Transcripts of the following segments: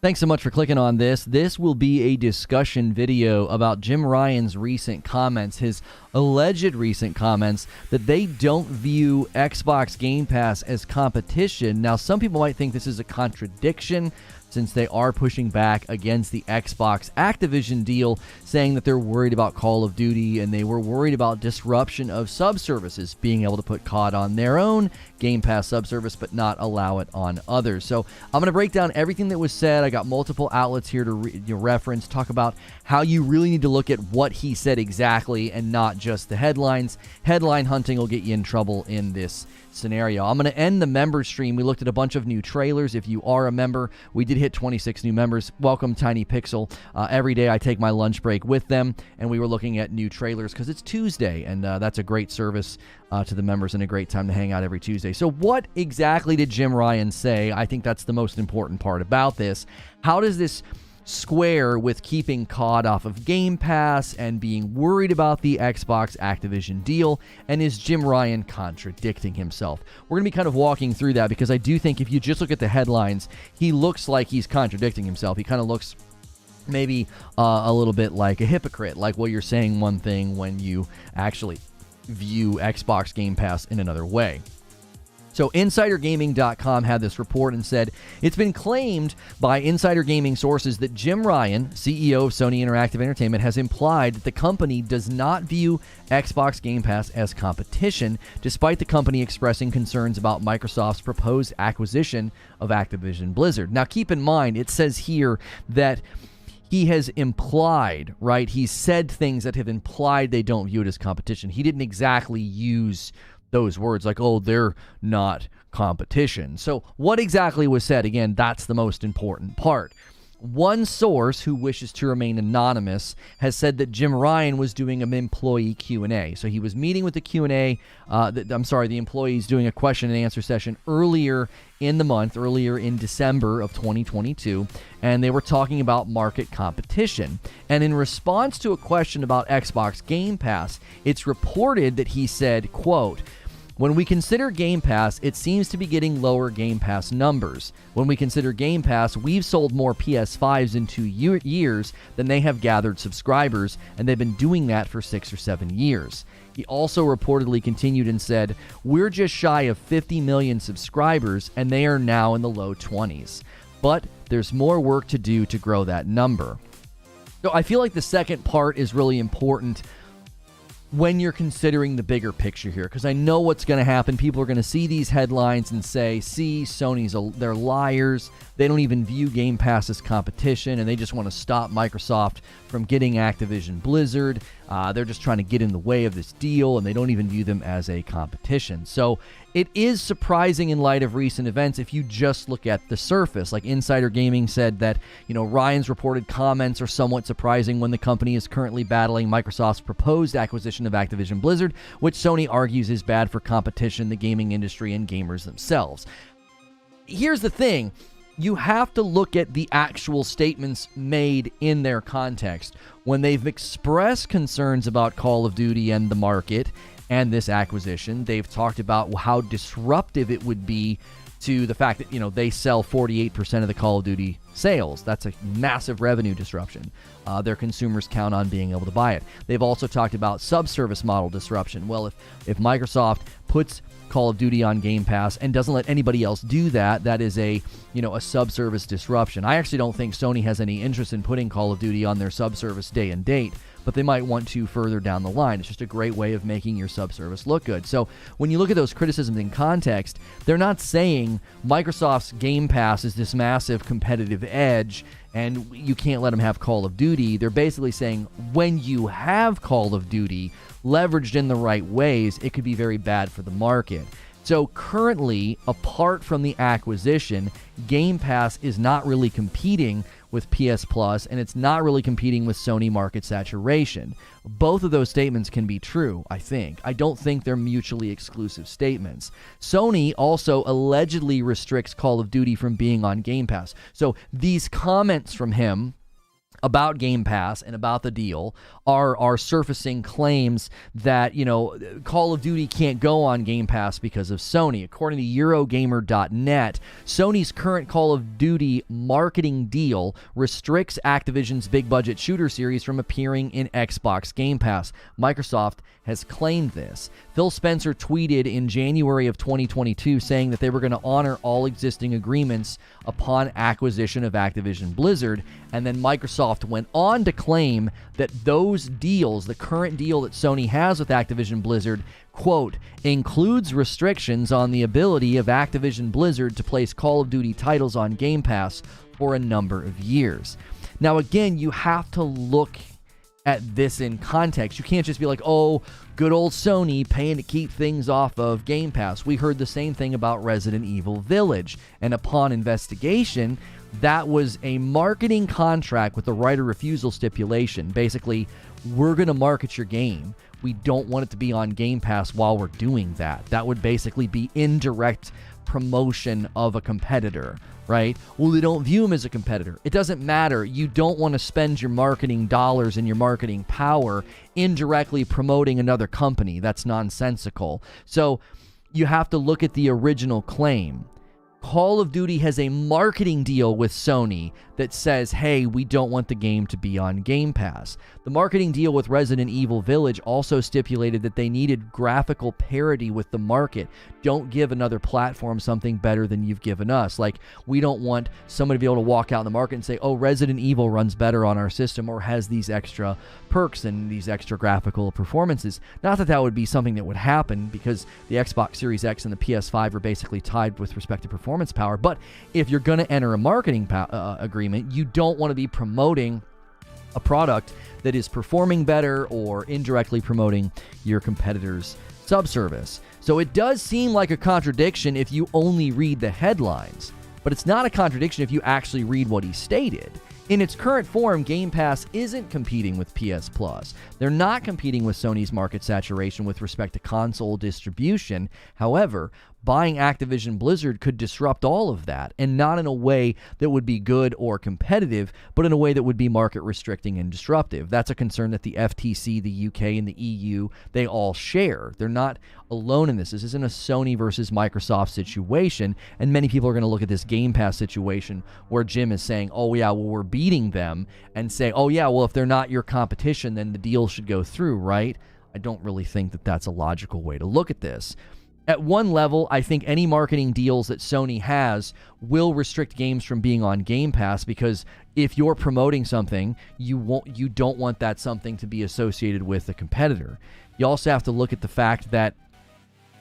Thanks so much for clicking on this. This will be a discussion video about Jim Ryan's recent comments, his alleged recent comments that they don't view Xbox Game Pass as competition. Now, some people might think this is a contradiction since they are pushing back against the Xbox Activision deal, saying that they're worried about Call of Duty and they were worried about disruption of subservices, being able to put COD on their own Game Pass subservice but not allow it on others. So I'm going to break down everything that was said. I got multiple outlets here to reference, talk about how you really need to look at what he said exactly and not just the headlines. Headline hunting will get you in trouble in this scenario. I'm going to end the member stream. We looked at a bunch of new trailers. If you are a member, we did hit 26 new members. Welcome, Tiny Pixel. Every day I take my lunch break with them, and we were looking at new trailers because it's Tuesday, and that's a great service to the members and a great time to hang out every Tuesday. So what exactly did Jim Ryan say? I think that's the most important part about this. How does this square with keeping COD off of Game Pass and being worried about the Xbox Activision deal? And is Jim Ryan contradicting himself? We're going to be kind of walking through that because I do think if you just look at the headlines, he looks like he's contradicting himself. He kind of looks maybe a little bit like a hypocrite, like, well, you're saying one thing when you actually view Xbox Game Pass in another way. So InsiderGaming.com had this report and said, it's been claimed by Insider Gaming sources that Jim Ryan, CEO of Sony Interactive Entertainment, has implied that the company does not view Xbox Game Pass as competition, despite the company expressing concerns about Microsoft's proposed acquisition of Activision Blizzard. Now, keep in mind, it says here that he has implied, right? He said things that have implied they don't view it as competition. He didn't exactly use those words like, oh, they're not competition. So what exactly was said? Again, that's the most important part. One source who wishes to remain anonymous has said that Jim Ryan was doing an employee Q&A. So he was meeting with the Q&A, the employees doing a question and answer session earlier in the month, earlier in December of 2022, and they were talking about market competition. And in response to a question about Xbox Game Pass, it's reported that he said, quote, "When we consider Game Pass, it seems to be getting lower Game Pass numbers. When we consider Game Pass, we've sold more PS5s in 2 years than they have gathered subscribers, and they've been doing that for 6 or 7 years." He also reportedly continued and said, "We're just shy of 50 million subscribers, and they are now in the low 20s. But there's more work to do to grow that number." So I feel like the second part is really important when you're considering the bigger picture here, because I know what's going to happen. People are going to see these headlines and say, see, they're liars. They don't even view Game Pass as competition, and they just want to stop Microsoft from getting Activision Blizzard. They're just trying to get in the way of this deal, and they don't even view them as a competition. So it is surprising in light of recent events if you just look at the surface. Like Insider Gaming said that, Ryan's reported comments are somewhat surprising when the company is currently battling Microsoft's proposed acquisition of Activision Blizzard, which Sony argues is bad for competition, the gaming industry, and gamers themselves. Here's the thing. You have to look at the actual statements made in their context. When they've expressed concerns about Call of Duty and the market and this acquisition, they've talked about how disruptive it would be to the fact that, they sell 48% of the Call of Duty sales. That's a massive revenue disruption. Their consumers count on being able to buy it. They've also talked about subservice model disruption. Well, if Microsoft puts Call of Duty on Game Pass and doesn't let anybody else do that, that is a subservice disruption. I actually don't think Sony has any interest in putting Call of Duty on their subservice day and date, but they might want to further down the line. It's just a great way of making your subservice look good. So when you look at those criticisms in context, they're not saying Microsoft's Game Pass is this massive competitive edge and you can't let them have Call of Duty. They're basically saying when you have Call of Duty leveraged in the right ways, it could be very bad for the market. So currently, apart from the acquisition, Game Pass is not really competing with PS Plus, and it's not really competing with Sony market saturation. Both of those statements can be true, I think. I don't think they're mutually exclusive statements. Sony also allegedly restricts Call of Duty from being on Game Pass. So these comments from him about Game Pass and about the deal are surfacing claims that, Call of Duty can't go on Game Pass because of Sony. According to Eurogamer.net, Sony's current Call of Duty marketing deal restricts Activision's big-budget shooter series from appearing in Xbox Game Pass. Microsoft has claimed this. Phil Spencer tweeted in January of 2022 saying that they were going to honor all existing agreements upon acquisition of Activision Blizzard, and then Microsoft went on to claim that those deals, the current deal that Sony has with Activision Blizzard, quote, includes restrictions on the ability of Activision Blizzard to place Call of Duty titles on Game Pass for a number of years. Now, again, you have to look at this in context. You can't just be like, oh, good old Sony paying to keep things off of Game Pass. We heard the same thing about Resident Evil Village, and upon investigation, that was a marketing contract with a right of refusal stipulation. Basically, we're going to market your game. We don't want it to be on Game Pass while we're doing that. That would basically be indirect promotion of a competitor, right? Well, they don't view him as a competitor. It doesn't matter. You don't want to spend your marketing dollars and your marketing power indirectly promoting another company. That's nonsensical. So you have to look at the original claim. Call of Duty has a marketing deal with Sony that says, hey, we don't want the game to be on Game Pass. The marketing deal with Resident Evil Village also stipulated that they needed graphical parity with the market. Don't give another platform something better than you've given us. Like, we don't want somebody to be able to walk out in the market and say, oh, Resident Evil runs better on our system or has these extra perks and these extra graphical performances. Not that that would be something that would happen, because the Xbox Series X and the PS5 are basically tied with respect to performance power. But if you're going to enter a marketing agreement, you don't want to be promoting a product that is performing better or indirectly promoting your competitor's subservice. So it does seem like a contradiction if you only read the headlines, but it's not a contradiction if you actually read what he stated. In its current form, Game Pass isn't competing with PS Plus. They're not competing with Sony's market saturation with respect to console distribution. However, buying Activision Blizzard could disrupt all of that, and not in a way that would be good or competitive, but in a way that would be market restricting and disruptive. That's a concern that the FTC, the UK, and the EU, they all share. They're not alone in this. This isn't a Sony versus Microsoft situation, and many people are going to look at this Game Pass situation where Jim is saying, oh yeah, well, we're beating them, and say, oh yeah, well, if they're not your competition, then the deal should go through, right? I don't really think that that's a logical way to look at this. At one level, I think any marketing deals that Sony has will restrict games from being on Game Pass, because if you're promoting something, you don't want that something to be associated with a competitor. You also have to look at the fact that,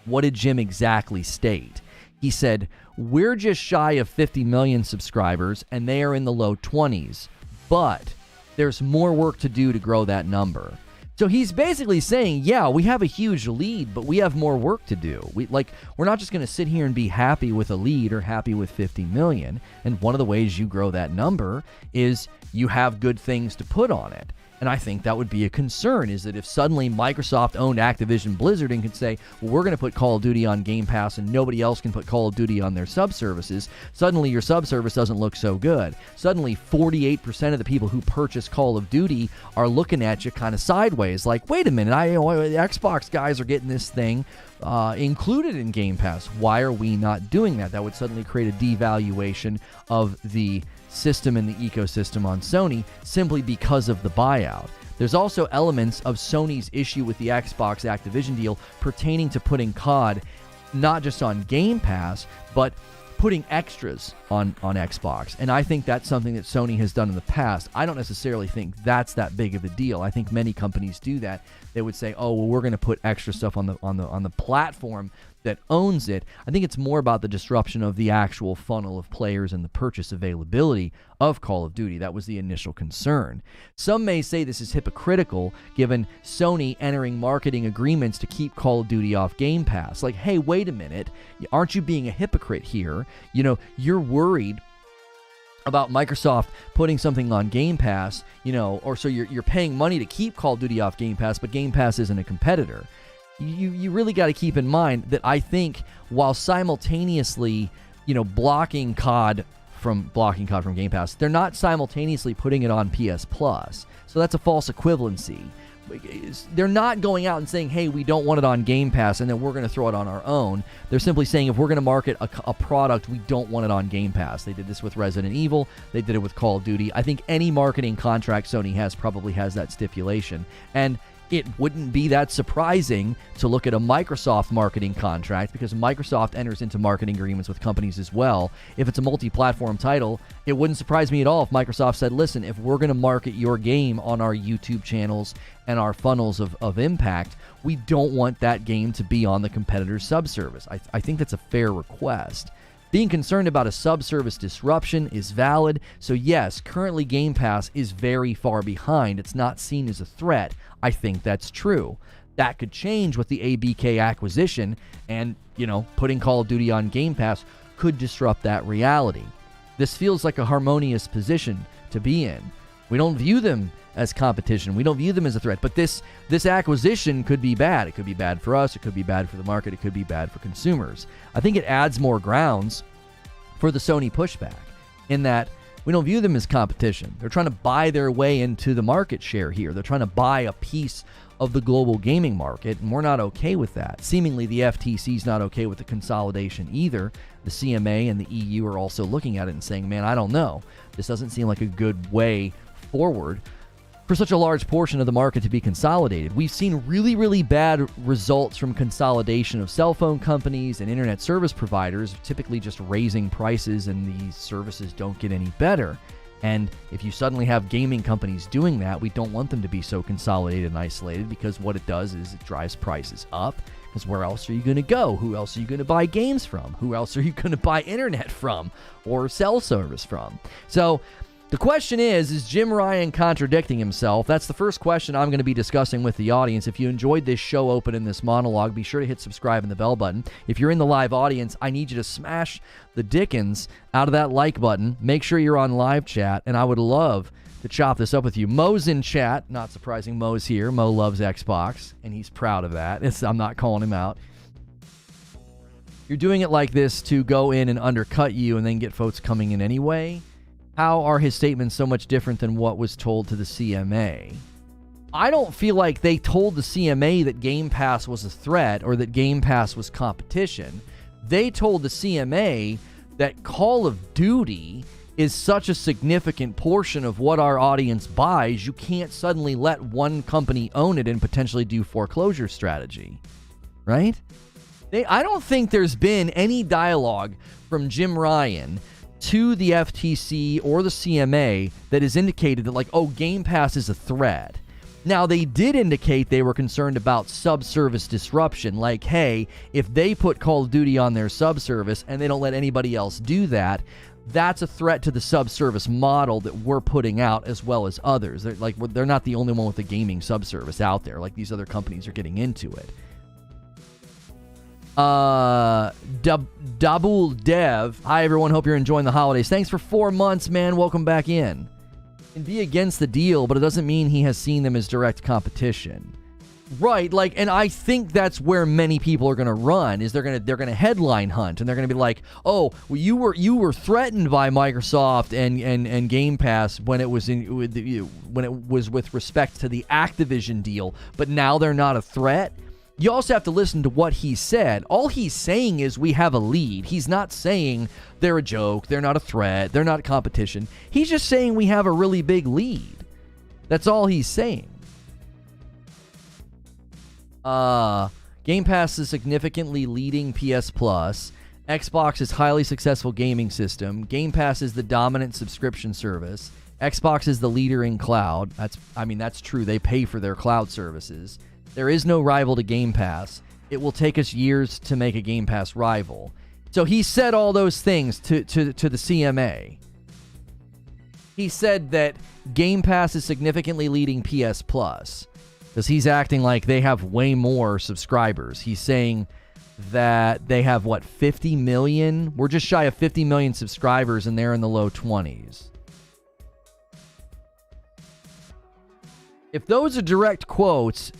what did Jim exactly state? He said, we're just shy of 50 million subscribers, and they are in the low 20s, but there's more work to do to grow that number. So he's basically saying, yeah, we have a huge lead, but we have more work to do. We're not just going to sit here and be happy with a lead or happy with 50 million. And one of the ways you grow that number is you have good things to put on it. And I think that would be a concern, is that if suddenly Microsoft owned Activision Blizzard and could say, well, we're going to put Call of Duty on Game Pass and nobody else can put Call of Duty on their subservices, suddenly your subservice doesn't look so good. Suddenly 48% of the people who purchase Call of Duty are looking at you kind of sideways, like, wait a minute, the Xbox guys are getting this thing included in Game Pass. Why are we not doing that? That would suddenly create a devaluation of the system and the ecosystem on Sony simply because of the buyout. There's also elements of Sony's issue with the Xbox Activision deal pertaining to putting COD not just on Game Pass, but putting extras on Xbox. And I think that's something that Sony has done in the past. I don't necessarily think that's that big of a deal. I think many companies do that. They would say, oh, well, we're going to put extra stuff on the platform that owns it. I think it's more about the disruption of the actual funnel of players and the purchase availability of Call of Duty. That was the initial concern. Some may say this is hypocritical, given Sony entering marketing agreements to keep Call of Duty off Game Pass. Like, hey, wait a minute, aren't you being a hypocrite here? You're worried about Microsoft putting something on Game Pass, or so you're paying money to keep Call of Duty off Game Pass, but Game Pass isn't a competitor. You really got to keep in mind that I think while simultaneously, blocking COD from blocking COD from Game Pass, they're not simultaneously putting it on PS Plus. So that's a false equivalency. They're not going out and saying, hey, we don't want it on Game Pass, and then we're going to throw it on our own. They're simply saying, if we're going to market a product, we don't want it on Game Pass. They did this with Resident Evil. They did it with Call of Duty. I think any marketing contract Sony has probably has that stipulation. And it wouldn't be that surprising to look at a Microsoft marketing contract, because Microsoft enters into marketing agreements with companies as well. If it's a multi-platform title, it wouldn't surprise me at all if Microsoft said, listen, if we're going to market your game on our YouTube channels and our funnels of impact, we don't want that game to be on the competitor's subservice. I think that's a fair request. Being concerned about a subservice disruption is valid. So yes, currently Game Pass is very far behind. It's not seen as a threat. I think that's true. That could change with the ABK acquisition, and, putting Call of Duty on Game Pass could disrupt that reality. This feels like a harmonious position to be in. We don't view them as competition. We don't view them as a threat. But this acquisition could be bad. It could be bad for us. It could be bad for the market. It could be bad for consumers. I think it adds more grounds for the Sony pushback, in that we don't view them as competition. They're trying to buy their way into the market share here. They're trying to buy a piece of the global gaming market, and we're not okay with that. Seemingly, the FTC's not okay with the consolidation either. The CMA and the EU are also looking at it and saying, man, I don't know. This doesn't seem like a good way forward for such a large portion of the market to be consolidated. We've seen really, really bad results from consolidation of cell phone companies and internet service providers, typically just raising prices, and these services don't get any better. And if you suddenly have gaming companies doing that, we don't want them to be so consolidated and isolated, because what it does is it drives prices up. Because where else are you going to go? Who else are you going to buy games from? Who else are you going to buy internet from or cell service from? So the question is Jim Ryan contradicting himself? That's the first question I'm going to be discussing with the audience. If you enjoyed this show open in this monologue, be sure to hit subscribe and the bell button. If you're in the live audience, I need you to smash the dickens out of that like button. Make sure you're on live chat, and I would love to chop this up with you. Mo's in chat. Not surprising, Mo's here. Mo loves Xbox, and he's proud of that. I'm not calling him out. You're doing it like this to go in and undercut you and then get votes coming in anyway. How are his statements so much different than what was told to the CMA? I don't feel like they told the CMA that Game Pass was a threat or that Game Pass was competition. They told the CMA that Call of Duty is such a significant portion of what our audience buys, you can't suddenly let one company own it and potentially do foreclosure strategy, right? I don't think there's been any dialogue from Jim Ryan to the FTC or the CMA that has indicated that, like, oh, Game Pass is a threat. Now, they did indicate they were concerned about subservice disruption, like, hey, if they put Call of Duty on their subservice and they don't let anybody else do that, that's a threat to the subservice model that we're putting out, as well as others. They're not the only one with a gaming subservice out there. Like, these other companies are getting into it. Dabul Dev. Hi, everyone. Hope you're enjoying the holidays. Thanks for 4 months, man. Welcome back in. Can be against the deal, but it doesn't mean he has seen them as direct competition. Right, and I think that's where many people are going to run, is they're going to headline hunt, and they're going to be like, oh, well, you were threatened by Microsoft and Game Pass when it was with respect to the Activision deal, but now they're not a threat. You also have to listen to what he said. All he's saying is we have a lead. He's not saying they're a joke, they're not a threat, they're not competition. He's just saying we have a really big lead. That's all he's saying. Game Pass is significantly leading PS Plus. Xbox is highly successful gaming system. Game Pass is the dominant subscription service. Xbox is the leader in cloud. That's true. They pay for their cloud services. There is no rival to Game Pass. It will take us years to make a Game Pass rival. So he said all those things to the CMA. He said that Game Pass is significantly leading PS Plus, because he's acting like they have way more subscribers. He's saying that they have, 50 million? We're just shy of 50 million subscribers, and they're in the low 20s. If those are direct quotes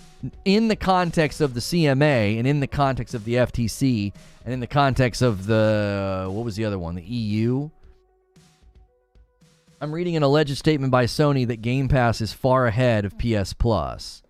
in the context of the CMA and in the context of the FTC and in the context of what was the other one? The EU? I'm reading an alleged statement by Sony that Game Pass is far ahead of PS Plus.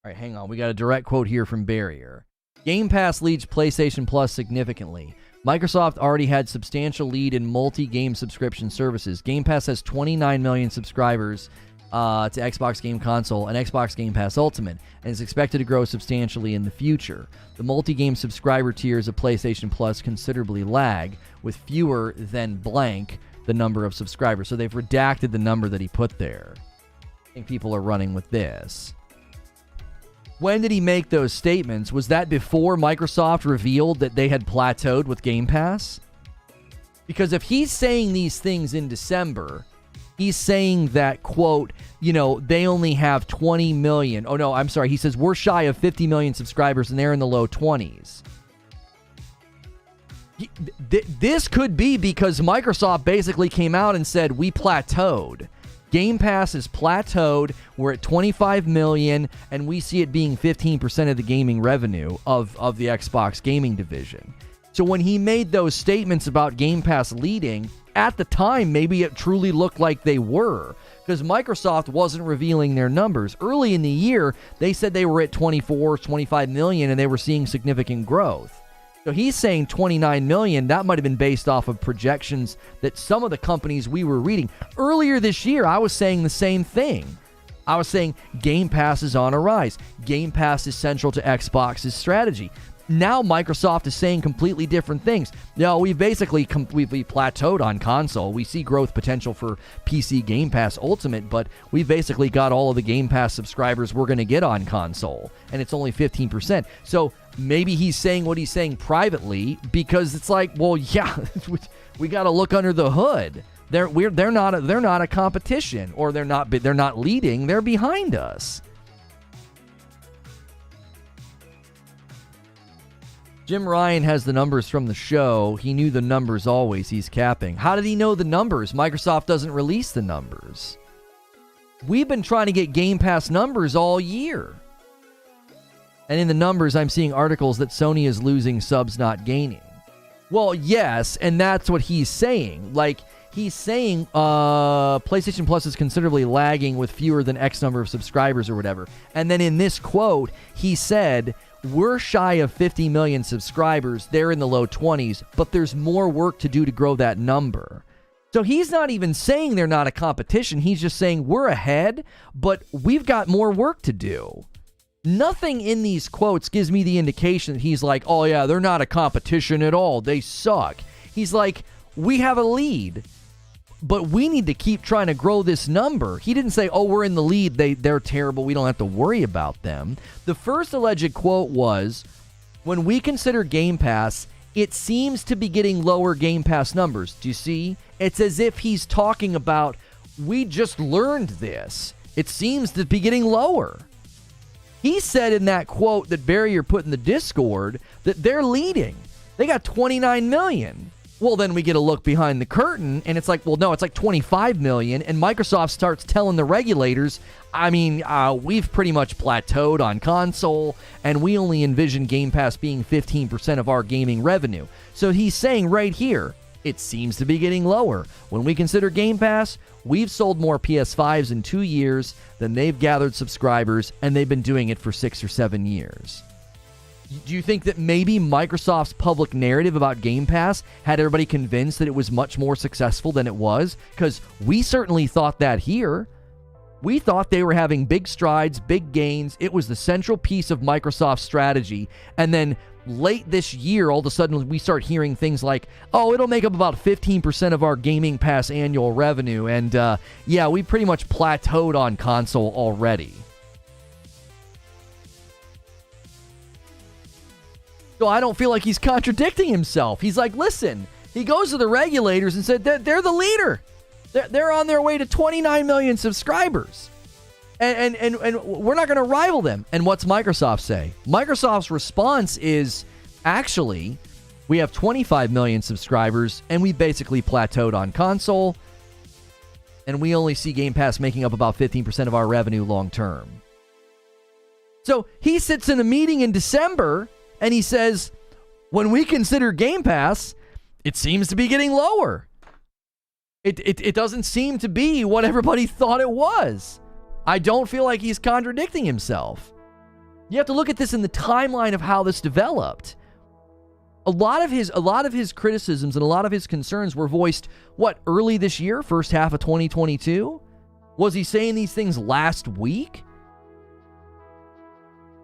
All right, hang on. We got a direct quote here from Barrier. Game Pass leads PlayStation Plus significantly. Microsoft already had substantial lead in multi-game subscription services. Game Pass has 29 million subscribers to Xbox Game Console and Xbox Game Pass Ultimate, and is expected to grow substantially in the future. The multi-game subscriber tiers of PlayStation Plus considerably lag, with fewer than blank the number of subscribers. So they've redacted the number that he put there. I think people are running with this. When did he make those statements? Was that before Microsoft revealed that they had plateaued with Game Pass? Because if he's saying these things in December, he's saying that, quote, they only have 20 million. Oh, no, I'm sorry. He says we're shy of 50 million subscribers and they're in the low 20s. This could be because Microsoft basically came out and said we plateaued. Game Pass is plateaued. We're at 25 million, and we see it being 15% of the gaming revenue of the Xbox gaming division. So when he made those statements about Game Pass leading, at the time, maybe it truly looked like they were, because Microsoft wasn't revealing their numbers. Early in the year, they said they were at 24, 25 million, and they were seeing significant growth. So he's saying 29 million. That might have been based off of projections that some of the companies we were reading. Earlier this year, I was saying the same thing. I was saying Game Pass is on a rise. Game Pass is central to Xbox's strategy. Now Microsoft is saying completely different things. No, we've basically completely plateaued on console. We see growth potential for PC Game Pass Ultimate, but we've basically got all of the Game Pass subscribers we're going to get on console, and it's only 15%. So maybe he's saying what he's saying privately because it's like, well, yeah, we got to look under the hood. They're not a competition, or they're not leading. They're behind us. Jim Ryan has the numbers from the show. He knew the numbers always. He's capping. How did he know the numbers? Microsoft doesn't release the numbers. We've been trying to get Game Pass numbers all year. And in the numbers, I'm seeing articles that Sony is losing subs, not gaining. Well, yes, and that's what he's saying. Like, he's saying PlayStation Plus is considerably lagging with fewer than X number of subscribers or whatever. And then in this quote, he said, we're shy of 50 million subscribers. They're in the low 20s, but there's more work to do to grow that number. So he's not even saying they're not a competition. He's just saying we're ahead, but we've got more work to do. Nothing in these quotes gives me the indication that he's like, oh yeah, they're not a competition at all. They suck. He's like, we have a lead, but we need to keep trying to grow this number. He didn't say, oh, we're in the lead. They're terrible. We don't have to worry about them. The first alleged quote was, when we consider Game Pass, it seems to be getting lower Game Pass numbers. Do you see? It's as if he's talking about, we just learned this. It seems to be getting lower. He said in that quote that Barrier put in the Discord that they're leading. They got 29 million. Well, then we get a look behind the curtain, and it's like, well, no, it's like 25 million, and Microsoft starts telling the regulators, we've pretty much plateaued on console, and we only envision Game Pass being 15% of our gaming revenue. So he's saying right here, it seems to be getting lower. When we consider Game Pass, we've sold more PS5s in 2 years than they've gathered subscribers, and they've been doing it for 6 or 7 years. Do you think that maybe Microsoft's public narrative about Game Pass had everybody convinced that it was much more successful than it was? Because we certainly thought that here. We thought they were having big strides, big gains. It was the central piece of Microsoft's strategy. And then late this year, all of a sudden, we start hearing things like, oh, it'll make up about 15% of our Gaming Pass annual revenue. And yeah, we pretty much plateaued on console already. So I don't feel like he's contradicting himself. He's like, listen, he goes to the regulators and said they're the leader. They're on their way to 29 million subscribers. And we're not going to rival them. And what's Microsoft say? Microsoft's response is, actually, we have 25 million subscribers, and we basically plateaued on console, and we only see Game Pass making up about 15% of our revenue long term. So he sits in a meeting in December, and he says, when we consider Game Pass, it seems to be getting lower. It doesn't seem to be what everybody thought it was. I don't feel like he's contradicting himself. You have to look at this in the timeline of how this developed. A lot of his criticisms and a lot of his concerns were voiced, early this year, first half of 2022? Was he saying these things last week?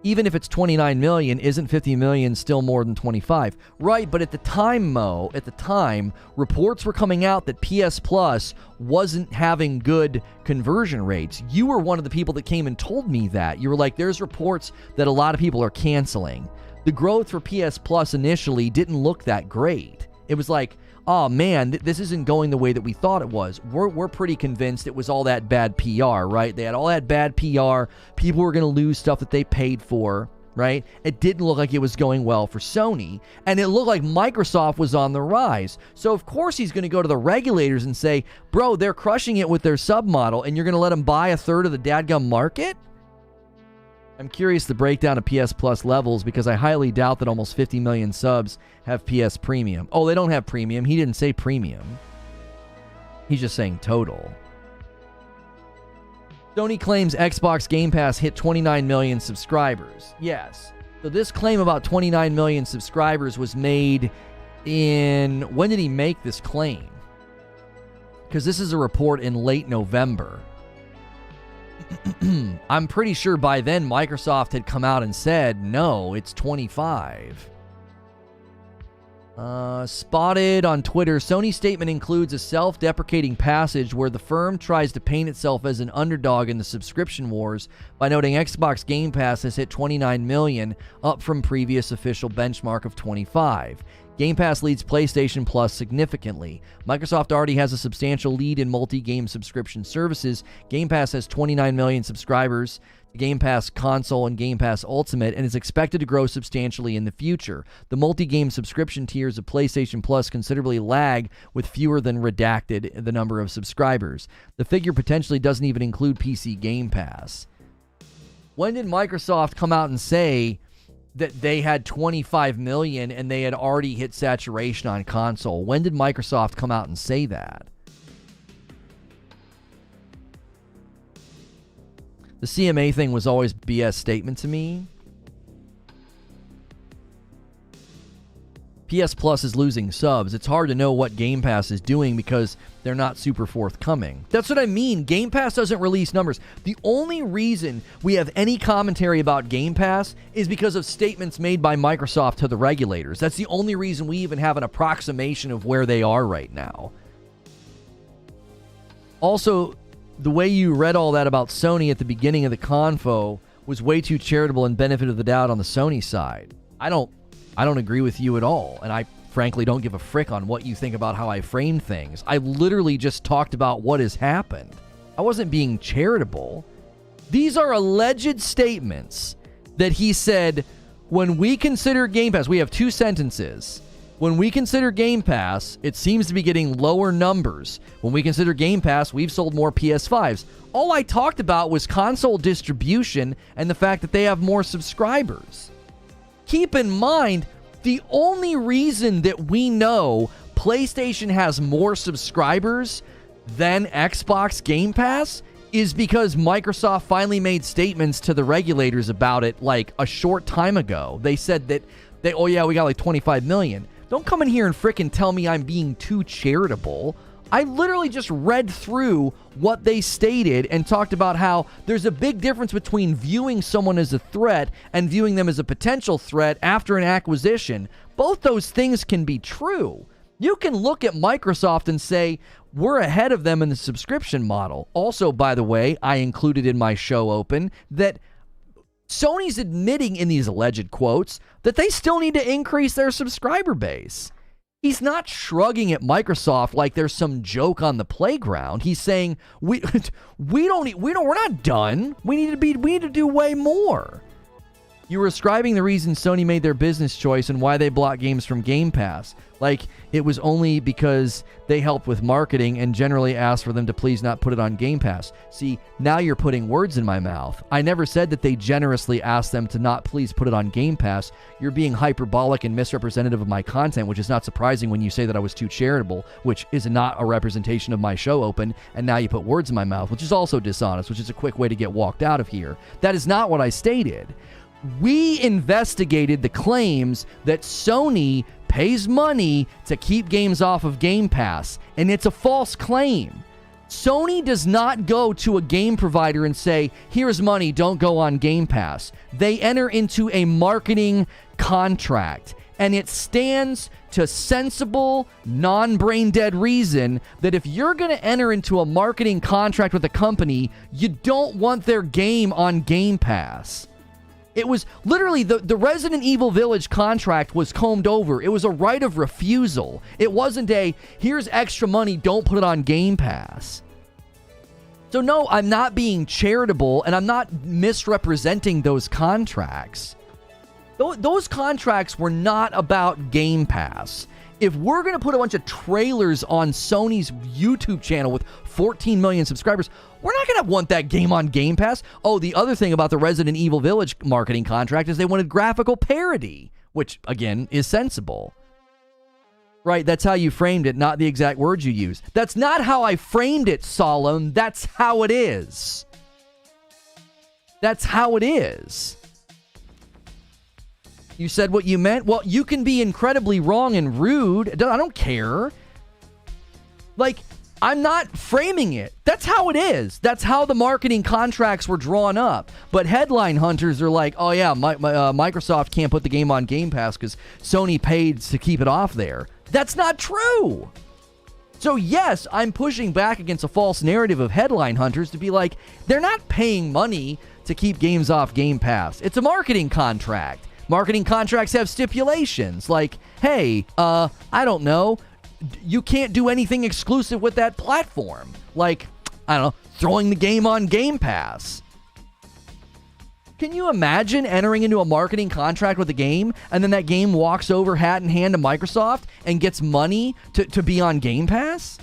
Even if it's 29 million, isn't 50 million still more than 25? Right, but at the time, reports were coming out that PS Plus wasn't having good conversion rates. You were one of the people that came and told me that. You were like, there's reports that a lot of people are canceling. The growth for PS Plus initially didn't look that great. It was like, oh man, this isn't going the way that we thought it was. We're pretty convinced it was all that bad PR, right? They had all that bad PR. People were going to lose stuff that they paid for, right? It didn't look like it was going well for Sony, and it looked like Microsoft was on the rise. So of course he's going to go to the regulators and say, bro, they're crushing it with their submodel, and you're going to let them buy a third of the dadgum market? I'm curious the breakdown of PS Plus levels because I highly doubt that almost 50 million subs have PS Premium. Oh, they don't have Premium. He didn't say Premium. He's just saying total. Sony claims Xbox Game Pass hit 29 million subscribers. Yes. So this claim about 29 million subscribers was made in... When did he make this claim? Because this is a report in late November. I'm pretty sure by then Microsoft had come out and said, no, it's 25. Spotted on Twitter, Sony's statement includes a self-deprecating passage where the firm tries to paint itself as an underdog in the subscription wars by noting Xbox Game Pass has hit 29 million, up from previous official benchmark of 25. Game Pass leads PlayStation Plus significantly. Microsoft already has a substantial lead in multi-game subscription services. Game Pass has 29 million subscribers, Game Pass Console and Game Pass Ultimate, and is expected to grow substantially in the future. The multi-game subscription tiers of PlayStation Plus considerably lag with fewer than redacted the number of subscribers. The figure potentially doesn't even include PC Game Pass. When did Microsoft come out and say that they had 25 million and they had already hit saturation on console? When did Microsoft come out and say that? The CMA thing was always BS statement to me. PS Plus is losing subs. It's hard to know what Game Pass is doing because they're not super forthcoming. That's what I mean. Game Pass doesn't release numbers. The only reason we have any commentary about Game Pass is because of statements made by Microsoft to the regulators. That's the only reason we even have an approximation of where they are right now. Also, the way you read all that about Sony at the beginning of the convo was way too charitable and benefit of the doubt on the Sony side. I don't agree with you at all, and I frankly don't give a frick on what you think about how I framed things. I literally just talked about what has happened. I wasn't being charitable. These are alleged statements that he said, when we consider Game Pass, we have two sentences. When we consider Game Pass, it seems to be getting lower numbers. When we consider Game Pass, we've sold more PS5s. All I talked about was console distribution and the fact that they have more subscribers. Keep in mind, the only reason that we know PlayStation has more subscribers than Xbox Game Pass is because Microsoft finally made statements to the regulators about it like a short time ago. They said that we got like 25 million. Don't come in here and frickin' tell me I'm being too charitable. I literally just read through what they stated and talked about how there's a big difference between viewing someone as a threat and viewing them as a potential threat after an acquisition. Both those things can be true. You can look at Microsoft and say, we're ahead of them in the subscription model. Also, by the way, I included in my show open that Sony's admitting in these alleged quotes that they still need to increase their subscriber base. He's not shrugging at Microsoft like there's some joke on the playground. He's saying we're not done. We need to do way more. You were ascribing the reason Sony made their business choice and why they blocked games from Game Pass. Like, it was only because they helped with marketing and generally asked for them to please not put it on Game Pass. See, now you're putting words in my mouth. I never said that they generously asked them to not please put it on Game Pass. You're being hyperbolic and misrepresentative of my content, which is not surprising when you say that I was too charitable, which is not a representation of my show open, and now you put words in my mouth, which is also dishonest, which is a quick way to get walked out of here. That is not what I stated. We investigated the claims that Sony pays money to keep games off of Game Pass, and it's a false claim. Sony does not go to a game provider and say, here's money, don't go on Game Pass. They enter into a marketing contract, and it stands to sensible, non-brain dead reason that if you're going to enter into a marketing contract with a company, you don't want their game on Game Pass. It was literally the Resident Evil Village contract was combed over. It was a right of refusal. It wasn't a, here's extra money, don't put it on Game Pass. So no, I'm not being charitable, and I'm not misrepresenting those contracts. Those contracts were not about Game Pass. If we're going to put a bunch of trailers on Sony's YouTube channel with 14 million subscribers, we're not going to want that game on Game Pass. Oh, the other thing about the Resident Evil Village marketing contract is they wanted graphical parity, which, again, is sensible. Right, that's how you framed it, not the exact words you used. That's not how I framed it, Solemn. That's how it is. That's how it is. You said what you meant? Well, you can be incredibly wrong and rude. I don't care. Like, I'm not framing it. That's how it is. That's how the marketing contracts were drawn up. But headline hunters are like, oh yeah, Microsoft can't put the game on Game Pass because Sony paid to keep it off there. That's not true. So yes, I'm pushing back against a false narrative of headline hunters to be like, they're not paying money to keep games off Game Pass. It's a marketing contract. Marketing contracts have stipulations like, hey, I don't know, you can't do anything exclusive with that platform. Like, I don't know, throwing the game on Game Pass. Can you imagine entering into a marketing contract with a game and then that game walks over hat in hand to Microsoft and gets money to be on Game Pass?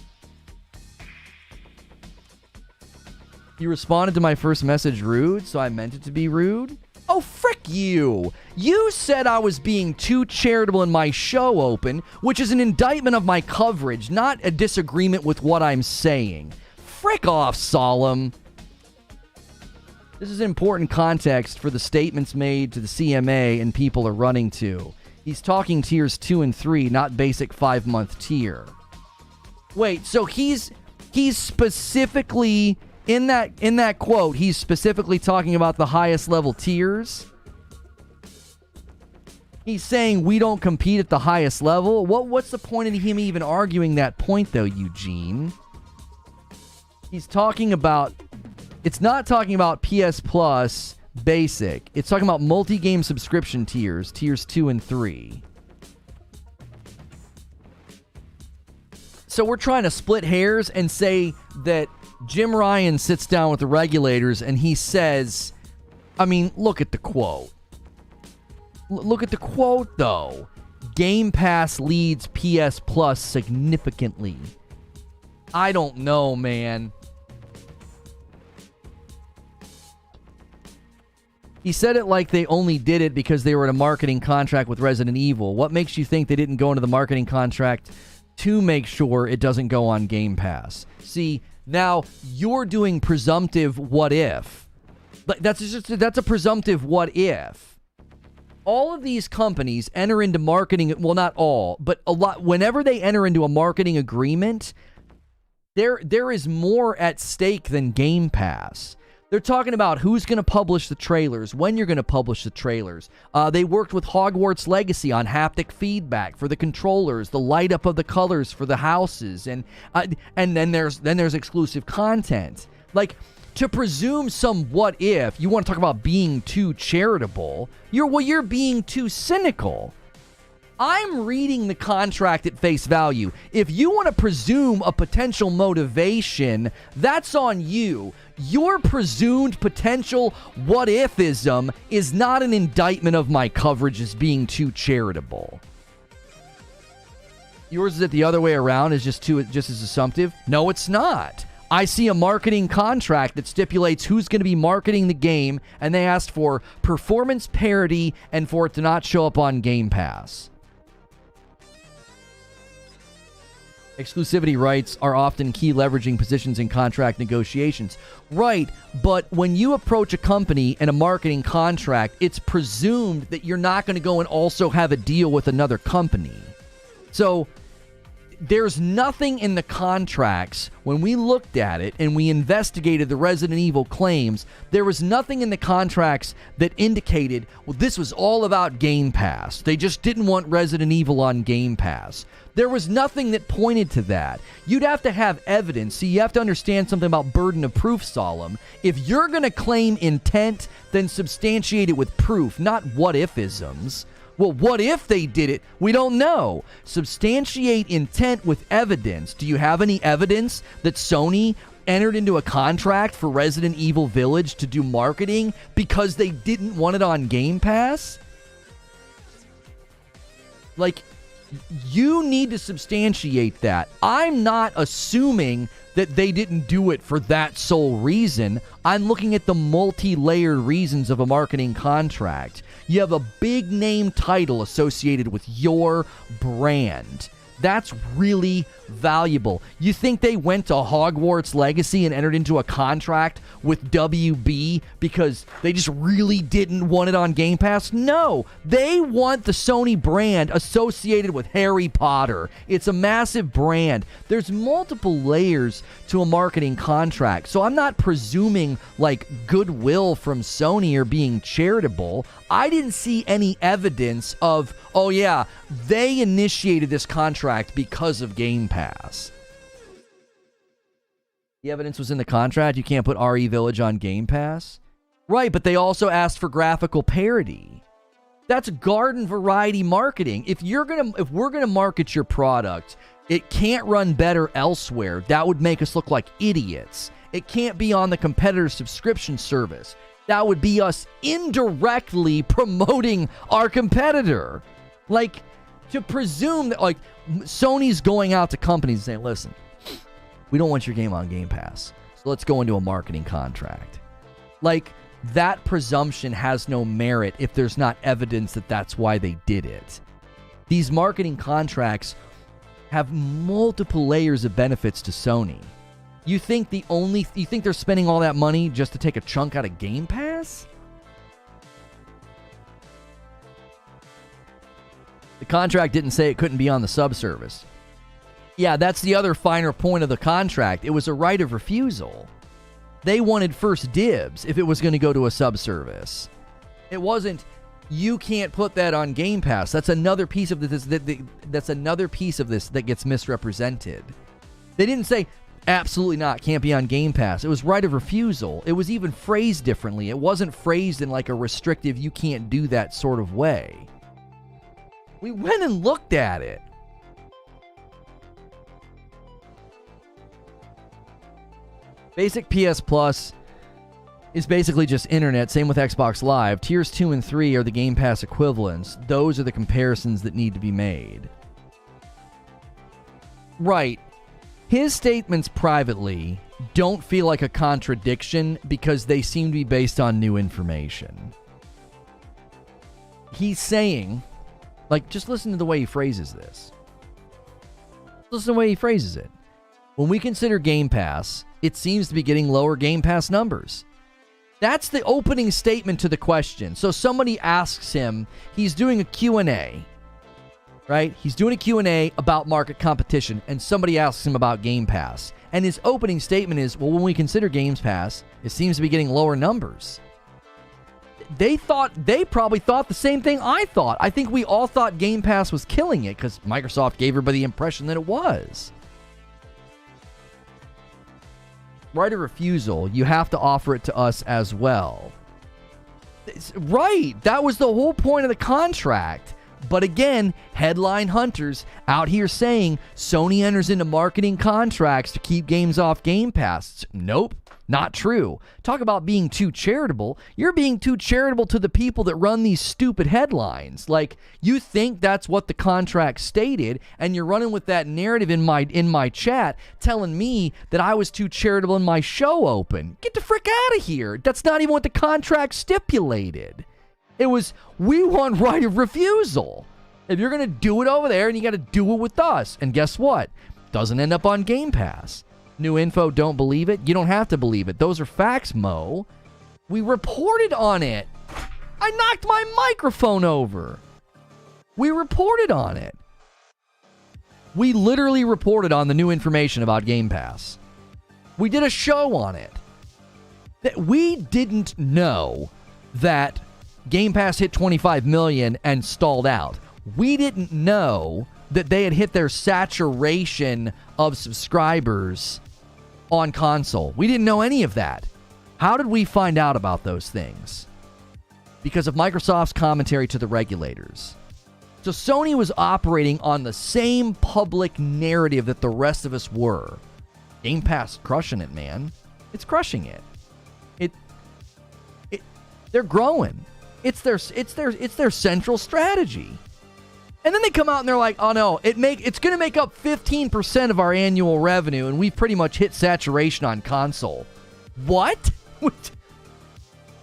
You responded to my first message rude, so I meant it to be rude? Oh, frick you. You said I was being too charitable in my show open, which is an indictment of my coverage, not a disagreement with what I'm saying. Frick off, Solemn. This is important context for the statements made to the CMA and people are running to. He's talking tiers 2 and 3, not basic 5-month tier. Wait, so he's specifically... In that quote, he's specifically talking about the highest level tiers. He's saying we don't compete at the highest level. What's the point of him even arguing that point, though, Eugene? He's talking about... It's not talking about PS Plus Basic. It's talking about multi-game subscription tiers, tiers 2 and 3. So we're trying to split hairs and say that Jim Ryan sits down with the regulators and he says, I mean, look at the quote. Look at the quote, though. Game Pass leads PS Plus significantly. I don't know, man. He said it like they only did it because they were in a marketing contract with Resident Evil. What makes you think they didn't go into the marketing contract to make sure it doesn't go on Game Pass? See, now you're doing presumptive what if. That's a presumptive what if. All of these companies enter into marketing, well, not all, but a lot. Whenever they enter into a marketing agreement, there is more at stake than Game Pass. They're talking about who's going to publish the trailers, when you're going to publish the trailers. They worked with Hogwarts Legacy on haptic feedback for the controllers, the light up of the colors for the houses, and then there's exclusive content. Like, to presume some what if, you want to talk about being too charitable, you're being too cynical. I'm reading the contract at face value. If you want to presume a potential motivation, that's on you. Your presumed potential what-ifism is not an indictment of my coverage as being too charitable. Yours is it the other way around, is just as assumptive? No, it's not. I see a marketing contract that stipulates who's going to be marketing the game, and they asked for performance parity and for it to not show up on Game Pass. Exclusivity rights are often key leveraging positions in contract negotiations. Right, but when you approach a company and a marketing contract, it's presumed that you're not going to go and also have a deal with another company. So there's nothing in the contracts. When we looked at it and we investigated the Resident Evil claims, there was nothing in the contracts that indicated, well, this was all about Game Pass. They just didn't want Resident Evil on Game Pass. There was nothing that pointed to that. You'd have to have evidence. See, you have to understand something about burden of proof, Solemn. If you're going to claim intent, then substantiate it with proof, not what-if-isms. Well, what if they did it? We don't know. Substantiate intent with evidence. Do you have any evidence that Sony entered into a contract for Resident Evil Village to do marketing because they didn't want it on Game Pass? Like, you need to substantiate that. I'm not assuming that they didn't do it for that sole reason. I'm looking at the multi-layered reasons of a marketing contract. You have a big name title associated with your brand. That's really valuable. You think they went to Hogwarts Legacy and entered into a contract with WB because they just really didn't want it on Game Pass? No, they want the Sony brand associated with Harry Potter. It's a massive brand. There's multiple layers to a marketing contract, so I'm not presuming like goodwill from Sony or being charitable. I didn't see any evidence of, oh yeah, they initiated this contract because of Game Pass. The evidence was in the contract. You can't put RE Village on Game Pass. Right, but they also asked for graphical parity. That's garden variety marketing. If we're gonna market your product, it can't run better elsewhere. That would make us look like idiots. It can't be on the competitor's subscription service. That would be us indirectly promoting our competitor. Like, to presume that, like, Sony's going out to companies and saying, listen, we don't want your game on Game Pass, so let's go into a marketing contract. Like, that presumption has no merit if there's not evidence that that's why they did it. These marketing contracts have multiple layers of benefits to Sony. You think they're spending all that money just to take a chunk out of Game Pass? The contract didn't say it couldn't be on the subservice. Yeah, that's the other finer point of the contract. It was a right of refusal. They wanted first dibs if it was going to go to a subservice. It wasn't, you can't put that on Game Pass. That's another piece of this. That's another piece of this that gets misrepresented. They didn't say, absolutely not, can't be on Game Pass. It was right of refusal. It was even phrased differently. It wasn't phrased in like a restrictive, you can't do that sort of way. We went and looked at it. Basic PS Plus is basically just internet, same with Xbox Live. Tiers 2 and 3 are the Game Pass equivalents. Those are the comparisons that need to be made. Right. His statements privately don't feel like a contradiction because they seem to be based on new information. He's saying, like, just listen to the way he phrases this. Listen to the way he phrases it. When we consider Game Pass, it seems to be getting lower Game Pass numbers. That's the opening statement to the question. So somebody asks him, he's doing a Q&A, right? He's doing a Q&A about market competition, and somebody asks him about Game Pass. And his opening statement is, well, when we consider Game Pass, it seems to be getting lower numbers. They probably thought the same thing I thought. I think we all thought Game Pass was killing it because Microsoft gave everybody the impression that it was. Right of refusal, you have to offer it to us as well. Right, that was the whole point of the contract. But again, headline hunters out here saying Sony enters into marketing contracts to keep games off Game Pass. Nope, Not true. Talk about being too charitable. You're being too charitable to the people that run these stupid headlines. Like, you think that's what the contract stated, and you're running with that narrative in my chat, telling me that I was too charitable in my show open. Get the frick out of here. That's not even what the contract stipulated. It was, we want right of refusal. If you're going to do it over there, and you got to do it with us. And guess what? Doesn't end up on Game Pass. New info, don't believe it? You don't have to believe it. Those are facts, Mo. We reported on it. I knocked my microphone over. We reported on it. We literally reported on the new information about Game Pass. We did a show on it. We didn't know that Game Pass hit 25 million and stalled out. We didn't know that they had hit their saturation of subscribers on console. We didn't know any of that. How did we find out about those things? Because of Microsoft's commentary to the regulators. So Sony was operating on the same public narrative that the rest of us were. Game Pass crushing it, man. It's crushing it. They're growing. It's their central strategy. And then they come out and they're like, oh no, it's going to make up 15% of our annual revenue, and we've pretty much hit saturation on console. What?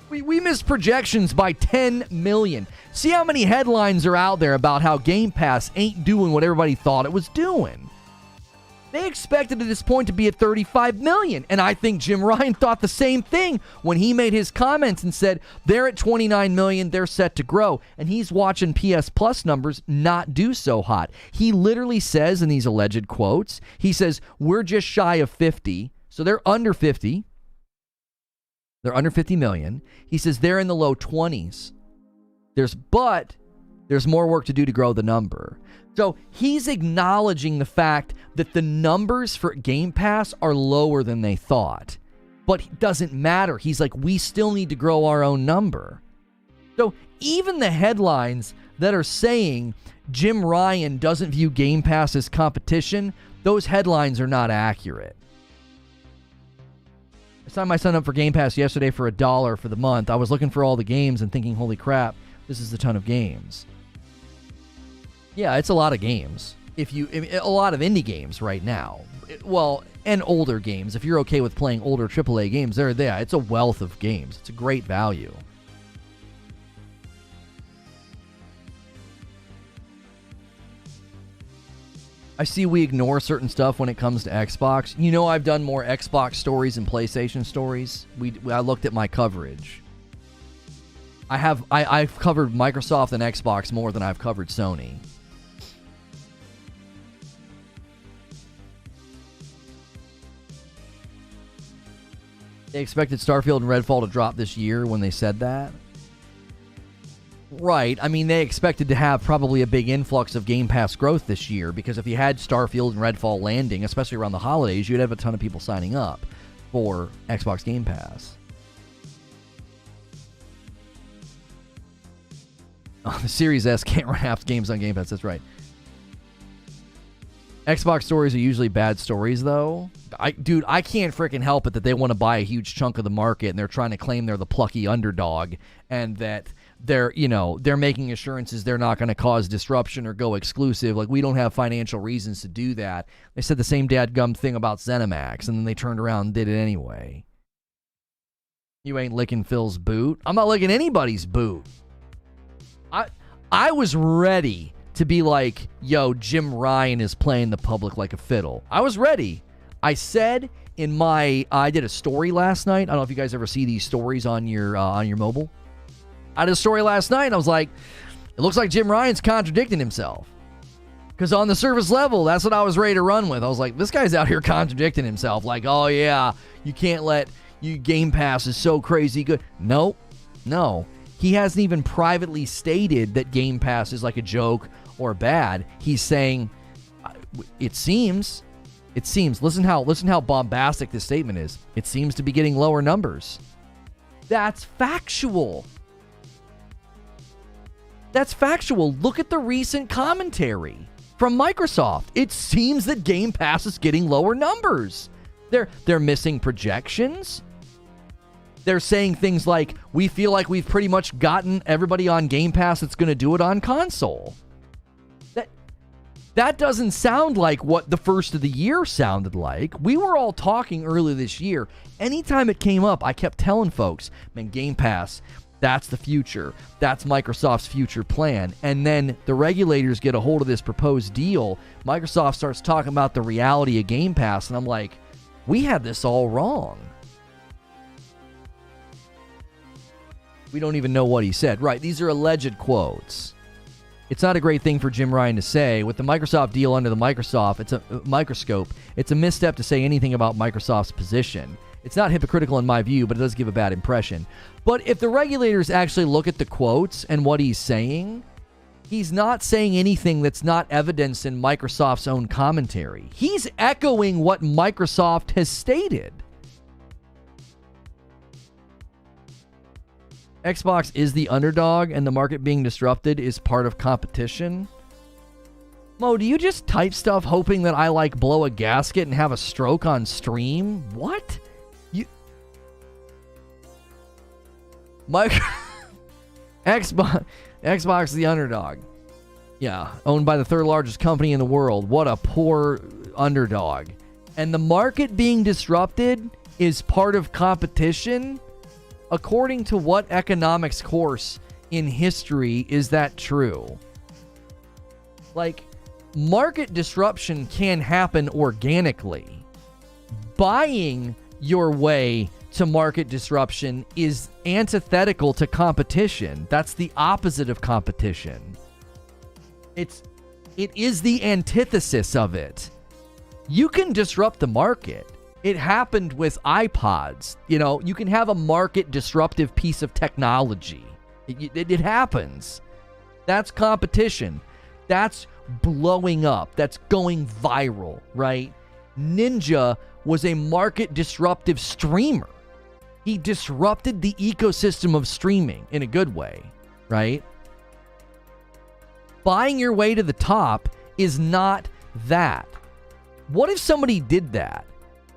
We missed projections by 10 million. See how many headlines are out there about how Game Pass ain't doing what everybody thought it was doing. They expected at this point to be at 35 million. And I think Jim Ryan thought the same thing when he made his comments and said they're at 29 million, they're set to grow. And he's watching PS Plus numbers not do so hot. He literally says in these alleged quotes, he says, we're just shy of 50. So they're under 50. They're under 50 million. He says they're in the low 20s. There's more work to do to grow the number. So he's acknowledging the fact that the numbers for Game Pass are lower than they thought. But it doesn't matter. He's like, we still need to grow our own number. So even the headlines that are saying Jim Ryan doesn't view Game Pass as competition, those headlines are not accurate. I signed my son up for Game Pass yesterday for $1 for the month. I was looking for all the games and thinking, holy crap, this is a ton of games. Yeah, it's a lot of games. A lot of indie games right now. And older games. If you're okay with playing older AAA games, they're there. It's a wealth of games. It's a great value. I see we ignore certain stuff when it comes to Xbox. You know, I've done more Xbox stories and PlayStation stories. I looked at my coverage. I've covered Microsoft and Xbox more than I've covered Sony. They expected Starfield and Redfall to drop this year when they said that. Right. I mean, they expected to have probably a big influx of Game Pass growth this year, because if you had Starfield and Redfall landing, especially around the holidays, you'd have a ton of people signing up for Xbox Game Pass. Oh, the Series S can't run half games on Game Pass. That's right. Xbox stories are usually bad stories, though. I can't freaking help it that they want to buy a huge chunk of the market, and they're trying to claim they're the plucky underdog, and that they're making assurances they're not going to cause disruption or go exclusive. Like, we don't have financial reasons to do that. They said the same dadgum thing about ZeniMax, and then they turned around and did it anyway. You ain't licking Phil's boot. I'm not licking anybody's boot. I was ready to be like, yo, Jim Ryan is playing the public like a fiddle. I was ready. I said I did a story last night. I don't know if you guys ever see these stories on your mobile. I did a story last night, and I was like, it looks like Jim Ryan's contradicting himself. Because on the surface level, that's what I was ready to run with. I was like, this guy's out here contradicting himself. Like, oh yeah, you can't let Game Pass is so crazy good. No. He hasn't even privately stated that Game Pass is like a joke or bad. He's saying, it seems. Listen how bombastic this statement is. It seems to be getting lower numbers. That's factual. Look at the recent commentary from Microsoft. It seems that Game Pass is getting lower numbers. They're missing projections. They're saying things like, we feel like we've pretty much gotten everybody on Game Pass that's going to do it on console. That doesn't sound like what the first of the year sounded like. We were all talking earlier this year. Anytime it came up, I kept telling folks, man, Game Pass, that's the future. That's Microsoft's future plan. And then the regulators get a hold of this proposed deal. Microsoft starts talking about the reality of Game Pass, and I'm like, we had this all wrong. We don't even know what he said. Right, these are alleged quotes. It's not a great thing for Jim Ryan to say. With the Microsoft deal under the microscope, it's a misstep to say anything about Microsoft's position. It's not hypocritical in my view, but it does give a bad impression. But if the regulators actually look at the quotes and what he's saying, he's not saying anything that's not evidenced in Microsoft's own commentary. He's echoing what Microsoft has stated. Xbox is the underdog and the market being disrupted is part of competition. Mo, do you just type stuff hoping that I like blow a gasket and have a stroke on stream? What? Xbox is the underdog. Yeah, owned by the third largest company in the world. What a poor underdog. And the market being disrupted is part of competition? According to what economics course in history is that true? Like, market disruption can happen organically. Buying your way to market disruption is antithetical to competition. That's the opposite of competition. It is the antithesis of it. You can disrupt the market. It happened with iPods. You know, you can have a market disruptive piece of technology. It happens. That's competition. That's blowing up. That's going viral, right? Ninja was a market disruptive streamer. He disrupted the ecosystem of streaming in a good way, right? Buying your way to the top is not that. What if somebody did that?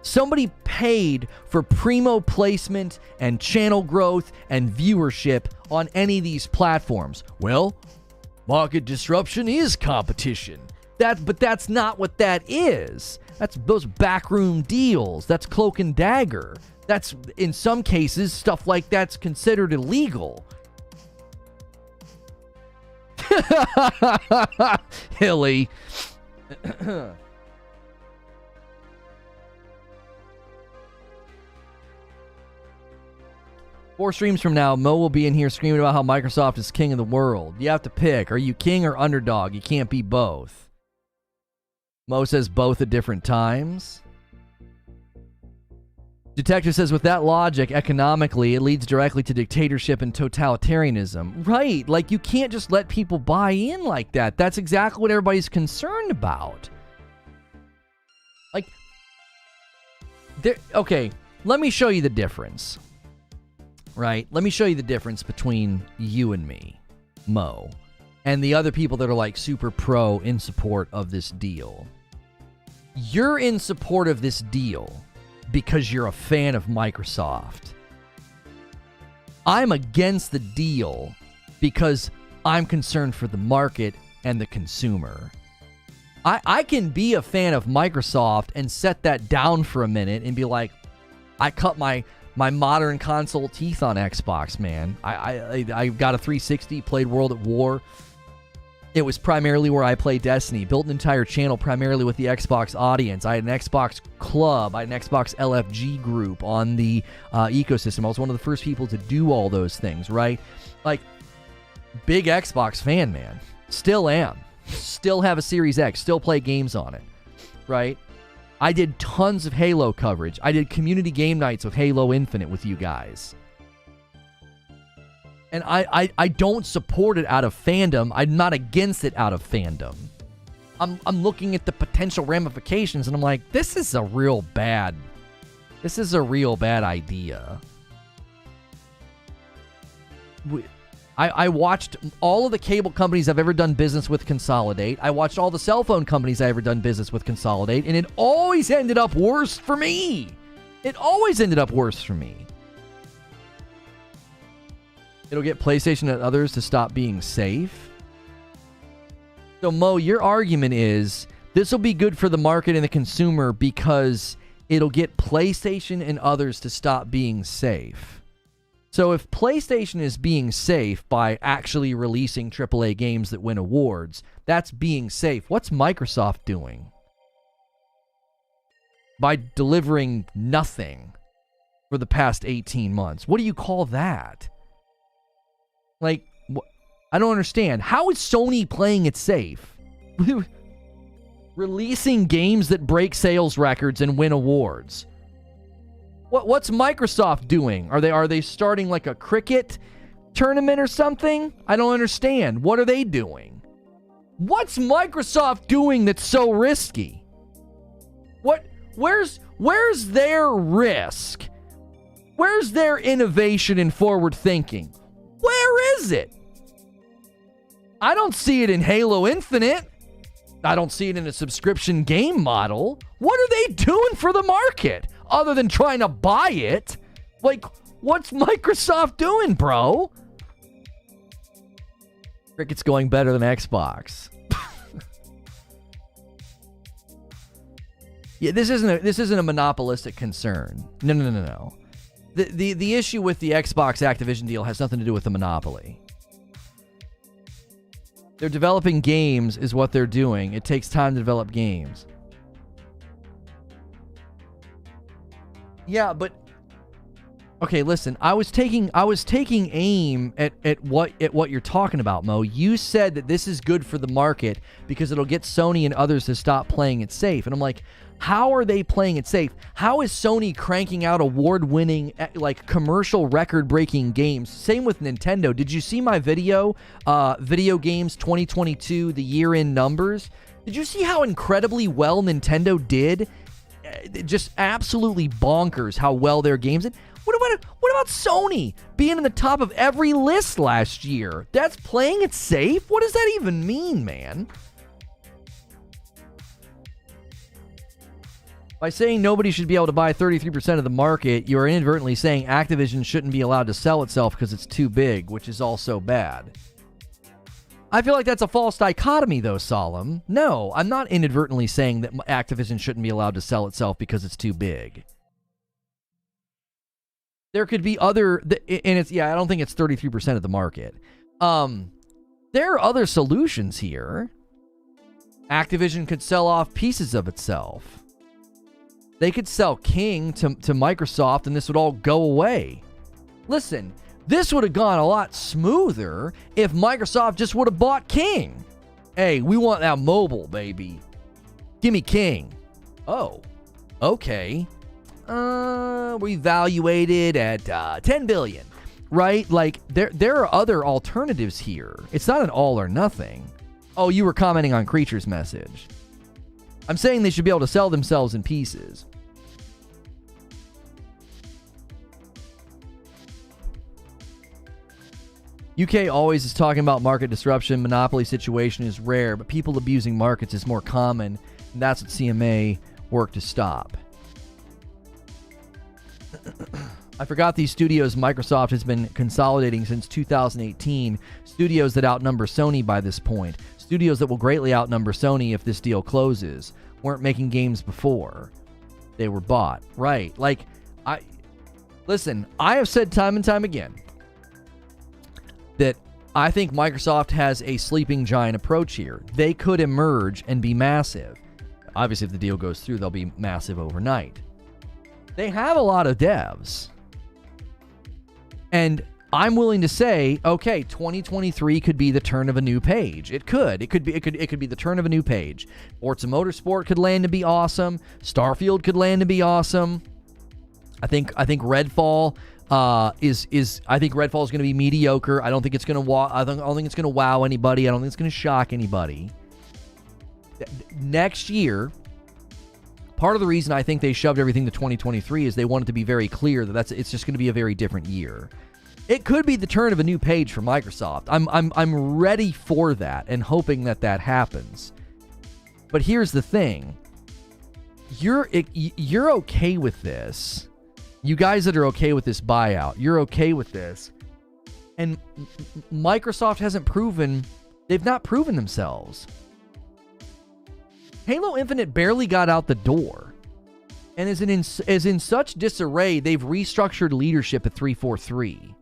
Somebody paid for primo placement and channel growth and viewership on any of these platforms. Well, market disruption is competition. But that's not what that is. That's those backroom deals. That's cloak and dagger. That's, in some cases, stuff like that's considered illegal. Hilly. 4 streams from now, Mo will be in here screaming about how Microsoft is king of the world. You have to pick. Are you king or underdog? You can't be both. Mo says both at different times. Detective says, with that logic, economically, it leads directly to dictatorship and totalitarianism. Right. Like, you can't just let people buy in like that. That's exactly what everybody's concerned about. Like, okay, let me show you the difference. Right? Let me show you the difference between you and me, Mo, and the other people that are like super pro in support of this deal. You're in support of this deal because you're a fan of Microsoft. I'm against the deal because I'm concerned for the market and the consumer. I can be a fan of Microsoft and set that down for a minute and be like, I cut my modern console teeth on Xbox, man. I got a 360, played World at War. It was primarily where I played Destiny. Built an entire channel primarily with the Xbox audience. I had an Xbox club. I had an Xbox LFG group on the ecosystem. I was one of the first people to do all those things, right? Like, big Xbox fan, man. Still am. Still have a Series X. Still play games on it, right? I did tons of Halo coverage. I did community game nights with Halo Infinite with you guys. And I don't support it out of fandom. I'm not against it out of fandom. I'm looking at the potential ramifications and I'm like, this is a real bad idea. I watched all of the cable companies I've ever done business with consolidate. I watched all the cell phone companies I've ever done business with consolidate, and it always ended up worse for me. It always ended up worse for me. It'll get PlayStation and others to stop being safe. So, Mo, your argument is this will be good for the market and the consumer because it'll get PlayStation and others to stop being safe. So if PlayStation is being safe by actually releasing AAA games that win awards, that's being safe. What's Microsoft doing? By delivering nothing for the past 18 months. What do you call that? Like, I don't understand. How is Sony playing it safe? Releasing games that break sales records and win awards. What's Microsoft doing? Are they starting like a cricket tournament or something? I don't understand. What are they doing? What's Microsoft doing that's so risky? Where's their risk? Where's their innovation and forward thinking? Where is it? I don't see it in Halo Infinite. I don't see it in a subscription game model. What are they doing for the market other than trying to buy it? Like, what's Microsoft doing, bro? Cricket's going better than Xbox. Yeah, this isn't a monopolistic concern. No. The issue with the Xbox Activision deal has nothing to do with the monopoly. They're developing games is what they're doing. It takes time to develop games. Yeah, but okay, listen. I was taking aim at what you're talking about, Mo. You said that this is good for the market because it'll get Sony and others to stop playing it safe. And I'm like, how are they playing it safe? How is Sony cranking out award-winning, like commercial record-breaking games? Same with Nintendo. Did you see my video, Video Games 2022, the year-end numbers? Did you see how incredibly well Nintendo did? Just absolutely bonkers how well their games did. What about Sony being in the top of every list last year? That's playing it safe? What does that even mean, man? By saying nobody should be able to buy 33% of the market, you are inadvertently saying Activision shouldn't be allowed to sell itself because it's too big, which is also bad. I feel like that's a false dichotomy, though, Solemn. No, I'm not inadvertently saying that Activision shouldn't be allowed to sell itself because it's too big. There could be other, and it's, yeah, I don't think it's 33% of the market. There are other solutions here. Activision could sell off pieces of itself. They could sell King to Microsoft and this would all go away. Listen, this would have gone a lot smoother if Microsoft just would have bought King. Hey, we want that mobile, baby. Give me King. Oh, okay. We valuated at 10 billion, right? Like there are other alternatives here. It's not an all or nothing. Oh, you were commenting on Creature's message. I'm saying they should be able to sell themselves in pieces. UK always is talking about market disruption. Monopoly situation is rare, but people abusing markets is more common, and that's what CMA worked to stop. I forgot these studios Microsoft has been consolidating since 2018. Studios that outnumber Sony by this point. Studios that will greatly outnumber Sony if this deal closes. Weren't making games before. They were bought. Right. Like, listen, I have said time and time again that I think Microsoft has a sleeping giant approach here. They could emerge and be massive. Obviously, if the deal goes through, they'll be massive overnight. They have a lot of devs. And I'm willing to say, okay, 2023 could be the turn of a new page. It could be the turn of a new page. Forza Motorsport could land to be awesome. Starfield could land to be awesome. I think Redfall I think Redfall is going to be mediocre. I don't think it's going to I don't think it's going to wow anybody. I don't think it's going to shock anybody. Next year, part of the reason I think they shoved everything to 2023 is they wanted to be very clear that it's just going to be a very different year. It could be the turn of a new page for Microsoft. I'm ready for that and hoping that happens. But here's the thing. You're okay with this. You guys that are okay with this buyout, you're okay with this And Microsoft hasn't proven, they've not proven themselves. Halo Infinite barely got out the door and is in such disarray, they've restructured leadership at 343.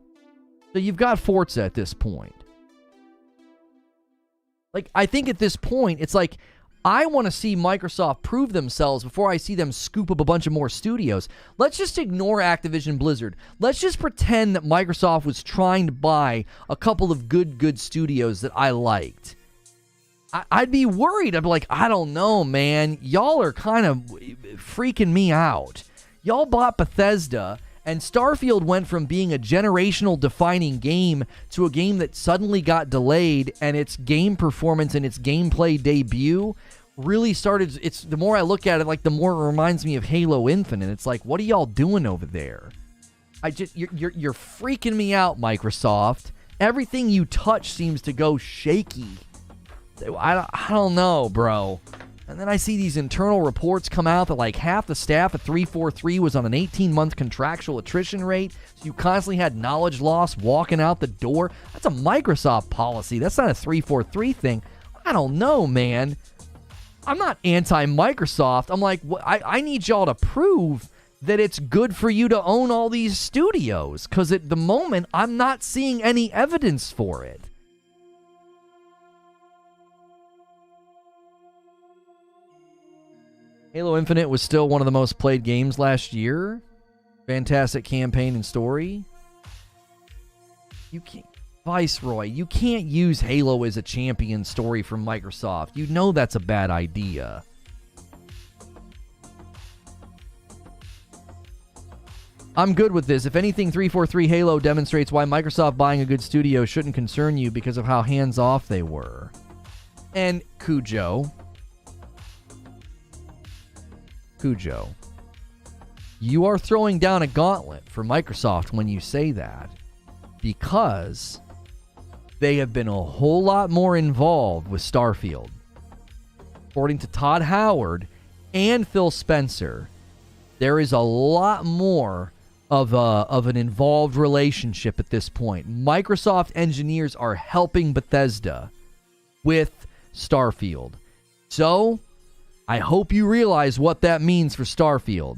So you've got Forza at this point. Like, I think at this point, it's like, I want to see Microsoft prove themselves before I see them scoop up a bunch of more studios. Let's just ignore Activision Blizzard. Let's just pretend that Microsoft was trying to buy a couple of good studios that I liked. I'd be worried. I'd be like, I don't know, man. Y'all are kind of freaking me out. Y'all bought Bethesda, and Starfield went from being a generational defining game to a game that suddenly got delayed, and its game performance and its gameplay debut really started. It's the more I look at it, like the more it reminds me of Halo Infinite. It's like, what are y'all doing over there? You're freaking me out, Microsoft. Everything you touch seems to go shaky. I don't know, bro. And then I see these internal reports come out that like half the staff at 343 was on an 18-month contractual attrition rate. So you constantly had knowledge loss walking out the door. That's a Microsoft policy. That's not a 343 thing. I don't know, man. I'm not anti-Microsoft. I'm like, I need y'all to prove that it's good for you to own all these studios. Because at the moment, I'm not seeing any evidence for it. Halo Infinite was still one of the most played games last year. Fantastic campaign and story. You can't, Viceroy, you can't use Halo as a champion story from Microsoft. You know that's a bad idea. I'm good with this. If anything, 343 Halo demonstrates why Microsoft buying a good studio shouldn't concern you because of how hands-off they were. And Cujo, you are throwing down a gauntlet for Microsoft when you say that, because they have been a whole lot more involved with Starfield. According to Todd Howard and Phil Spencer, there is a lot more of an involved relationship at this point. Microsoft engineers are helping Bethesda with Starfield. So I hope you realize what that means for Starfield.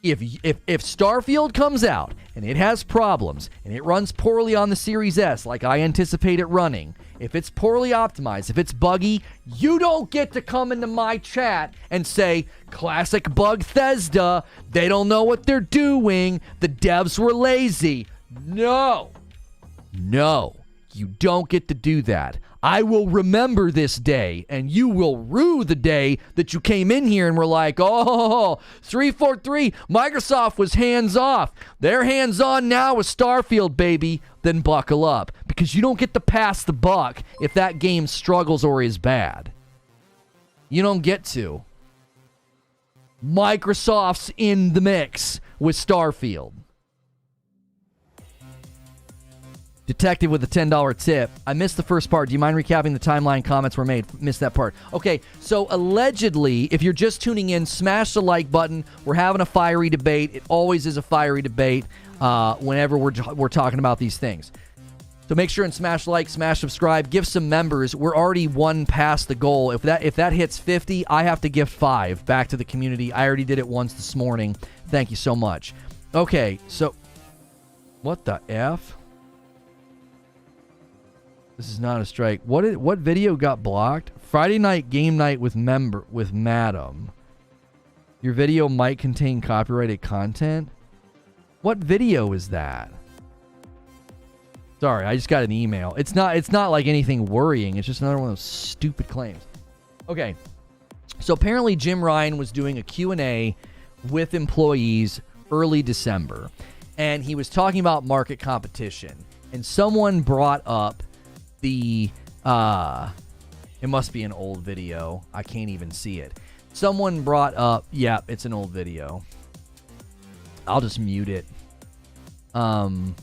If Starfield comes out and it has problems and it runs poorly on the Series S like I anticipate it running, if it's poorly optimized, if it's buggy, you don't get to come into my chat and say, classic Bugthesda, they don't know what they're doing, the devs were lazy. No, you don't get to do that. I will remember this day, and you will rue the day that you came in here and were like, oh, 343, Microsoft was hands-off. They're hands-on now with Starfield, baby. Then buckle up, because you don't get to pass the buck if that game struggles or is bad. You don't get to. Microsoft's in the mix with Starfield. Detective with a $10 tip. I missed the first part. Do you mind recapping the timeline comments were made? Missed that part. Okay, so allegedly, if you're just tuning in, smash the like button. We're having a fiery debate. It always is a fiery debate whenever we're talking about these things. So make sure and smash like, smash subscribe, give some members. We're already one past the goal. If that hits 50, I have to gift 5 back to the community. I already did it once this morning. Thank you so much. Okay, so what the F? This is not a strike. What video got blocked? Friday night game night with Madam. Your video might contain copyrighted content. What video is that? Sorry, I just got an email. It's not like anything worrying. It's just another one of those stupid claims. Okay. So apparently Jim Ryan was doing a Q&A with employees early December, and he was talking about market competition, and someone brought up it must be an old video. I can't even see it. Someone brought up, yeah, it's an old video. I'll just mute it. No,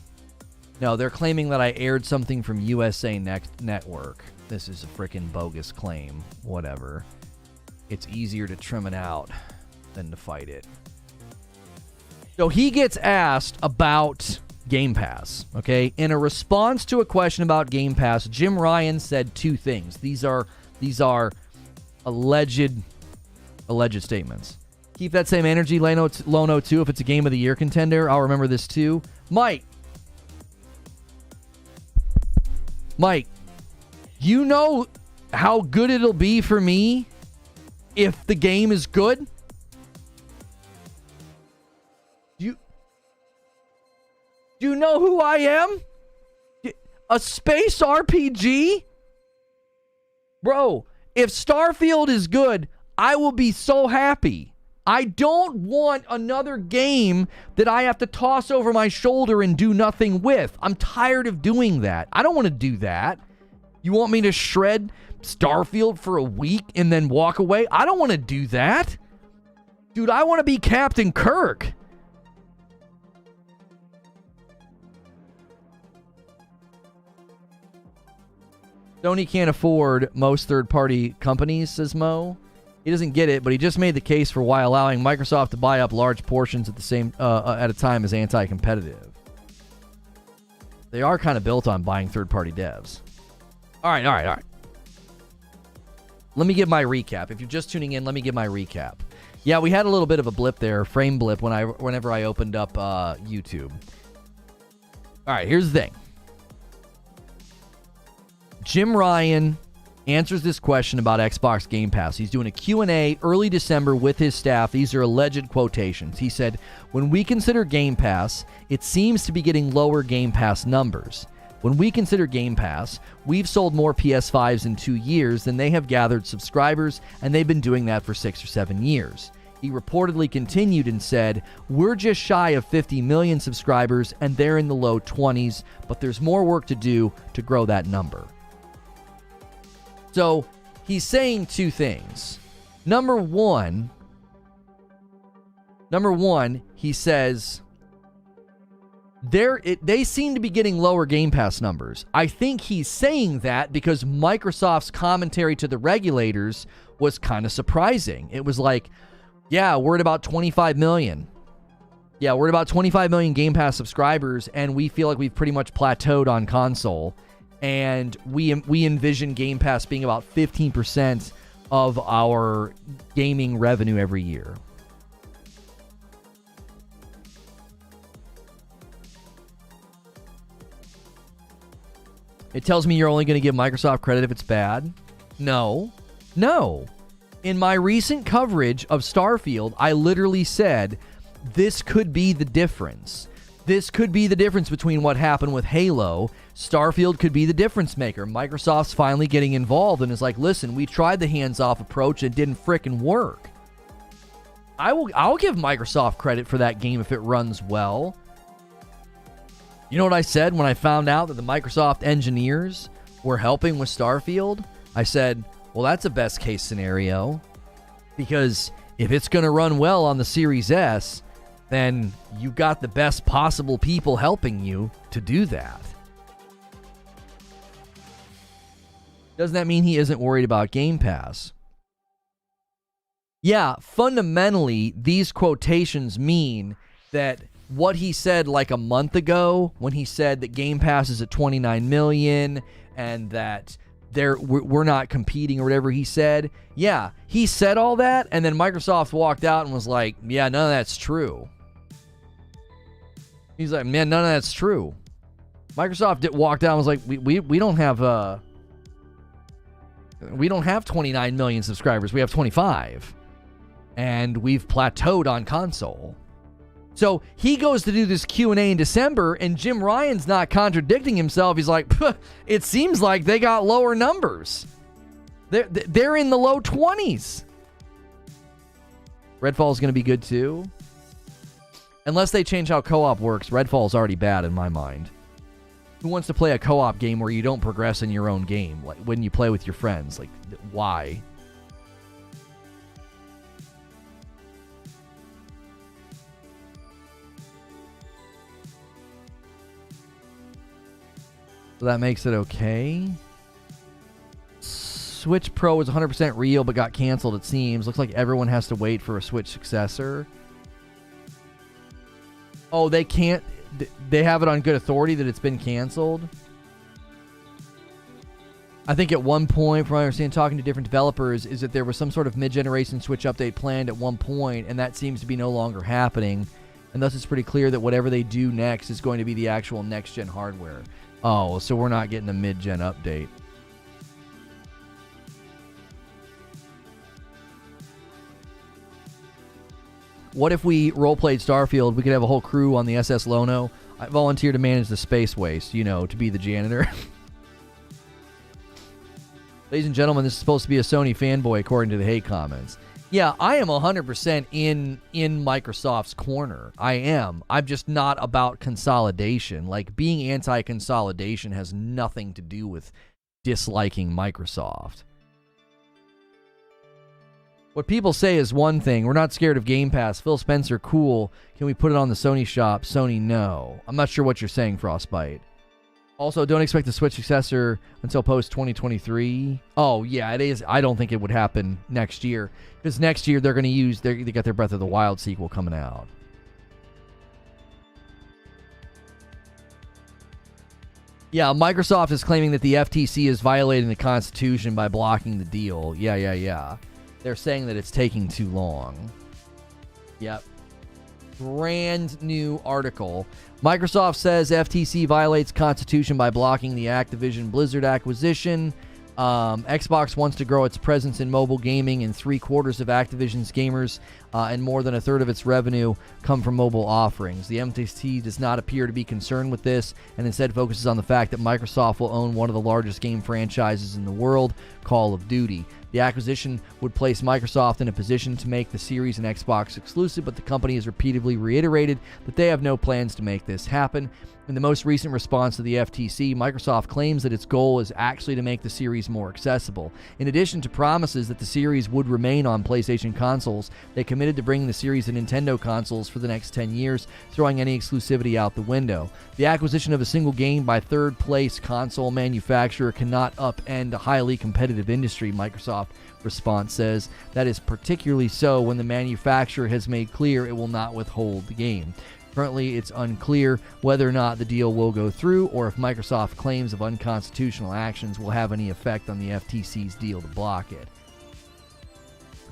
they're claiming that I aired something from USA Network. This is a freaking bogus claim. Whatever. It's easier to trim it out than to fight it. So he gets asked about Game Pass, okay? In a response to a question about Game Pass, Jim Ryan said two things. These are alleged statements. Keep that same energy, Lono, too. If it's a Game of the Year contender, I'll remember this too. Mike, you know how good it'll be for me if the game is good? Do you know who I am? A space RPG? Bro, if Starfield is good, I will be so happy. I don't want another game that I have to toss over my shoulder and do nothing with. I'm tired of doing that. I don't want to do that. You want me to shred Starfield for a week and then walk away? I don't want to do that. Dude, I want to be Captain Kirk. Sony can't afford most third-party companies, says Mo. He doesn't get it, but he just made the case for why allowing Microsoft to buy up large portions at the same at a time is anti-competitive. They are kind of built on buying third-party devs. All right. Let me give my recap. If you're just tuning in, let me give my recap. Yeah, we had a little bit of a blip there, frame blip, whenever I opened up YouTube. All right, here's the thing. Jim Ryan answers this question about Xbox Game Pass. He's doing a Q&A early December with his staff. These are alleged quotations. He said, "When we consider Game Pass, it seems to be getting lower Game Pass numbers. When we consider Game Pass, we've sold more PS5s in 2 years than they have gathered subscribers, and they've been doing that for 6 or 7 years." He reportedly continued and said, "We're just shy of 50 million subscribers, and they're in the low 20s, but there's more work to do to grow that number." So he's saying two things. Number one, he says they seem to be getting lower Game Pass numbers. I think he's saying that because Microsoft's commentary to the regulators was kind of surprising. It was like, yeah, we're at about 25 million. Yeah, we're at about 25 million Game Pass subscribers, and we feel like we've pretty much plateaued on console. And we envision Game Pass being about 15% of our gaming revenue every year. It tells me you're only going to give Microsoft credit if it's bad. No. In my recent coverage of Starfield, I literally said, this could be the difference. This could be the difference between what happened with Halo. Starfield could be the difference maker. Microsoft's finally getting involved and is like, listen, we tried the hands-off approach. It didn't frickin' work. I'll give Microsoft credit for that game if it runs well. You know what I said when I found out that the Microsoft engineers were helping with Starfield? I said, well, that's a best case scenario, because if it's going to run well on the Series S, then you got the best possible people helping you to do that. Doesn't that mean he isn't worried about Game Pass? Yeah, fundamentally, these quotations mean that what he said like a month ago when he said that Game Pass is at 29 million and that we're not competing or whatever he said. Yeah, he said all that, and then Microsoft walked out and was like, yeah, none of that's true. He's like, man, none of that's true. Microsoft walked out and was like, we don't have 29 million subscribers. We have 25. And we've plateaued on console. So he goes to do this Q&A in December, and Jim Ryan's not contradicting himself. He's like, it seems like they got lower numbers. They're in the low 20s. Redfall's going to be good too. Unless they change how co-op works, Redfall's already bad in my mind. Who wants to play a co-op game where you don't progress in your own game, like when you play with your friends? Like, why? So that makes it okay. Switch Pro was 100% real but got canceled, it seems. Looks like everyone has to wait for a Switch successor. Oh, they can't. they have it on good authority that it's been canceled. I think at one point, from what I understand, talking to different developers, is that there was some sort of mid-generation Switch update planned at one point, and that seems to be no longer happening. And thus it's pretty clear that whatever they do next is going to be the actual next-gen hardware. Oh, so we're not getting a mid-gen update. What if we role-played Starfield? We could have a whole crew on the SS Lono. I volunteer to manage the space waste, you know, to be the janitor. Ladies and gentlemen, this is supposed to be a Sony fanboy, according to the hate comments. Yeah, I am 100% in Microsoft's corner. I am. I'm just not about consolidation. Like, being anti-consolidation has nothing to do with disliking Microsoft. What people say is one thing. We're not scared of Game Pass. Phil Spencer, cool. Can we put it on the Sony shop? Sony, no. I'm not sure what you're saying, Frostbite. Also, don't expect the Switch successor until post-2023. Oh, yeah, it is. I don't think it would happen next year. Because next year, they're going to use... They got their Breath of the Wild sequel coming out. Yeah, Microsoft is claiming that the FTC is violating the Constitution by blocking the deal. Yeah. They're saying that it's taking too long. Yep. Brand new article. Microsoft says FTC violates Constitution by blocking the Activision Blizzard acquisition. Xbox wants to grow its presence in mobile gaming, and 3/4 of Activision's gamers and more than 1/3 of its revenue come from mobile offerings. The FTC does not appear to be concerned with this, and instead focuses on the fact that Microsoft will own one of the largest game franchises in the world, Call of Duty. The acquisition would place Microsoft in a position to make the series an Xbox exclusive, but the company has repeatedly reiterated that they have no plans to make this happen. In the most recent response to the FTC, Microsoft claims that its goal is actually to make the series more accessible. In addition to promises that the series would remain on PlayStation consoles, they committed to bringing the series to Nintendo consoles for the next 10 years, throwing any exclusivity out the window. The acquisition of a single game by third-place console manufacturer cannot upend a highly competitive industry, Microsoft response says. That is particularly so when the manufacturer has made clear it will not withhold the game. Currently, it's unclear whether or not the deal will go through, or if Microsoft claims of unconstitutional actions will have any effect on the FTC's deal to block it.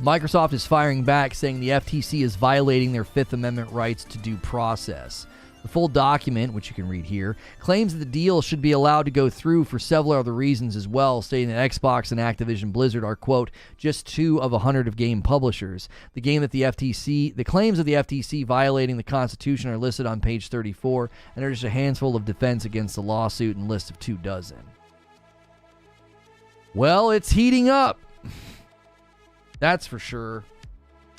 Microsoft is firing back, saying the FTC is violating their Fifth Amendment rights to due process. The full document, which you can read here, claims that the deal should be allowed to go through for several other reasons as well, stating that Xbox and Activision Blizzard are, quote, just 2 of 100 of game publishers. The claims of the FTC violating the Constitution are listed on page 34, and there's just a handful of defense against the lawsuit and list of 24. Well, it's heating up. That's for sure.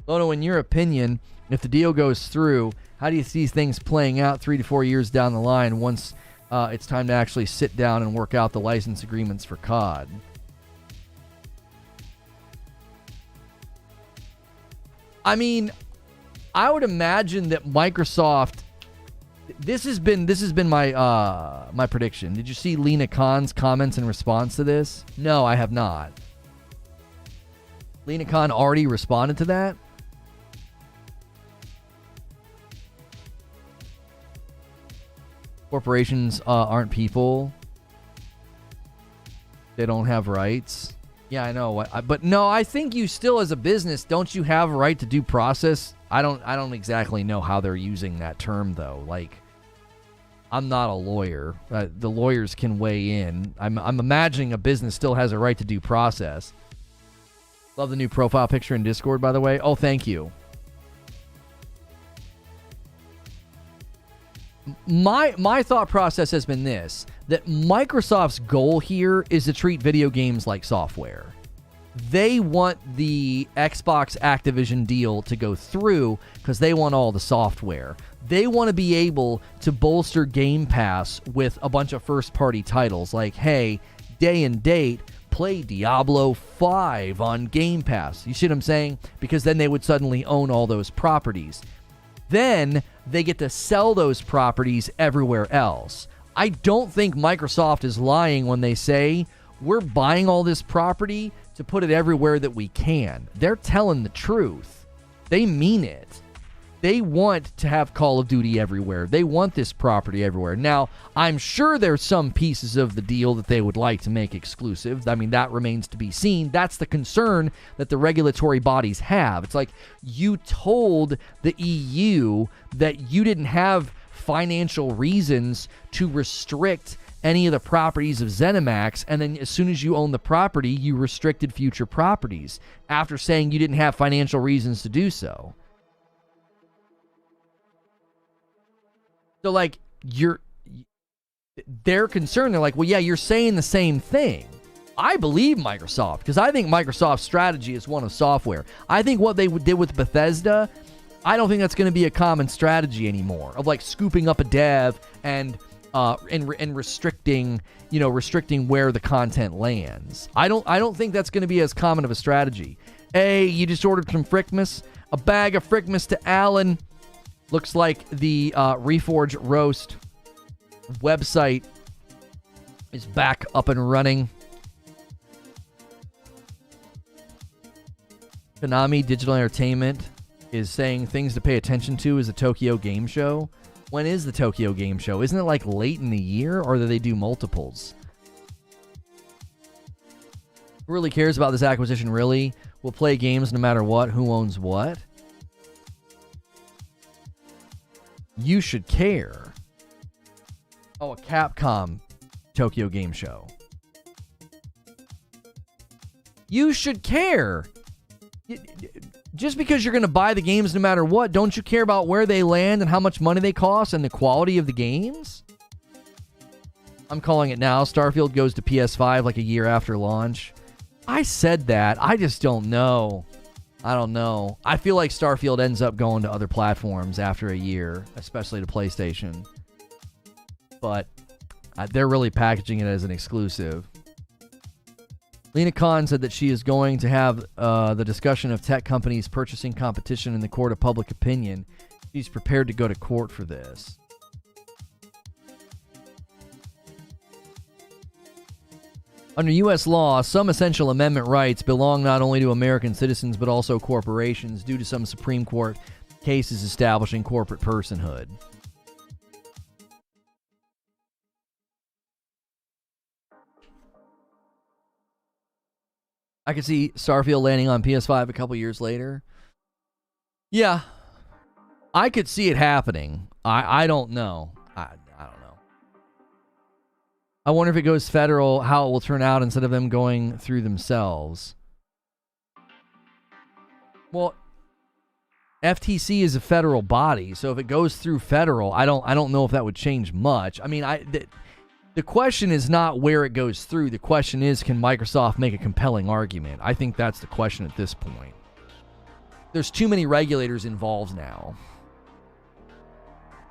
Lono, in your opinion, if the deal goes through, how do you see things playing out 3 to 4 years down the line once it's time to actually sit down and work out the license agreements for COD? I mean, I would imagine that Microsoft. This has been my my prediction. Did you see Lena Khan's comments in response to this? No, I have not. Lena Khan already responded to that. Corporations aren't people. They don't have rights. Yeah, I know. But no, I think you still, as a business, don't you have a right to due process? I don't exactly know how they're using that term, though. Like, I'm not a lawyer. The lawyers can weigh in. I'm imagining a business still has a right to due process. Love the new profile picture in Discord, by the way. Oh, thank you. My thought process has been this, that Microsoft's goal here is to treat video games like software. They want the Xbox Activision deal to go through because they want all the software. They want to be able to bolster Game Pass with a bunch of first-party titles like, hey, day and date, play Diablo 5 on Game Pass. You see what I'm saying? Because then they would suddenly own all those properties. Then they get to sell those properties everywhere else. I don't think Microsoft is lying when they say we're buying all this property to put it everywhere that we can. They're telling the truth. They mean it. They want to have Call of Duty everywhere. They want this property everywhere. Now, I'm sure there's some pieces of the deal that they would like to make exclusive. I mean, that remains to be seen. That's the concern that the regulatory bodies have. It's like you told the EU that you didn't have financial reasons to restrict any of the properties of ZeniMax, and then as soon as you own the property, you restricted future properties after saying you didn't have financial reasons to do so. So, like, they're concerned. They're like, well, yeah, you're saying the same thing. I believe Microsoft, because I think Microsoft's strategy is one of software. I think what they did with Bethesda, I don't think that's going to be a common strategy anymore, of like scooping up a dev and restricting, restricting where the content lands. I don't think that's going to be as common of a strategy. Hey, you just ordered some Frickmas, a bag of Frickmas to Alan. Looks like the Reforge Roast website is back up and running. Konami Digital Entertainment is saying things to pay attention to is the Tokyo Game Show. When is the Tokyo Game Show? Isn't it like late in the year, or do they do multiples? Who really cares about this acquisition, really? We'll play games no matter what. Who owns what? You should care. Oh, a Capcom Tokyo Game Show. You should care. Just because you're going to buy the games no matter what, don't you care about where they land and how much money they cost and the quality of the games? I'm calling it now. Starfield goes to PS5 like a year after launch. I said that. I just don't know. I don't know. I feel like Starfield ends up going to other platforms after a year, especially to PlayStation. But they're really packaging it as an exclusive. Lena Khan said that she is going to have the discussion of tech companies purchasing competition in the court of public opinion. She's prepared to go to court for this. Under U.S. law, some essential amendment rights belong not only to American citizens but also corporations due to some Supreme Court cases establishing corporate personhood. I could see Starfield landing on PS5 a couple years later. Yeah, I could see it happening. I don't know. I don't know. I wonder if it goes federal, how it will turn out instead of them going through themselves. Well, FTC is a federal body, so if it goes through federal, I don't know if that would change much. I mean, the question is not where it goes through. The question is, can Microsoft make a compelling argument? I think that's the question at this point. There's too many regulators involved now.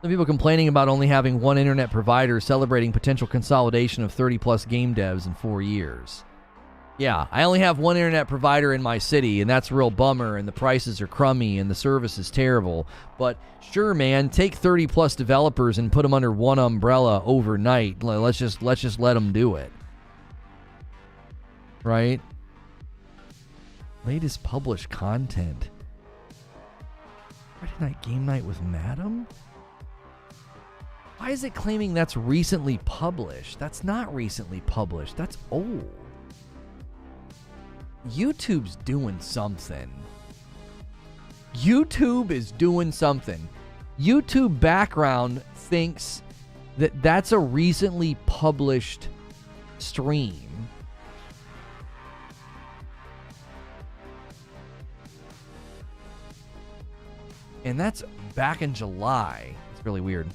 Some people complaining about only having one internet provider, celebrating potential consolidation of 30-plus game devs in 4 years. Yeah, I only have one internet provider in my city, and that's a real bummer, and the prices are crummy, and the service is terrible. But sure, man, take 30-plus developers and put them under one umbrella overnight. Let's just let them do it. Right? Latest published content. Friday Night Game Night with Madam? Why is it claiming that's recently published? That's not recently published. That's old. YouTube's doing something. YouTube is doing something. YouTube background thinks that that's a recently published stream. And that's back in July. It's really weird.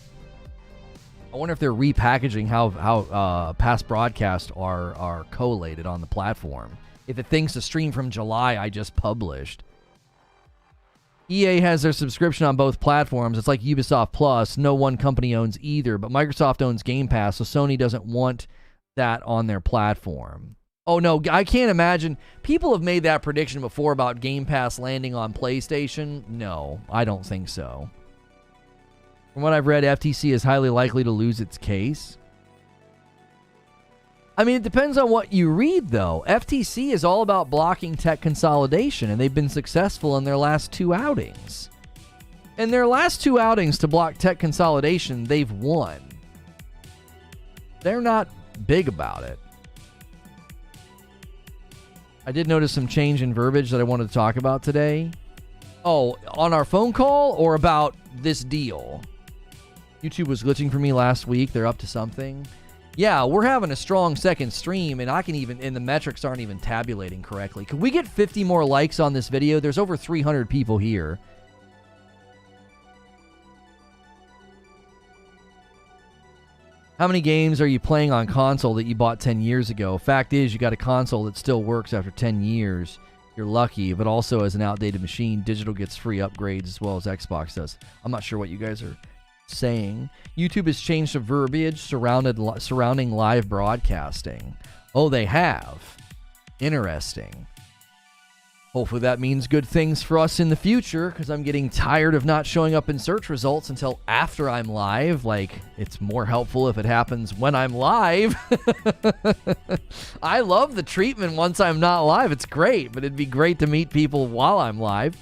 I wonder if they're repackaging how past broadcasts are collated on the platform. If it thinks the stream from July I just published. EA has their subscription on both platforms. It's like Ubisoft Plus. No one company owns either, but Microsoft owns Game Pass, so Sony doesn't want that on their platform. Oh, no, I can't imagine. People have made that prediction before about Game Pass landing on PlayStation. No, I don't think so. From what I've read, FTC is highly likely to lose its case. I mean, it depends on what you read, though. FTC is all about blocking tech consolidation, and they've been successful in their last 2 outings. In their last 2 outings to block tech consolidation, they've won. They're not big about it. I did notice some change in verbiage that I wanted to talk about today. Oh, on our phone call or about this deal? YouTube was glitching for me last week. They're up to something. Yeah, we're having a strong second stream, and and the metrics aren't even tabulating correctly. Could we get 50 more likes on this video? There's over 300 people here. How many games are you playing on console that you bought 10 years ago? Fact is, you got a console that still works after 10 years. You're lucky, but also as an outdated machine, digital gets free upgrades as well as Xbox does. I'm not sure what you guys are saying. YouTube has changed the verbiage surrounding live broadcasting. Oh, they have. Interesting. Hopefully that means good things for us in the future, because I'm getting tired of not showing up in search results until after I'm live. Like, it's more helpful if it happens when I'm live. I love the treatment once I'm not live. It's great, but it'd be great to meet people while I'm live.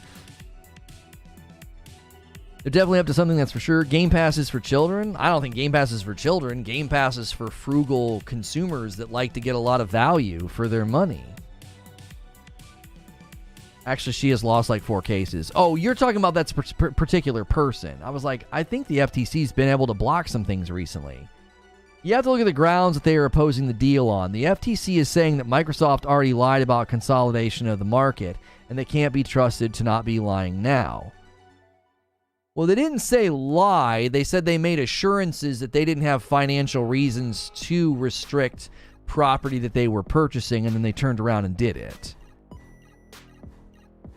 They're definitely up to something, that's for sure. Game Pass is for children. I don't think Game Pass is for children. Game Pass is for frugal consumers that like to get a lot of value for their money. Actually, she has lost like 4 cases. Oh, you're talking about that particular person. I was like, I think the FTC's been able to block some things recently. You have to look at the grounds that they are opposing the deal on. The FTC is saying that Microsoft already lied about consolidation of the market, and they can't be trusted to not be lying now. Well, they didn't say lie. They said they made assurances that they didn't have financial reasons to restrict property that they were purchasing, and then they turned around and did it.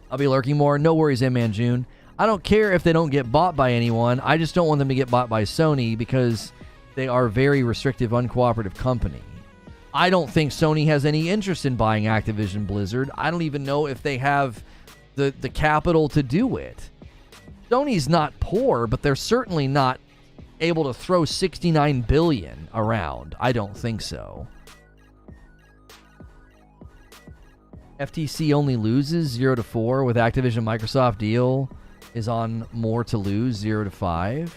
I'll be lurking more. No worries, M-Man June. I don't care if they don't get bought by anyone. I just don't want them to get bought by Sony because they are a very restrictive, uncooperative company. I don't think Sony has any interest in buying Activision Blizzard. I don't even know if they have the capital to do it. Sony's not poor, but they're certainly not able to throw $69 billion around. I don't think so. FTC only loses 0-4 with Activision Microsoft deal is on more to lose 0-5.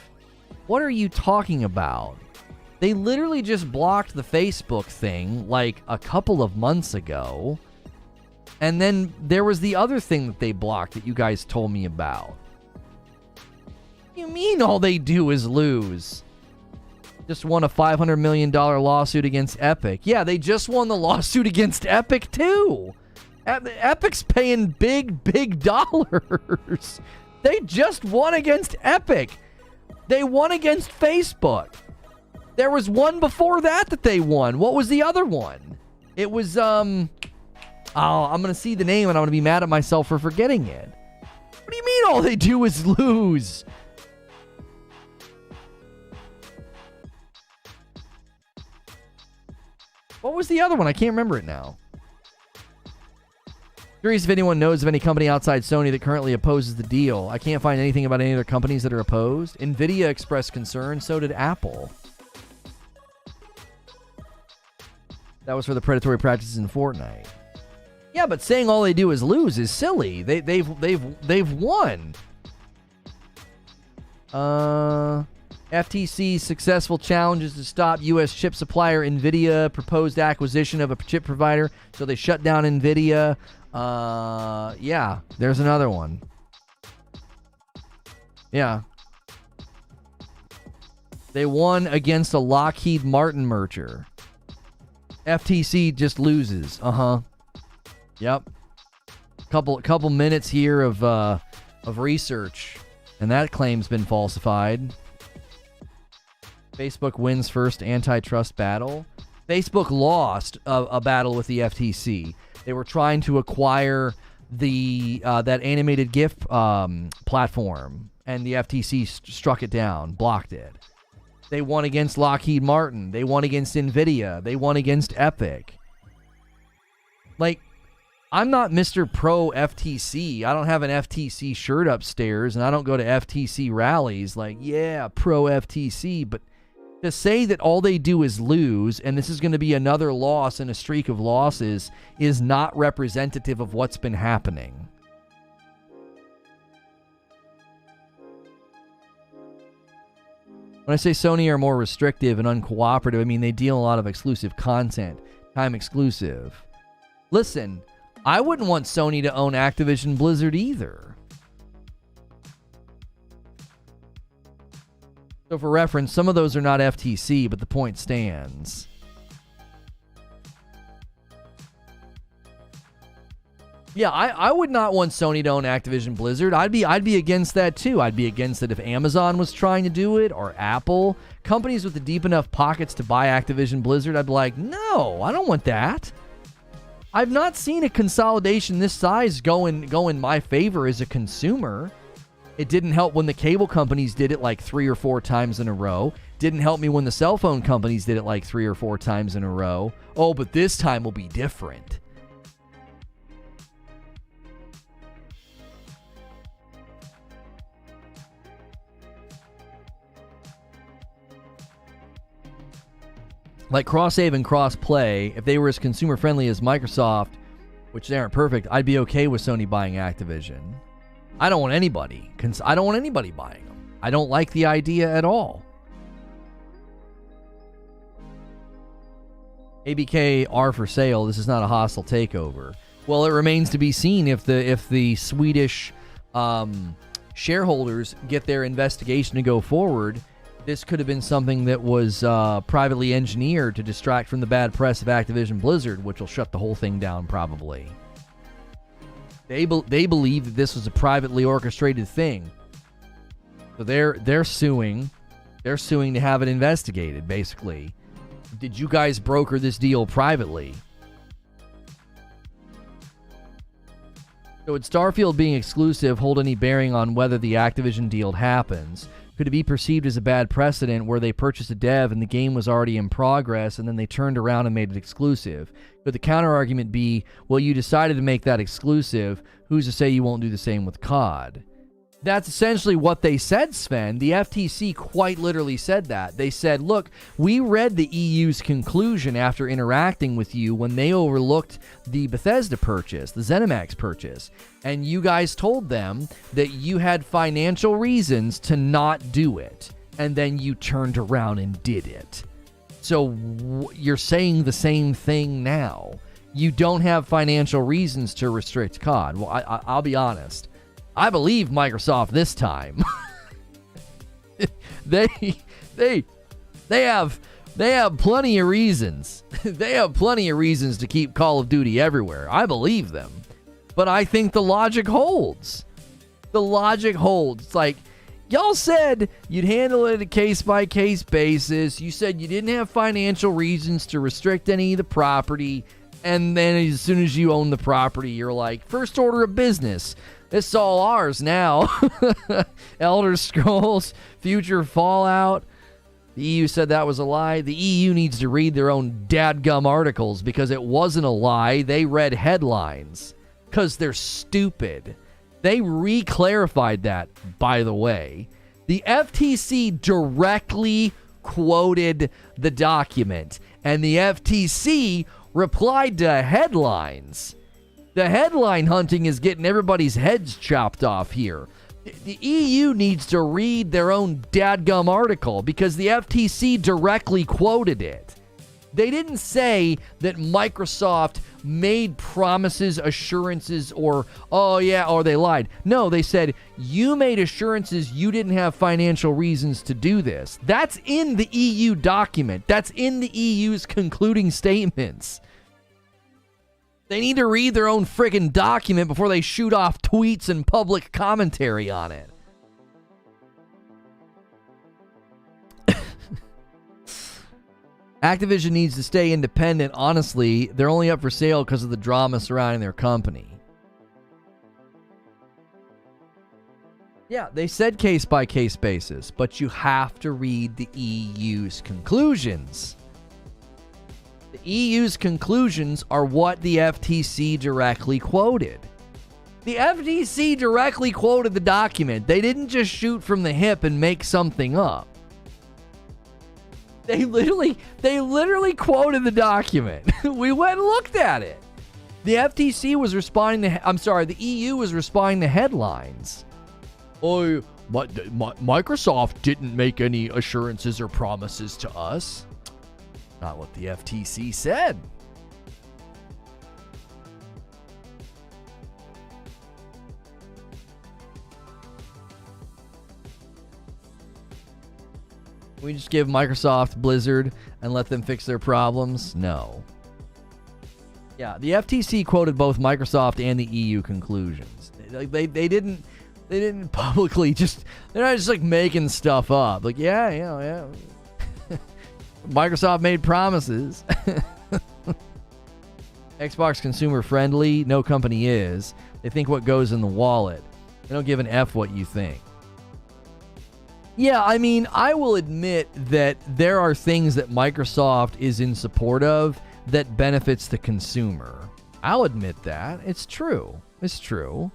What are you talking about? They literally just blocked the Facebook thing like a couple of months ago. And then there was the other thing that they blocked that you guys told me about. What do you mean all they do is lose? Just won a $500 million lawsuit against Epic. Yeah, they just won the lawsuit against Epic too. Epic's paying big dollars. They just won against Epic. They won against Facebook. There was one before that they won. What was the other one? It was, I'm going to see the name and I'm going to be mad at myself for forgetting it. What do you mean all they do is lose? What was the other one? I can't remember it now. Curious if anyone knows of any company outside Sony that currently opposes the deal. I can't find anything about any other companies that are opposed. Nvidia expressed concern, so did Apple. That was for the predatory practices in Fortnite. Yeah, but saying all they do is lose is silly. They've won. FTC's successful challenges to stop U.S. chip supplier Nvidia proposed acquisition of a chip provider, so they shut down Nvidia. Yeah, there's another one. Yeah. They won against a Lockheed Martin merger. FTC just loses. Yep. Couple minutes here of research, and that claim's been falsified. Facebook wins first antitrust battle. Facebook lost a battle with the FTC. They were trying to acquire the that animated GIF platform, and the FTC struck it down, blocked it. They won against Lockheed Martin. They won against Nvidia. They won against Epic. Like, I'm not Mr. Pro FTC. I don't have an FTC shirt upstairs, and I don't go to FTC rallies like, yeah, pro FTC. But to say that all they do is lose, and this is going to be another loss in a streak of losses, is not representative of what's been happening. When I say Sony are more restrictive and uncooperative, I mean they deal a lot of exclusive content, time exclusive. Listen, I wouldn't want Sony to own Activision Blizzard either. So for reference, some of those are not FTC, but the point stands. Yeah, I would not want Sony to own Activision Blizzard. I'd be against that too. I'd be against it if Amazon was trying to do it, or Apple. Companies with the deep enough pockets to buy Activision Blizzard, I'd be like, no, I don't want that. I've not seen a consolidation this size go in my favor as a consumer. It didn't help when the cable companies did it like 3 or 4 times in a row. Didn't help me when the cell phone companies did it like 3 or 4 times in a row. Oh, but this time will be different. Like cross-save and cross-play, if they were as consumer-friendly as Microsoft, which they aren't perfect, I'd be okay with Sony buying Activision. I don't want anybody buying them. I don't like the idea at all. ABK are for sale. This is not a hostile takeover. Well, it remains to be seen if the Swedish shareholders get their investigation to go forward. This could have been something that was privately engineered to distract from the bad press of Activision Blizzard, which will shut the whole thing down probably. They believe that this was a privately orchestrated thing. So they're suing. They're suing to have it investigated, basically. Did you guys broker this deal privately? So would Starfield being exclusive hold any bearing on whether the Activision deal happens? Could it be perceived as a bad precedent where they purchased a dev and the game was already in progress and then they turned around and made it exclusive? Could the counter-argument be, well, you decided to make that exclusive. Who's to say you won't do the same with COD? That's essentially what they said, Sven. The FTC quite literally said that. They said, look, we read the EU's conclusion after interacting with you when they overlooked the Bethesda purchase, the ZeniMax purchase, and you guys told them that you had financial reasons to not do it, and then you turned around and did it. So you're saying the same thing now. You don't have financial reasons to restrict COD. Well, I'll be honest. I believe Microsoft this time. They have plenty of reasons. They have plenty of reasons to keep Call of Duty everywhere. I believe them. But I think the logic holds. The logic holds. It's like, y'all said you'd handle it on a case-by-case basis. You said you didn't have financial reasons to restrict any of the property. And then as soon as you own the property, you're like, first order of business. It's all ours now. Elder Scrolls, future Fallout. The EU said that was a lie. The EU needs to read their own dadgum articles because it wasn't a lie. They read headlines because they're stupid. They re-clarified that, by the way. The FTC directly quoted the document, and the FTC replied to headlines. The headline hunting is getting everybody's heads chopped off here. The EU needs to read their own dadgum article because the FTC directly quoted it. They didn't say that Microsoft made promises, assurances, or they lied. No, they said, you made assurances you didn't have financial reasons to do this. That's in the EU document. That's in the EU's concluding statements. They need to read their own friggin' document before they shoot off tweets and public commentary on it. Activision needs to stay independent. Honestly, they're only up for sale because of the drama surrounding their company. Yeah, they said case-by-case basis, but you have to read the EU's conclusions. The EU's conclusions are what the FTC directly quoted. The FTC directly quoted the document. They didn't just shoot from the hip and make something up. They literally quoted the document. We went and looked at it. The FTC was responding to, the EU was responding to headlines. Oh, Microsoft didn't make any assurances or promises to us. Not what the FTC said. We just give Microsoft Blizzard and let them fix their problems? No. Yeah, the FTC quoted both Microsoft and the EU conclusions. They didn't publicly they're not just like making stuff up. Like, yeah. Microsoft made promises. Xbox consumer friendly. No company is. They think what goes in the wallet. They don't give an F what you think. Yeah, I mean, I will admit that there are things that Microsoft is in support of that benefits the consumer. I'll admit that. It's true. It's true.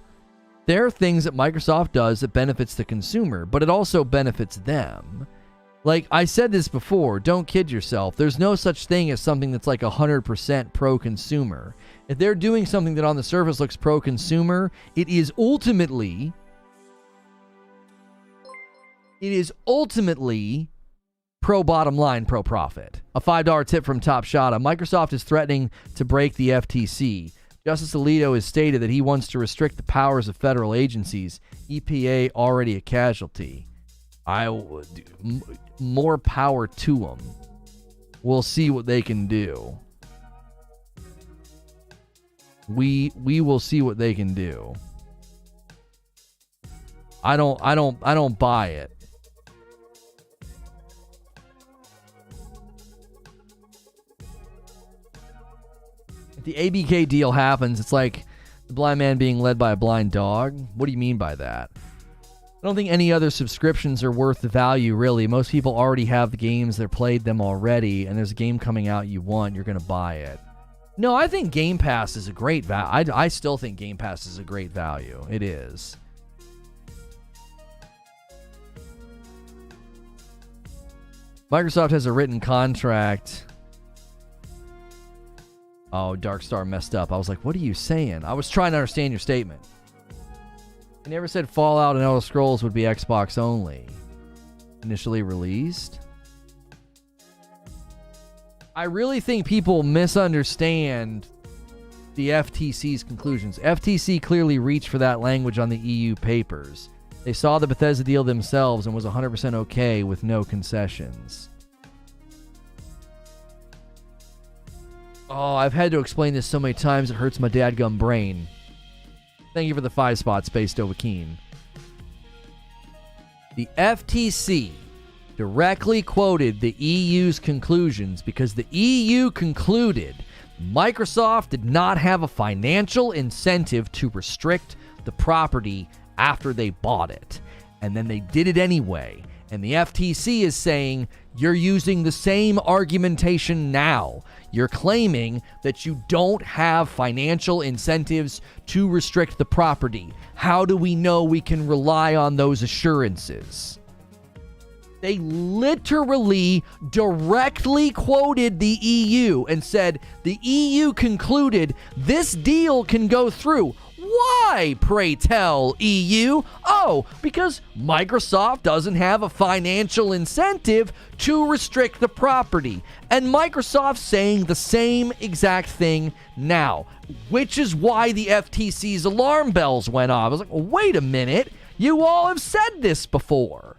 There are things that Microsoft does that benefits the consumer, but it also benefits them. Like, I said this before, don't kid yourself. There's no such thing as something that's like 100% pro-consumer. If they're doing something that on the surface looks pro-consumer, it is ultimately pro-bottom line, pro-profit. A $5 tip from Top Shot. Microsoft is threatening to break the FTC. Justice Alito has stated that he wants to restrict the powers of federal agencies. EPA already a casualty. More power to them. We'll see what they can do. We will see what they can do. I don't buy it. If the ABK deal happens, it's like the blind man being led by a blind dog. What do you mean by that? I don't think any other subscriptions are worth the value, really. Most people already have the games. They've played them already, and there's a game coming out you want, you're going to buy it. No, I think Game Pass is a great value. I still think Game Pass is a great value. It is. Microsoft has a written contract. Oh, Darkstar messed up. I was like, what are you saying? I was trying to understand your statement. I never said Fallout and Elder Scrolls would be Xbox only. Initially released? I really think people misunderstand the FTC's conclusions. FTC clearly reached for that language on the EU papers. They saw the Bethesda deal themselves and was 100% okay with no concessions. Oh, I've had to explain this so many times it hurts my dadgum brain. Thank you for the 5 spot, Space Dovahkeen. The FTC directly quoted the EU's conclusions because the EU concluded Microsoft did not have a financial incentive to restrict the property after they bought it. And then they did it anyway. And the FTC is saying, you're using the same argumentation now. You're claiming that you don't have financial incentives to restrict the property. How do we know we can rely on those assurances? They literally directly quoted the EU and said, the EU concluded this deal can go through. Why, pray tell, EU? Oh, because Microsoft doesn't have a financial incentive to restrict the property. And Microsoft's saying the same exact thing now, which is why the FTC's alarm bells went off. I was like, well, wait a minute. You all have said this before.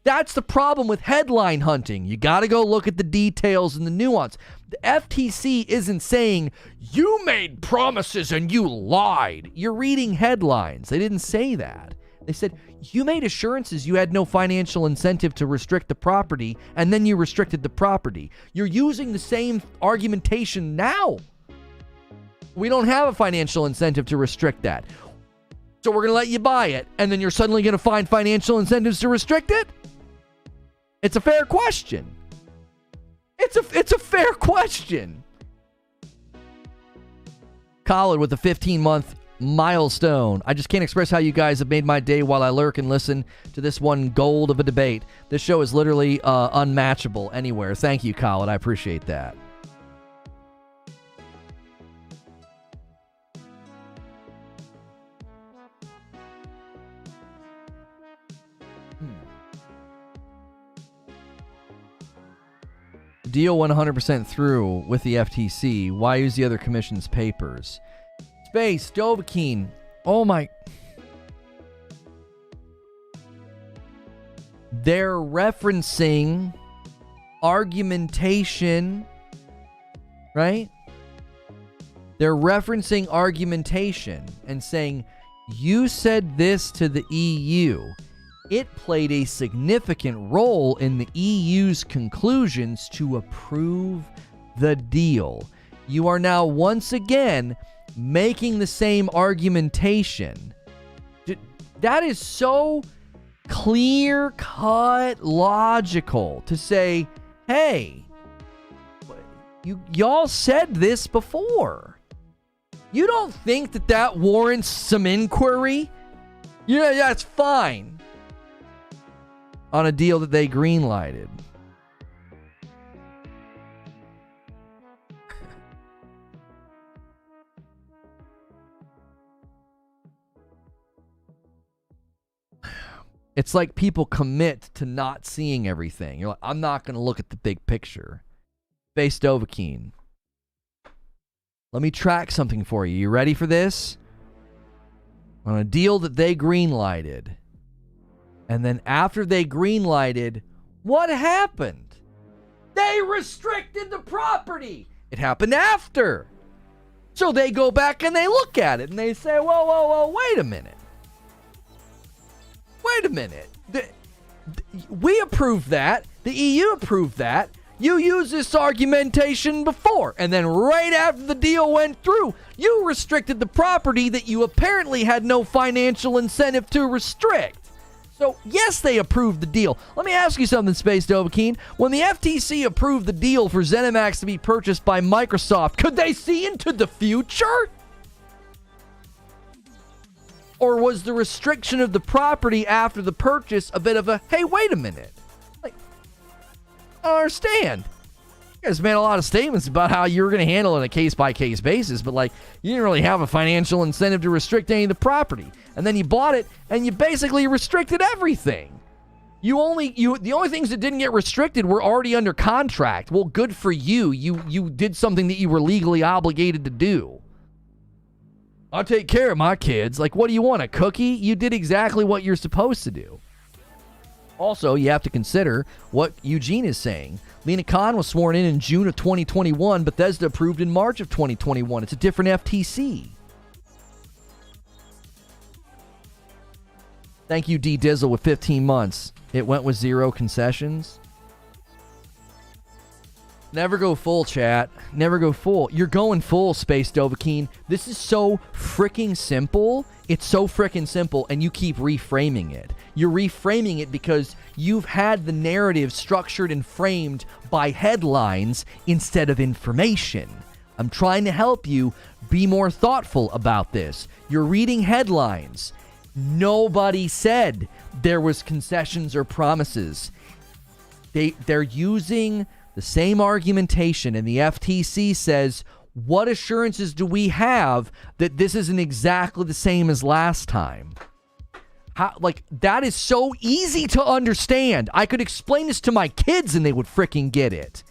That's the problem with headline hunting. You got to go look at the details and the nuance. The FTC isn't saying, you made promises and you lied. You're reading headlines. They didn't say that. They said, you made assurances you had no financial incentive to restrict the property, and then you restricted the property. You're using the same argumentation now. We don't have a financial incentive to restrict that. So we're going to let you buy it, and then you're suddenly going to find financial incentives to restrict it? It's a fair question. It's a fair question. Colin with a 15-month milestone. I just can't express how you guys have made my day while I lurk and listen to this one gold of a debate. This show is literally unmatchable anywhere. Thank you, Colin. I appreciate that. deal went 100% through with the FTC, why use the other commission's papers? Space, Dovahkiin. Oh my. They're referencing argumentation, right? They're referencing argumentation and saying, you said this to the EU. It played a significant role in the EU's conclusions to approve the deal. You are now once again making the same argumentation. That is so clear-cut logical to say, hey, y'all said this before. You don't think that warrants some inquiry? Yeah, that's fine. On a deal that they greenlighted. It's like people commit to not seeing everything. You're like, I'm not going to look at the big picture. Space Dovahkiin. Let me track something for you. You ready for this? On a deal that they greenlighted. And then after they greenlighted, what happened? They restricted the property. It happened after. So they go back and they look at it and they say, whoa, wait a minute. Wait a minute. We approved that. The EU approved that. You used this argumentation before. And then right after the deal went through, you restricted the property that you apparently had no financial incentive to restrict. So, yes, they approved the deal. Let me ask you something, Space Dovahkiin. When the FTC approved the deal for ZeniMax to be purchased by Microsoft, could they see into the future? Or was the restriction of the property after the purchase a bit of a, hey, wait a minute. Like, I don't understand. You guys made a lot of statements about how you were going to handle it on a case-by-case basis, but, like, you didn't really have a financial incentive to restrict any of the property. And then you bought it, and you basically restricted everything. The only things that didn't get restricted were already under contract. Well, good for you. You did something that you were legally obligated to do. I'll take care of my kids. Like, what do you want, a cookie? You did exactly what you're supposed to do. Also, you have to consider what Eugene is saying. Lena Khan was sworn in June of 2021. Bethesda approved in March of 2021. It's a different FTC. Thank you, D Dizzle, with 15 months. It went with 0 concessions. Never go full, chat. Never go full. You're going full, Space Dovahkiin. This is so freaking simple. It's so freaking simple, and you keep reframing it. You're reframing it because you've had the narrative structured and framed by headlines instead of information. I'm trying to help you be more thoughtful about this. You're reading headlines. Nobody said there was concessions or promises. They're using the same argumentation, and the FTC says, what assurances do we have that this isn't exactly the same as last time? That is so easy to understand. I could explain this to my kids and they would freaking get it.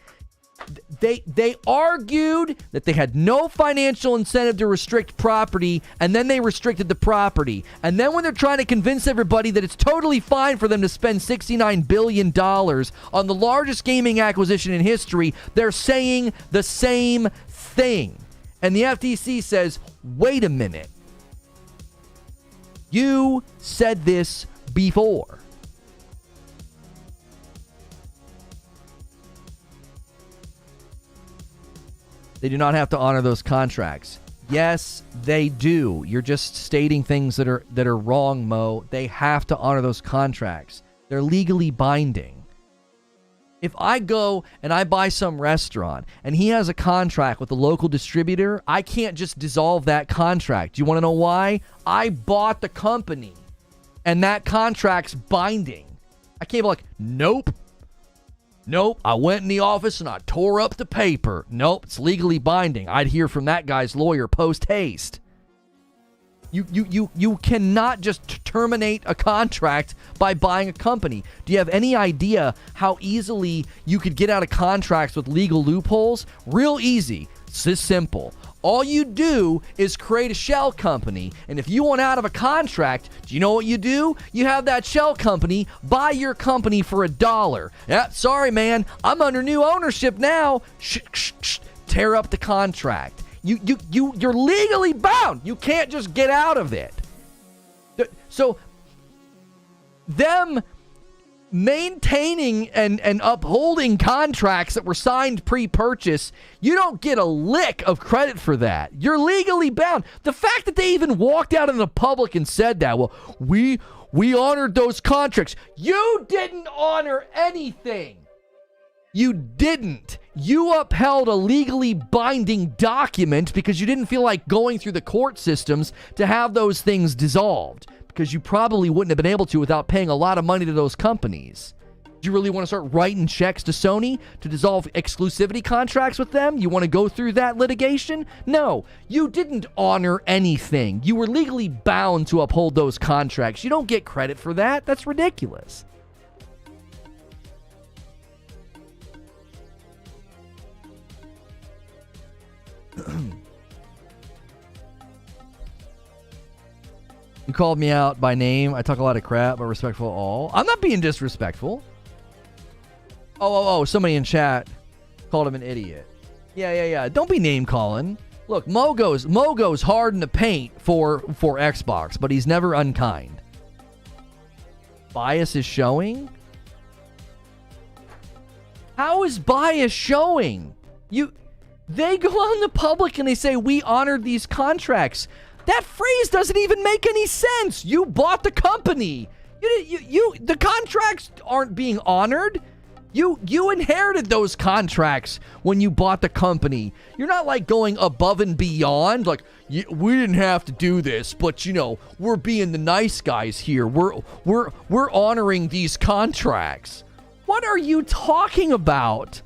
They argued that they had no financial incentive to restrict property, and then they restricted the property. And then when they're trying to convince everybody that it's totally fine for them to spend $69 billion on the largest gaming acquisition in history, they're saying the same thing. And the FTC says, wait a minute. You said this before. They do not have to honor those contracts. Yes, they do. You're just stating things that are wrong, Mo. They have to honor those contracts. They're legally binding. If I go and I buy some restaurant and he has a contract with a local distributor, I can't just dissolve that contract. Do you want to know why? I bought the company and that contract's binding. I can't be like, nope, I went in the office and I tore up the paper. Nope, it's legally binding. I'd hear from that guy's lawyer post haste. You cannot just terminate a contract by buying a company. Do you have any idea how easily you could get out of contracts with legal loopholes? Real easy. It's this simple. All you do is create a shell company, and if you want out of a contract, do you know what you do? You have that shell company buy your company for $1. Yeah, sorry, man. I'm under new ownership now. Tear up the contract. You're legally bound. You can't just get out of it. So them maintaining and upholding contracts that were signed pre-purchase, you don't get a lick of credit for that. You're legally bound. The fact that they even walked out in the public and said that, well, we honored those contracts. You didn't honor anything. You didn't. You upheld a legally binding document because you didn't feel like going through the court systems to have those things dissolved, because you probably wouldn't have been able to without paying a lot of money to those companies. Do you really want to start writing checks to Sony to dissolve exclusivity contracts with them? You want to go through that litigation? No, you didn't honor anything. You were legally bound to uphold those contracts. You don't get credit for that. That's ridiculous. You called me out by name. I talk a lot of crap, but respectful of all. I'm not being disrespectful. Oh, somebody in chat called him an idiot. Yeah. Don't be name calling. Look, Mogo's hard in the paint for Xbox, but he's never unkind. Bias is showing? How is bias showing? They go out in the public and they say, we honored these contracts. That phrase doesn't even make any sense. You bought the company. The contracts aren't being honored. You inherited those contracts when you bought the company. You're not like going above and beyond. Like, we didn't have to do this, but we're being the nice guys here. We're honoring these contracts. What are you talking about?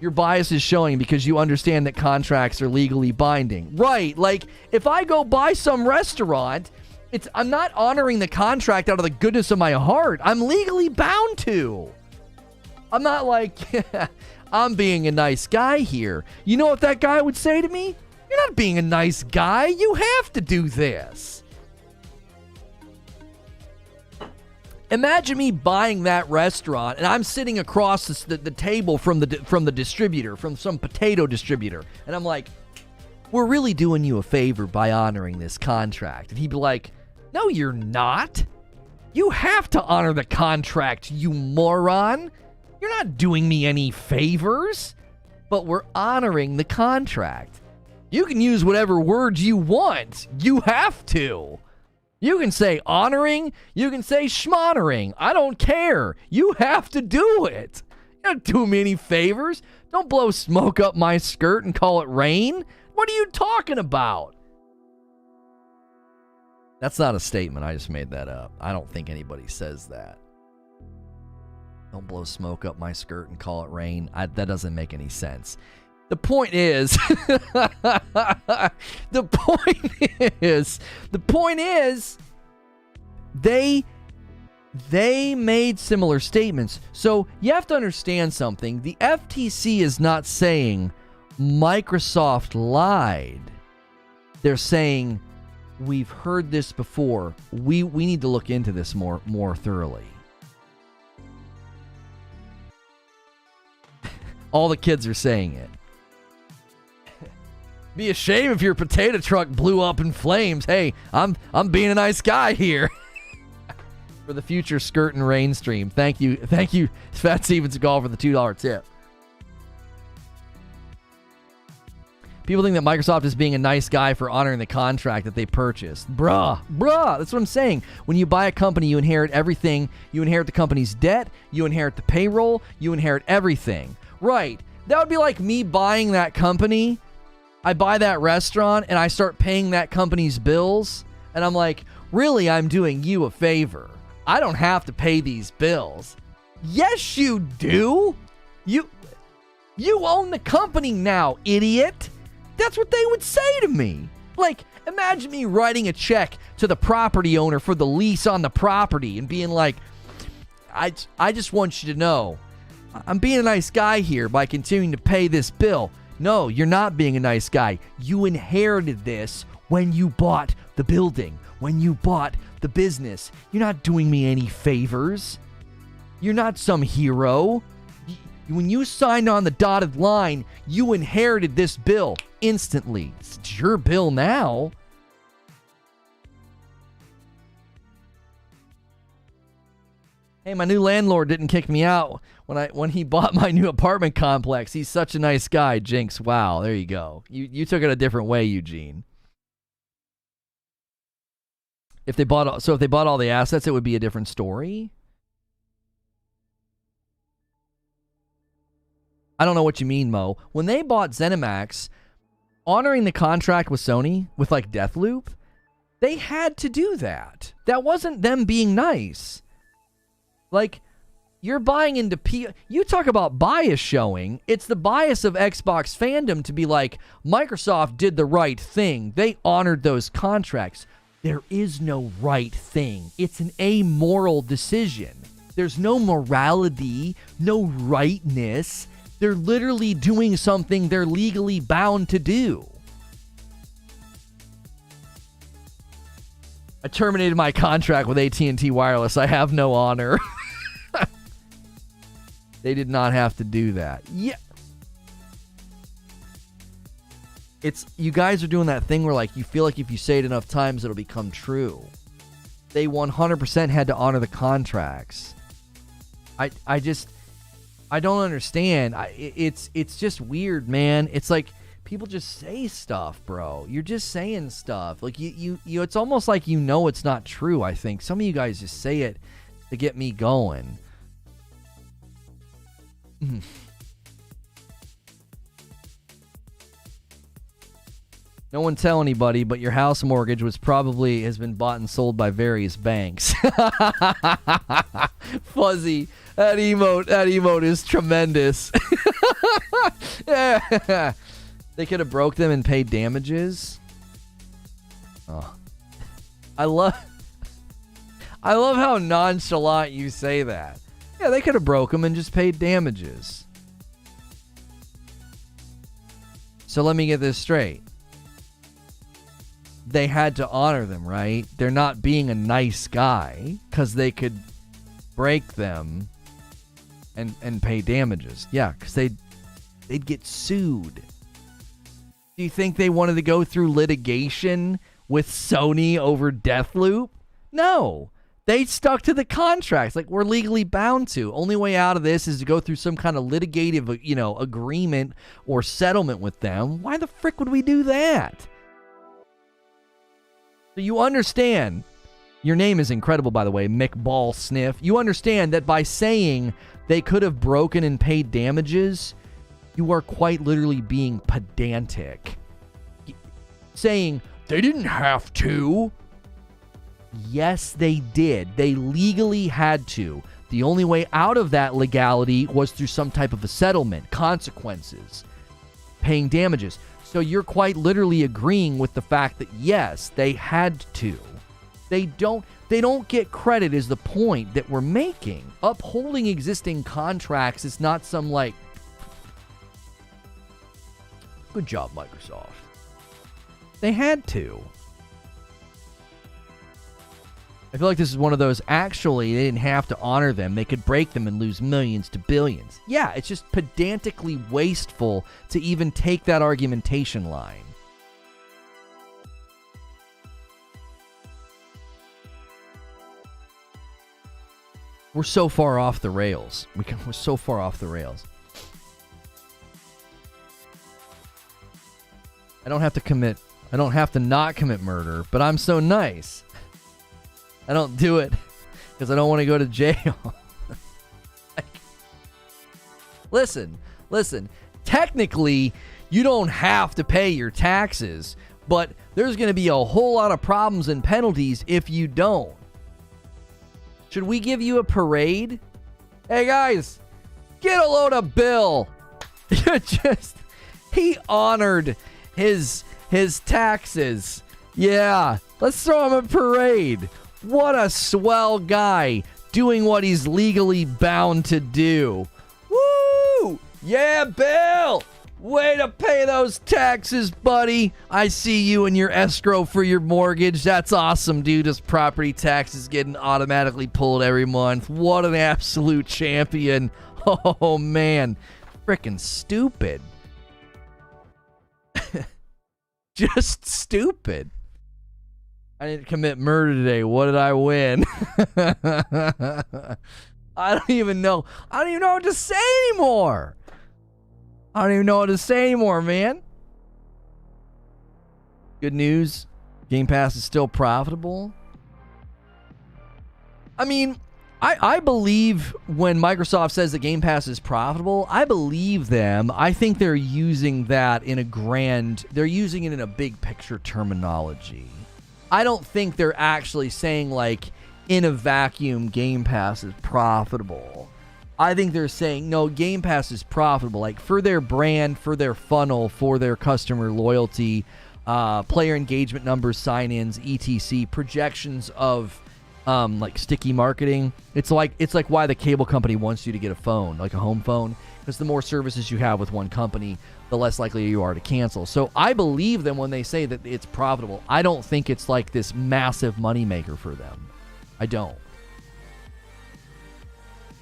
Your bias is showing because you understand that contracts are legally binding. Right, like if I go buy some restaurant, I'm not honoring the contract out of the goodness of my heart. I'm legally bound to. I'm not like, I'm being a nice guy here. You know what that guy would say to me? You're not being a nice guy. You have to do this. Imagine me buying that restaurant and I'm sitting across the table from the distributor, from some potato distributor. And I'm like, we're really doing you a favor by honoring this contract. And he'd be like, no, you're not. You have to honor the contract, you moron. You're not doing me any favors, but we're honoring the contract. You can use whatever words you want. You have to. You can say honoring. You can say schmottering. I don't care. You have to do it. You don't do me any favors. Don't blow smoke up my skirt and call it rain. What are you talking about? That's not a statement. I just made that up. I don't think anybody says that. Don't blow smoke up my skirt and call it rain. That doesn't make any sense. The point is, they made similar statements. So you have to understand something. The FTC is not saying Microsoft lied. They're saying we've heard this before. We need to look into this more thoroughly. All the kids are saying it. Be a shame if your potato truck blew up in flames. Hey, I'm being a nice guy here. For the future skirt and rain stream. Thank you, Fat Steven Seagal, for the $2 tip. People think that Microsoft is being a nice guy for honoring the contract that they purchased. Bruh, that's what I'm saying. When you buy a company, you inherit everything. You inherit the company's debt. You inherit the payroll. You inherit everything. Right. That would be like me buying that company. I buy that restaurant and I start paying that company's bills. And I'm like, really, I'm doing you a favor. I don't have to pay these bills. Yes, you do. You own the company now, idiot. That's what they would say to me. Like, Imagine me writing a check to the property owner for the lease on the property and being like, I just want you to know, I'm being a nice guy here by continuing to pay this bill. No, you're not being a nice guy. You inherited this when you bought the building, when you bought the business. You're not doing me any favors. You're not some hero. When you signed on the dotted line, you inherited this bill instantly. It's your bill now. Hey, my new landlord didn't kick me out when he bought my new apartment complex. He's such a nice guy, Jinx. Wow, there you go. You took it a different way, Eugene. If they bought all the assets, it would be a different story. I don't know what you mean, Mo. When they bought ZeniMax, honoring the contract with Sony with like Deathloop, they had to do that. That wasn't them being nice. Like, you're buying into you talk about bias showing. It's the bias of Xbox fandom to be like, Microsoft did the right thing. They honored those contracts. There is no right thing. It's an amoral decision. There's no morality, no rightness. They're literally doing something they're legally bound to do. I terminated my contract with AT&T Wireless. I have no honor. They did not have to do that. Yeah. You guys are doing that thing where like you feel like if you say it enough times it'll become true. They 100% had to honor the contracts. I don't understand. It's just weird, man. It's like people just say stuff, bro. You're just saying stuff. Like you it's almost like you know it's not true, I think. Some of you guys just say it to get me going. No one tell anybody, but your house mortgage has been bought and sold by various banks. Fuzzy, that emote is tremendous. They could have broke them and paid damages. Oh, I love how nonchalant you say that. Yeah, they could have broke them and just paid damages. So let me get this straight. They had to honor them, right? They're not being a nice guy because they could break them and pay damages. Yeah, because they'd get sued. Do you think they wanted to go through litigation with Sony over Deathloop? No. They stuck to the contracts like we're legally bound to. Only way out of this is to go through some kind of litigative, agreement or settlement with them. Why the frick would we do that? So you understand, your name is incredible, by the way, Mick Ball Sniff. You understand that by saying they could have broken and paid damages, you are quite literally being pedantic. Saying they didn't have to. Yes, they did. They legally had to. The only way out of that legality was through some type of a settlement, consequences, paying damages. So you're quite literally agreeing with the fact that yes, they had to. They don't get credit is the point that we're making. Upholding existing contracts is not some like, good job, Microsoft. They had to. I feel like this is one of those, actually, they didn't have to honor them. They could break them and lose millions to billions. Yeah, it's just pedantically wasteful to even take that argumentation line. We're so far off the rails. We're so far off the rails. I don't have to not commit murder, but I'm so nice. I don't do it because I don't want to go to jail. Listen. Technically, you don't have to pay your taxes, but there's going to be a whole lot of problems and penalties if you don't. Should we give you a parade? Hey, guys, get a load of Bill. He honored his taxes. Yeah, let's throw him a parade. What a swell guy doing what he's legally bound to do. Woo! Yeah, Bill! Way to pay those taxes, buddy. I see you in your escrow for your mortgage. That's awesome, dude. His property taxes getting automatically pulled every month. What an absolute champion. Oh, man. Freaking stupid. Just stupid. I didn't commit murder today. What did I win? I don't even know. I don't even know what to say anymore. I don't even know what to say anymore, man. Good news. Game Pass is still profitable. I mean, I believe when Microsoft says that Game Pass is profitable, I believe them. I think they're using that in they're using it in a big picture terminology. I don't think they're actually saying, like, in a vacuum, Game Pass is profitable. I think they're saying, no, Game Pass is profitable, like, for their brand, for their funnel, for their customer loyalty, player engagement numbers, sign-ins, etc., projections of, like, sticky marketing. It's like why the cable company wants you to get a phone, like a home phone, because the more services you have with one company, the less likely you are to cancel. So I believe them when they say that it's profitable. I don't think it's like this massive moneymaker for them. I don't.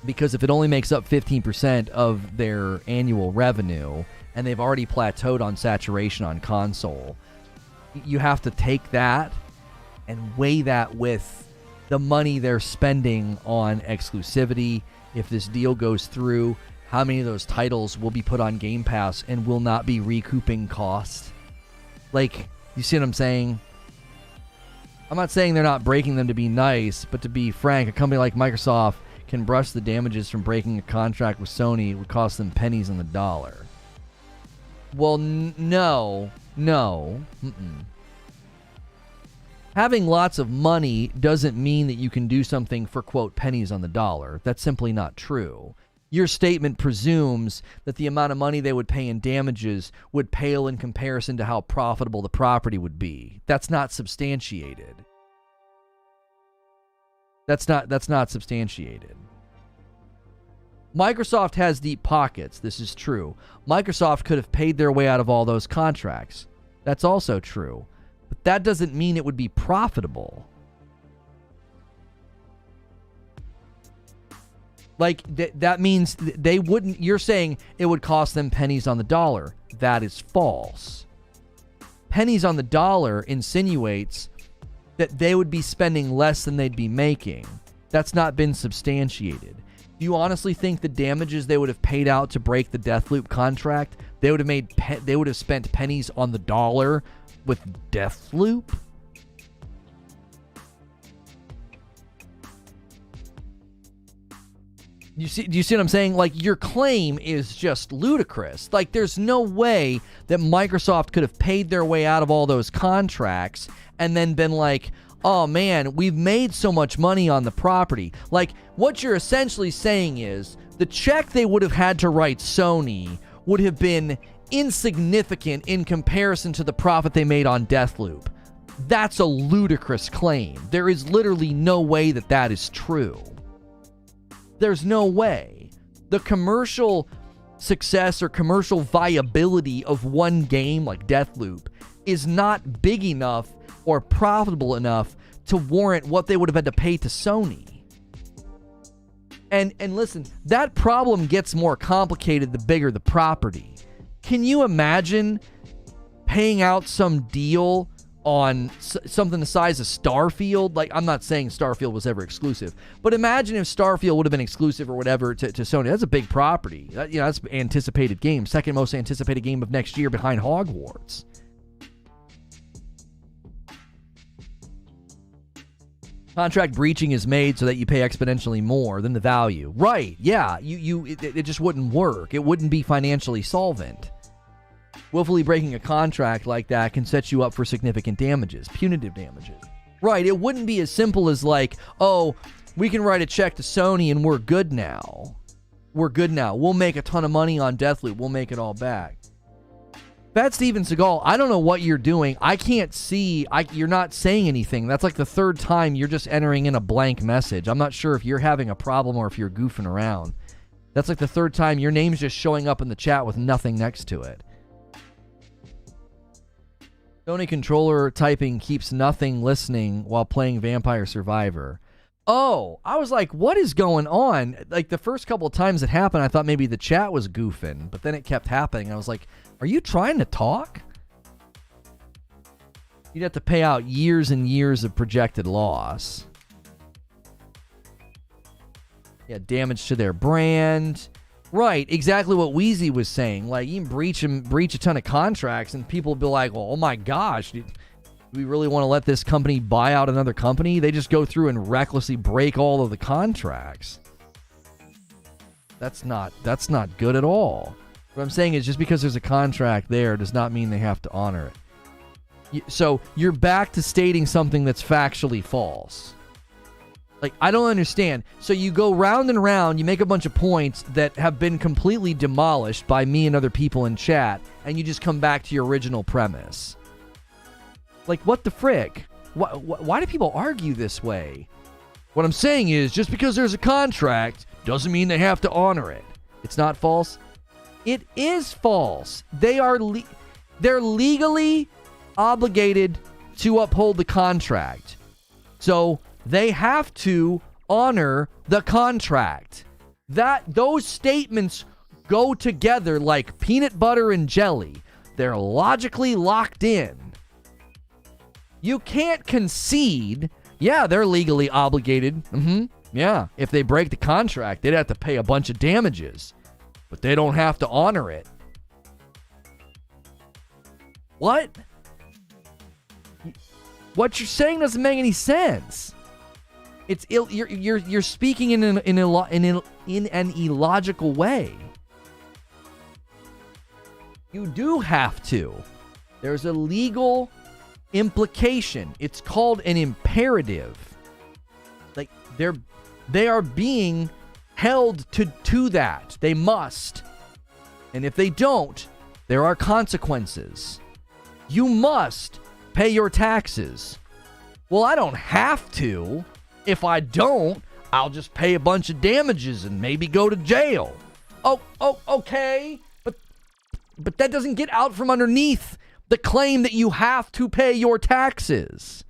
Because if it only makes up 15% of their annual revenue, and they've already plateaued on saturation on console, you have to take that and weigh that with the money they're spending on exclusivity. If this deal goes through, how many of those titles will be put on Game Pass and will not be recouping costs? Like, you see what I'm saying? I'm not saying they're not breaking them to be nice, but to be frank, a company like Microsoft can brush the damages from breaking a contract with Sony. It would cost them pennies on the dollar. Well, no. Having lots of money doesn't mean that you can do something for, quote, pennies on the dollar. That's simply not true. Your statement presumes that the amount of money they would pay in damages would pale in comparison to how profitable the property would be. That's not substantiated. That's not substantiated. Microsoft has deep pockets. This is true. Microsoft could have paid their way out of all those contracts. That's also true. But that doesn't mean it would be profitable. Like, that means they wouldn't... You're saying it would cost them pennies on the dollar. That is false. Pennies on the dollar insinuates that they would be spending less than they'd be making. That's not been substantiated. Do you honestly think the damages they would have paid out to break the Deathloop contract, they would have spent pennies on the dollar with Deathloop? Do you see what I'm saying? Like, your claim is just ludicrous. Like, there's no way that Microsoft could have paid their way out of all those contracts and then been like, oh man, we've made so much money on the property. Like, what you're essentially saying is the check they would have had to write Sony would have been insignificant in comparison to the profit they made on Deathloop. That's a ludicrous claim. There is literally no way that that is true. There's no way. The commercial success or commercial viability of one game like Deathloop is not big enough or profitable enough to warrant what they would have had to pay to Sony. And listen, that problem gets more complicated the bigger the property. Can you imagine paying out some deal on something the size of Starfield? Like, I'm not saying Starfield was ever exclusive, but imagine if Starfield would have been exclusive or whatever to Sony. That's a big property. That's an anticipated game. Second most anticipated game of next year behind Hogwarts. Contract breaching is made so that you pay exponentially more than the value. Right, yeah, it just wouldn't work. It wouldn't be financially solvent. Willfully breaking a contract like that can set you up for significant damages, punitive damages. Right, it wouldn't be as simple as like, oh, we can write a check to Sony and we're good now. We're good now. We'll make a ton of money on Deathloop. We'll make it all back. Fat Steven Seagal, I don't know what you're doing. I can't see. You're not saying anything. That's like the third time you're just entering in a blank message. I'm not sure if you're having a problem or if you're goofing around. That's like the third time your name's just showing up in the chat with nothing next to it. Sony controller typing keeps nothing listening while playing Vampire Survivor. Oh, I was like, what is going on? Like the first couple of times it happened, I thought maybe the chat was goofing, but then it kept happening. I was like, are you trying to talk? You'd have to pay out years and years of projected loss. Yeah, damage to their brand. Right, exactly what Wheezy was saying. Like, you can breach a ton of contracts, and people will be like, well, oh my gosh, do we really want to let this company buy out another company? They just go through and recklessly break all of the contracts. That's not good at all. What I'm saying is just because there's a contract there does not mean they have to honor it. So you're back to stating something that's factually false. Like, I don't understand. So you go round and round, you make a bunch of points that have been completely demolished by me and other people in chat, and you just come back to your original premise. Like, what the frick? Why do people argue this way? What I'm saying is, just because there's a contract doesn't mean they have to honor it. It's not false. It is false. They're legally obligated to uphold the contract. So they have to honor the contract. Those statements go together like peanut butter and jelly. They're logically locked in. You can't concede, yeah, they're legally obligated. Yeah, if they break the contract, they'd have to pay a bunch of damages. But they don't have to honor it. What? What you're saying doesn't make any sense. It's you're speaking in an illogical way. You do have to. There's a legal implication. It's called an imperative. Like they are being held to that. They must. And if they don't, there are consequences. You must pay your taxes. Well, I don't have to. If I don't, I'll just pay a bunch of damages and maybe go to jail. Oh, okay. But that doesn't get out from underneath the claim that you have to pay your taxes.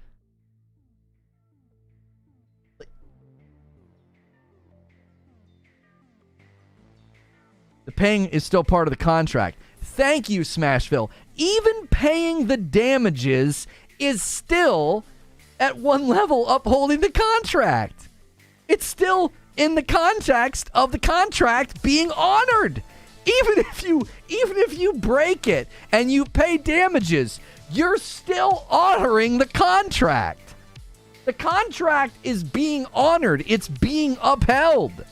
The paying is still part of the contract. Thank you, Smashville. Even paying the damages is still at one level upholding the contract. It's still in the context of the contract being honored. Even if you break it and you pay damages, you're still honoring the contract. The contract is being honored. It's being upheld.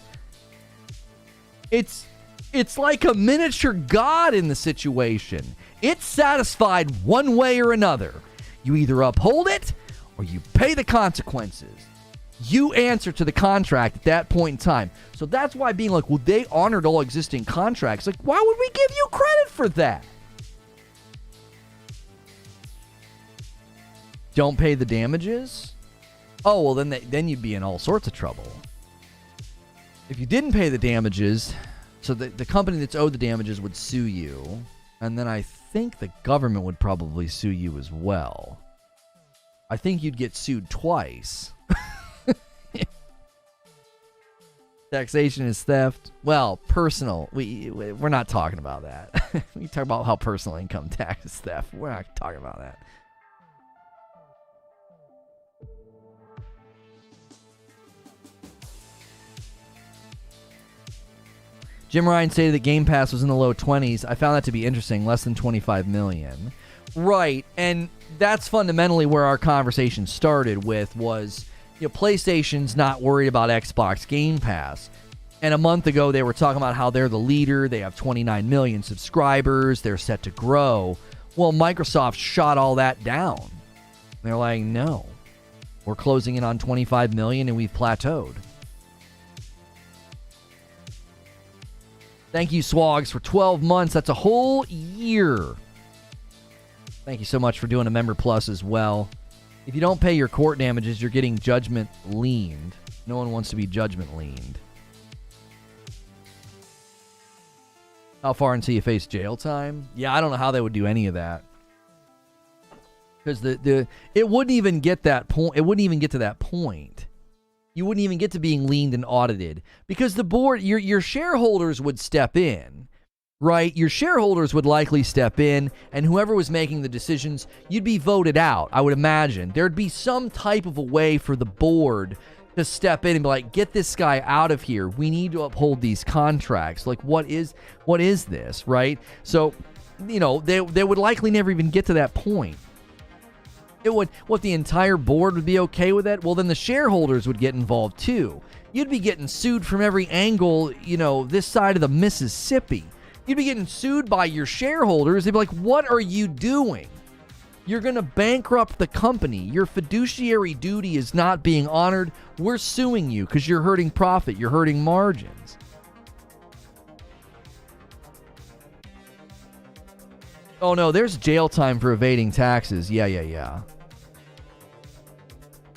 It's like a miniature god in the situation. It's satisfied one way or another. You either uphold it or you pay the consequences. You answer to the contract at that point in time. So that's why being like, well, they honored all existing contracts. Like, why would we give you credit for that? Don't pay the damages? Oh, well, then you'd be in all sorts of trouble. If you didn't pay the damages, so the company that's owed the damages would sue you, and then I think the government would probably sue you as well. I think you'd get sued twice. Taxation is theft. Well, personal. We're not talking about that. We talk about how personal income tax is theft. We're not talking about that. Jim Ryan stated that Game Pass was in the low 20s. I found that to be interesting. Less than 25 million. Right. And that's fundamentally where our conversation started with was, PlayStation's not worried about Xbox Game Pass. And a month ago, they were talking about how they're the leader. They have 29 million subscribers. They're set to grow. Well, Microsoft shot all that down. They're like, no. We're closing in on 25 million and we've plateaued. Thank you, Swags, for 12 months. That's a whole year. Thank you so much for doing a Member Plus as well. If you don't pay your court damages, you're getting judgment leaned. No one wants to be judgment leaned. How far until you face jail time? Yeah, I don't know how they would do any of that. Because it wouldn't even get that point. It wouldn't even get to that point. You wouldn't even get to being leaned and audited. Because the board, your shareholders would step in. Right? Your shareholders would likely step in, and whoever was making the decisions, you'd be voted out, I would imagine. There'd be some type of a way for the board to step in and be like, get this guy out of here. We need to uphold these contracts. Like, what is this, right? So, you know, they would likely never even get to that point. What the entire board would be okay with that? Well, then the shareholders would get involved too. You'd be getting sued from every angle, you know, this side of the Mississippi. You'd be getting sued by your shareholders. They'd be like, what are you doing? You're going to bankrupt the company. Your fiduciary duty is not being honored. We're suing you because you're hurting profit. You're hurting margins. Oh, no, there's jail time for evading taxes. Yeah.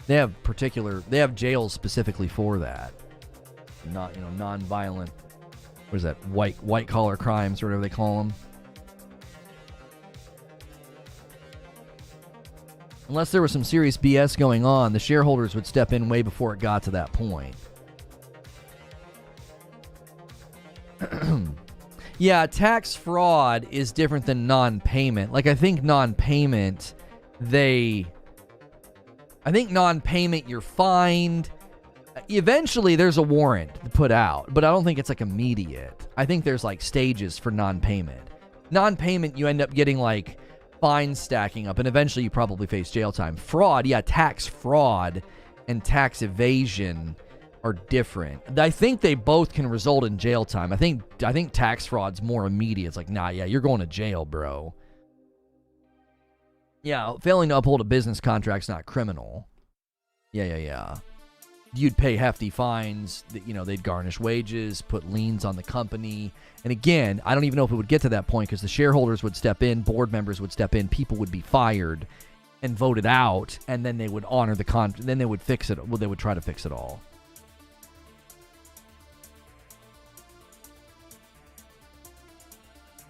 They have jails specifically for that. Not, non-violent. What is that? White collar crimes or whatever they call them. Unless there was some serious BS going on, the shareholders would step in way before it got to that point. Yeah, tax fraud is different than non-payment. Like, I think non-payment, you're fined. Eventually, there's a warrant put out, but I don't think it's like immediate. I think there's like stages for non-payment. Non-payment, you end up getting like fines stacking up, and eventually you probably face jail time. Fraud, yeah, tax fraud and tax evasion are different. I think they both can result in jail time. I think tax fraud's more immediate. It's like, nah, yeah, you're going to jail, bro. Yeah, failing to uphold a business contract's not criminal. Yeah. You'd pay hefty fines. They'd garnish wages, put liens on the company. And again, I don't even know if it would get to that point because the shareholders would step in, board members would step in, people would be fired and voted out, and then they would honor the contract. Then they would fix it. Well, they would try to fix it all.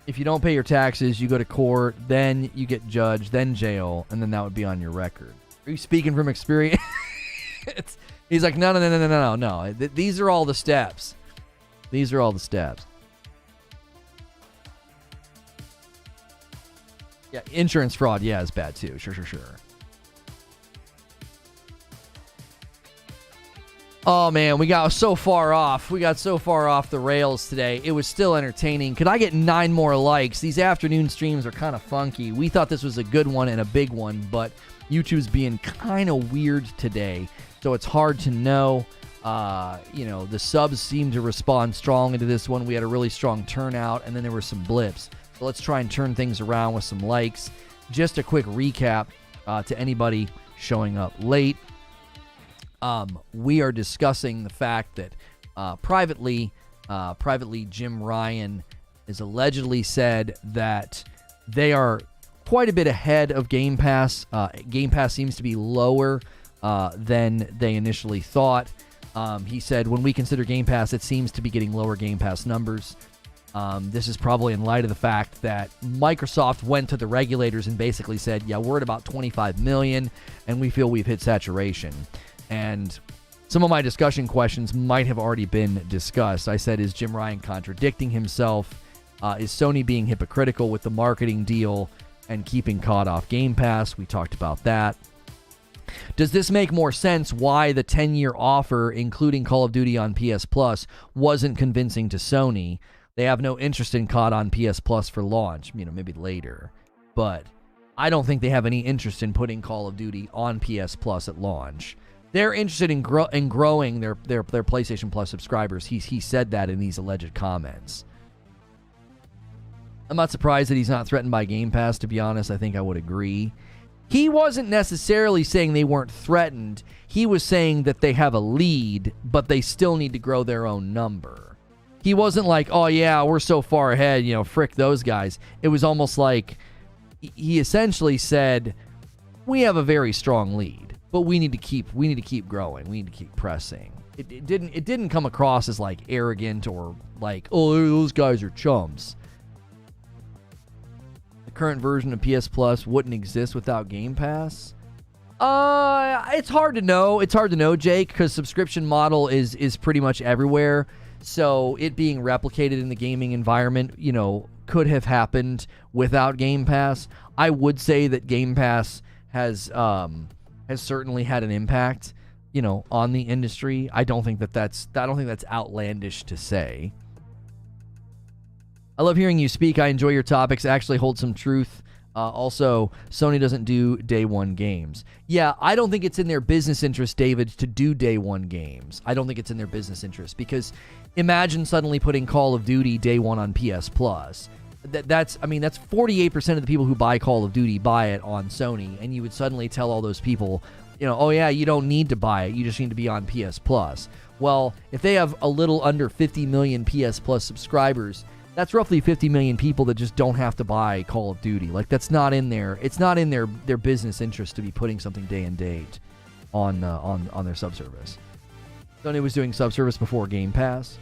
If you don't pay your taxes, you go to court, then you get judged, then jail, and then that would be on your record. Are you speaking from experience? He's like, no. These are all the steps. These are all the steps. Yeah, insurance fraud, yeah, is bad too. Sure. Oh, man, we got so far off. We got so far off the rails today. It was still entertaining. Could I get 9 more likes? These afternoon streams are kind of funky. We thought this was a good one and a big one, but YouTube's being kind of weird today. So it's hard to know. The subs seem to respond strongly to this one. We had a really strong turnout, and then there were some blips. So let's try and turn things around with some likes. Just a quick recap to anybody showing up late. We are discussing the fact that privately, Jim Ryan has allegedly said that they are quite a bit ahead of Game Pass. Game Pass seems to be lower than they initially thought. He said, when we consider Game Pass, it seems to be getting lower Game Pass numbers. This is probably in light of the fact that Microsoft went to the regulators and basically said, yeah, we're at about 25 million, and we feel we've hit saturation. And some of my discussion questions might have already been discussed. I said, is Jim Ryan contradicting himself? Is Sony being hypocritical with the marketing deal and keeping COD off Game Pass? We talked about that. Does this make more sense why the 10-year offer, including Call of Duty on PS Plus, wasn't convincing to Sony? They have no interest in COD on PS Plus for launch, maybe later. But I don't think they have any interest in putting Call of Duty on PS Plus at launch. They're interested in growing their PlayStation Plus subscribers. He said that in these alleged comments. I'm not surprised that he's not threatened by Game Pass, to be honest. I think I would agree. He wasn't necessarily saying they weren't threatened. He was saying that they have a lead, but they still need to grow their own number. He wasn't like, oh yeah, we're so far ahead, frick those guys. It was almost like, he essentially said, we have a very strong lead, but we need to keep growing. We need to keep pressing. It didn't come across as like arrogant or like, oh, those guys are chums. The current version of PS Plus wouldn't exist without Game Pass. It's hard to know. It's hard to know, Jake, because subscription model is pretty much everywhere. So it being replicated in the gaming environment, could have happened without Game Pass. I would say that Game Pass has certainly had an impact, on the industry. I don't think that's outlandish to say. I love hearing you speak. I enjoy your topics. Actually hold some truth. Also, Sony doesn't do day one games. Yeah, I don't think it's in their business interest, David, to do day one games. I don't think it's in their business interest because imagine suddenly putting Call of Duty day one on PS Plus. That's 48% of the people who buy Call of Duty buy it on Sony, and you would suddenly tell all those people, oh yeah, you don't need to buy it. You just need to be on PS Plus. Well, if they have a little under 50 million PS Plus subscribers, that's roughly 50 million people that just don't have to buy Call of Duty. Like, that's not in there. It's not in their business interest to be putting something day and date on their subservice. Sony was doing subservice before Game Pass.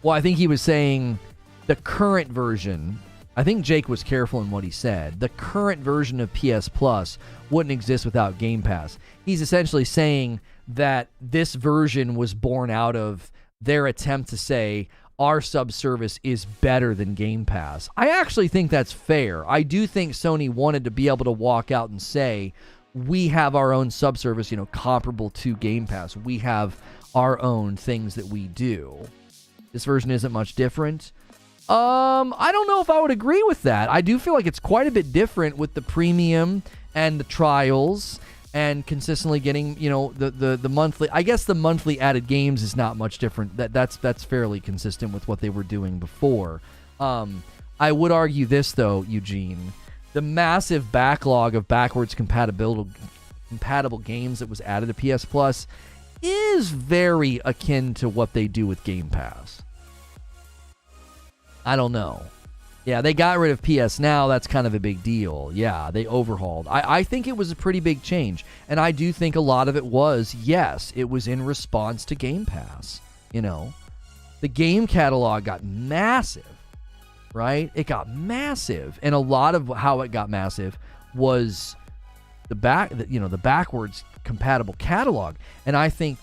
Well, I think he was saying the current version. I think Jake was careful in what he said. The current version of PS Plus wouldn't exist without Game Pass. He's essentially saying that this version was born out of their attempt to say, our subservice is better than Game Pass. I actually think that's fair. I do think Sony wanted to be able to walk out and say, we have our own subservice, comparable to Game Pass. We have our own things that we do. This version isn't much different. I don't know if I would agree with that. I do feel like it's quite a bit different with the premium and the trials and consistently getting, the monthly. I guess the monthly added games is not much different. That's fairly consistent with what they were doing before. I would argue this though, Eugene, the massive backlog of backwards compatible games that was added to PS Plus is very akin to what they do with Game Pass. I don't know. Yeah, they got rid of PS Now. That's kind of a big deal. Yeah, they overhauled. I think it was a pretty big change. And I do think a lot of it was, yes, it was in response to Game Pass. The game catalog got massive, right? It got massive. And a lot of how it got massive was the backwards compatible catalog. And I think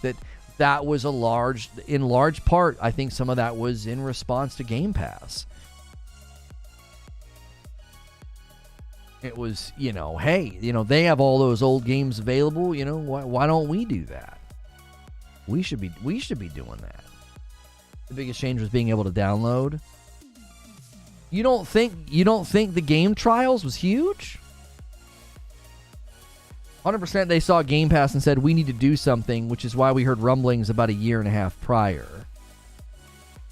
that was in large part, I think some of that was in response to Game Pass. It was, hey, they have all those old games available. Why don't we do that? We should be doing that. The biggest change was being able to download. You don't think the game trials was huge? 100% they saw Game Pass and said we need to do something, which is why we heard rumblings about a year and a half prior.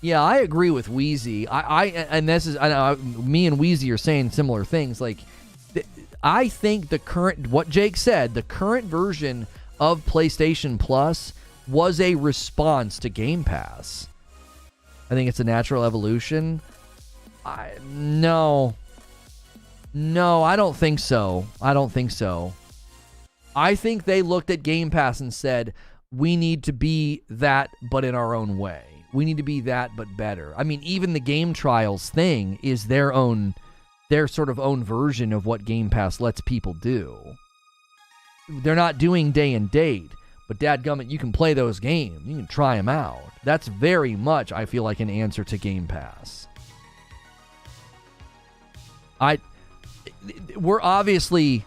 Yeah, I agree with Wheezy. Me and Wheezy are saying similar things. Like, I think what Jake said, the current version of PlayStation Plus was a response to Game Pass. I think it's a natural evolution. No, I don't think so. I think they looked at Game Pass and said, we need to be that, but in our own way. We need to be that, but better. I mean, even the game trials thing is their sort of own version of what Game Pass lets people do. They're not doing day and date, but dadgummit, you can play those games. You can try them out. That's very much, I feel like, an answer to Game Pass. We're obviously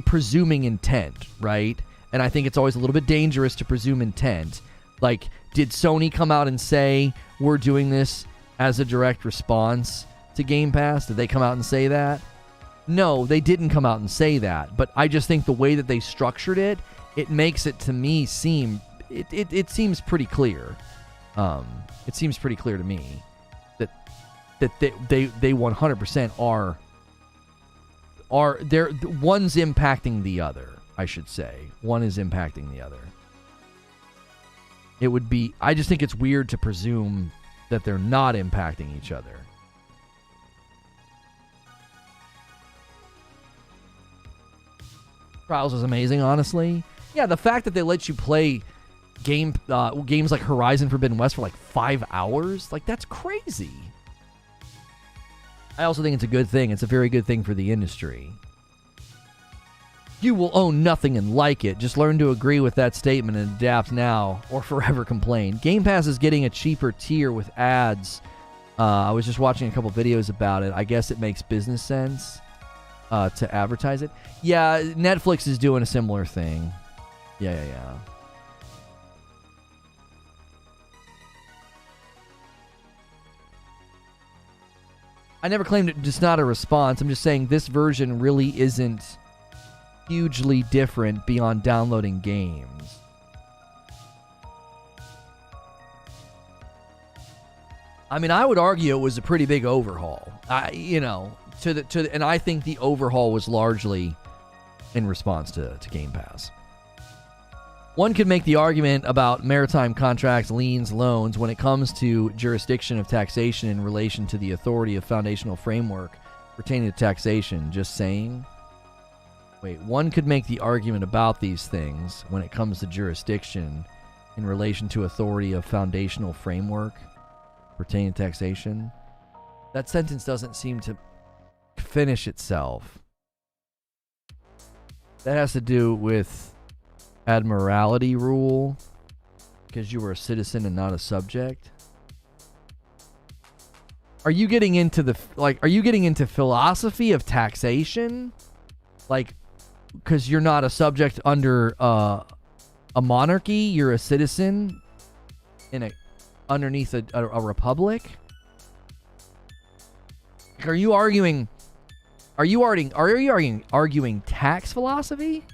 presuming intent, right? And I think it's always a little bit dangerous to presume intent. Like, did Sony come out and say, we're doing this as a direct response to Game Pass? Did they come out and say that? No, they didn't come out and say that. But I just think the way that they structured it, it makes it to me seem, it seems pretty clear. It seems pretty clear to me that they 100% they're one's impacting the other, I should say. One is impacting the other. I just think it's weird to presume that they're not impacting each other. Trials is amazing, honestly. Yeah, the fact that they let you play games like Horizon Forbidden West for like 5 hours, like that's crazy. I also think it's a good thing. It's a very good thing for the industry. You will own nothing and like it. Just learn to agree with that statement and adapt now or forever complain. Game Pass is getting a cheaper tier with ads. I was just watching a couple videos about it. I guess it makes business sense to advertise it. Yeah, Netflix is doing a similar thing. Yeah. I never claimed it just not a response. I'm just saying this version really isn't hugely different beyond downloading games. I mean, I would argue it was a pretty big overhaul. And I think the overhaul was largely in response to Game Pass. One could make the argument about maritime contracts, liens, loans when it comes to jurisdiction of taxation in relation to the authority of foundational framework pertaining to taxation. Just saying. One could make the argument about these things when it comes to jurisdiction in relation to authority of foundational framework pertaining to taxation. That sentence doesn't seem to finish itself. That has to do with admiralty rule because you were a citizen and not a subject. Are you getting into philosophy of taxation? Like, because you're not a subject under a monarchy, you're a citizen underneath a republic? Are you arguing tax philosophy?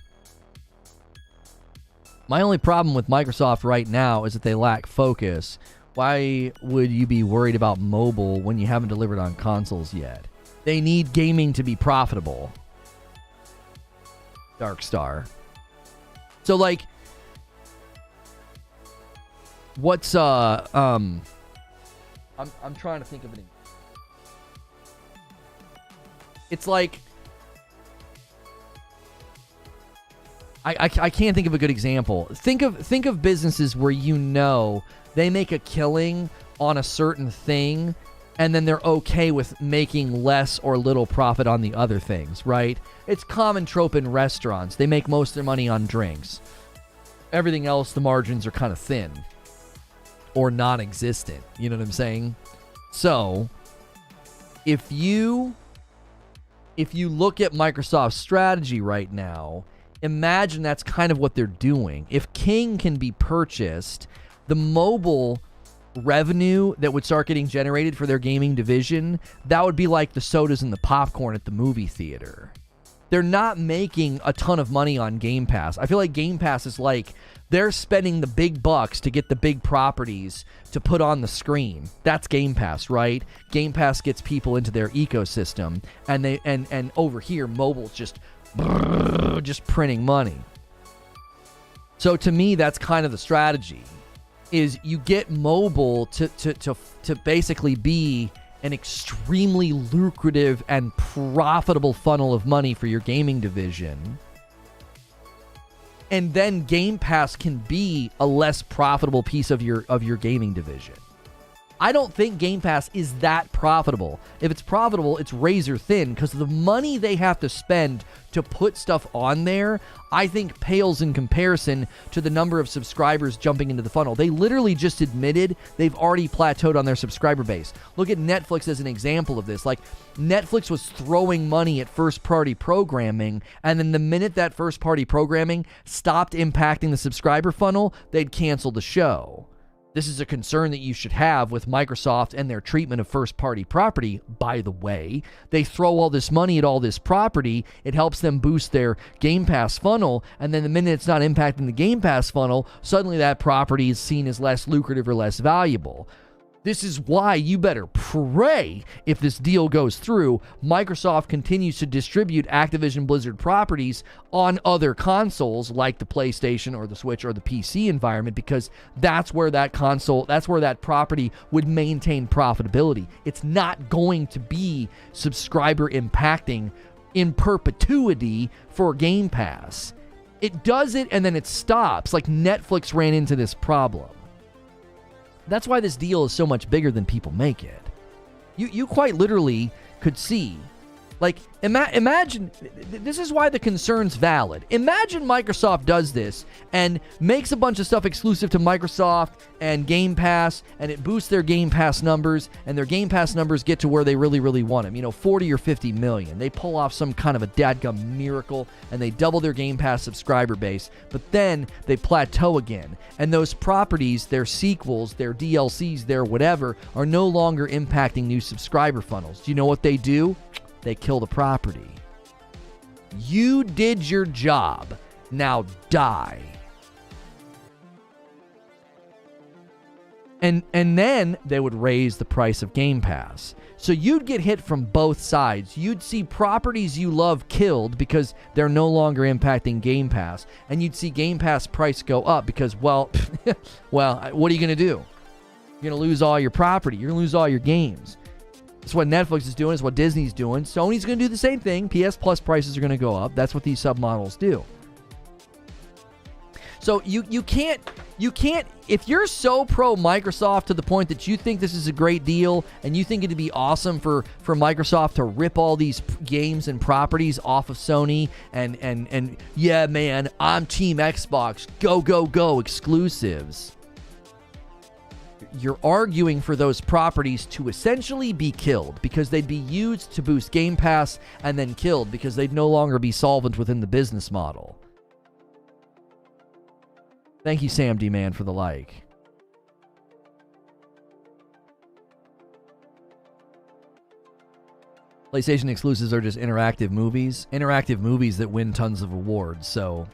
My only problem with Microsoft right now is that they lack focus. Why would you be worried about mobile when you haven't delivered on consoles yet? They need gaming to be profitable. Darkstar. So like, what's I'm trying to think of it. It's like I can't think of a good example. Think of businesses where they make a killing on a certain thing and then they're okay with making less or little profit on the other things, right? It's common trope in restaurants. They make most of their money on drinks. Everything else, the margins are kind of thin or non-existent. You know what I'm saying? So, if you look at Microsoft's strategy right now, imagine that's kind of what they're doing. If King can be purchased, the mobile revenue that would start getting generated for their gaming division, that would be like the sodas and the popcorn at the movie theater. They're not making a ton of money on Game Pass. I feel like Game Pass is like they're spending the big bucks to get the big properties to put on the screen. That's Game Pass, right? Game Pass gets people into their ecosystem, and and over here, mobile's just printing money. So to me, that's kind of the strategy. Is you get mobile to basically be an extremely lucrative and profitable funnel of money for your gaming division. And then Game Pass can be a less profitable piece of your gaming division. I don't think Game Pass is that profitable. If it's profitable, it's razor thin because the money they have to spend to put stuff on there, I think pales in comparison to the number of subscribers jumping into the funnel. They literally just admitted they've already plateaued on their subscriber base. Look at Netflix as an example of this. Like, Netflix was throwing money at first-party programming, and then the minute that first-party programming stopped impacting the subscriber funnel, they'd cancel the show. This is a concern that you should have with Microsoft and their treatment of first-party property, by the way. They throw all this money at all this property. It helps them boost their Game Pass funnel, and then the minute it's not impacting the Game Pass funnel, suddenly that property is seen as less lucrative or less valuable. This is why you better pray if this deal goes through, Microsoft continues to distribute Activision Blizzard properties on other consoles like the PlayStation or the Switch or the PC environment, because that's where that property would maintain profitability. It's not going to be subscriber impacting in perpetuity for Game Pass. It does it and then it stops. Like Netflix ran into this problem. That's why this deal is so much bigger than people make it. You quite literally could see, like, imagine, this is why the concern's valid. Imagine Microsoft does this and makes a bunch of stuff exclusive to Microsoft and Game Pass, and it boosts their Game Pass numbers, and their Game Pass numbers get to where they really, really want them, 40 or 50 million. They pull off some kind of a dadgum miracle, and they double their Game Pass subscriber base, but then they plateau again, and those properties, their sequels, their DLCs, their whatever, are no longer impacting new subscriber funnels. Do you know what they do? They kill the property. You did your job. Now die. And then they would raise the price of Game Pass. So you'd get hit from both sides. You'd see properties you love killed because they're no longer impacting Game Pass. And you'd see Game Pass price go up because, well, what are you going to do? You're going to lose all your property. You're going to lose all your games. It's what Netflix is doing. It's what Disney's doing. Sony's going to do the same thing. PS Plus prices are going to go up. That's what these submodels do. So you can't, if you're so pro Microsoft to the point that you think this is a great deal and you think it'd be awesome for Microsoft to rip all these games and properties off of Sony and yeah, man, I'm Team Xbox. Go, exclusives. You're arguing for those properties to essentially be killed because they'd be used to boost Game Pass and then killed because they'd no longer be solvent within the business model. Thank you, Sam D. Man, for the like. PlayStation exclusives are just interactive movies. Interactive movies that win tons of awards, so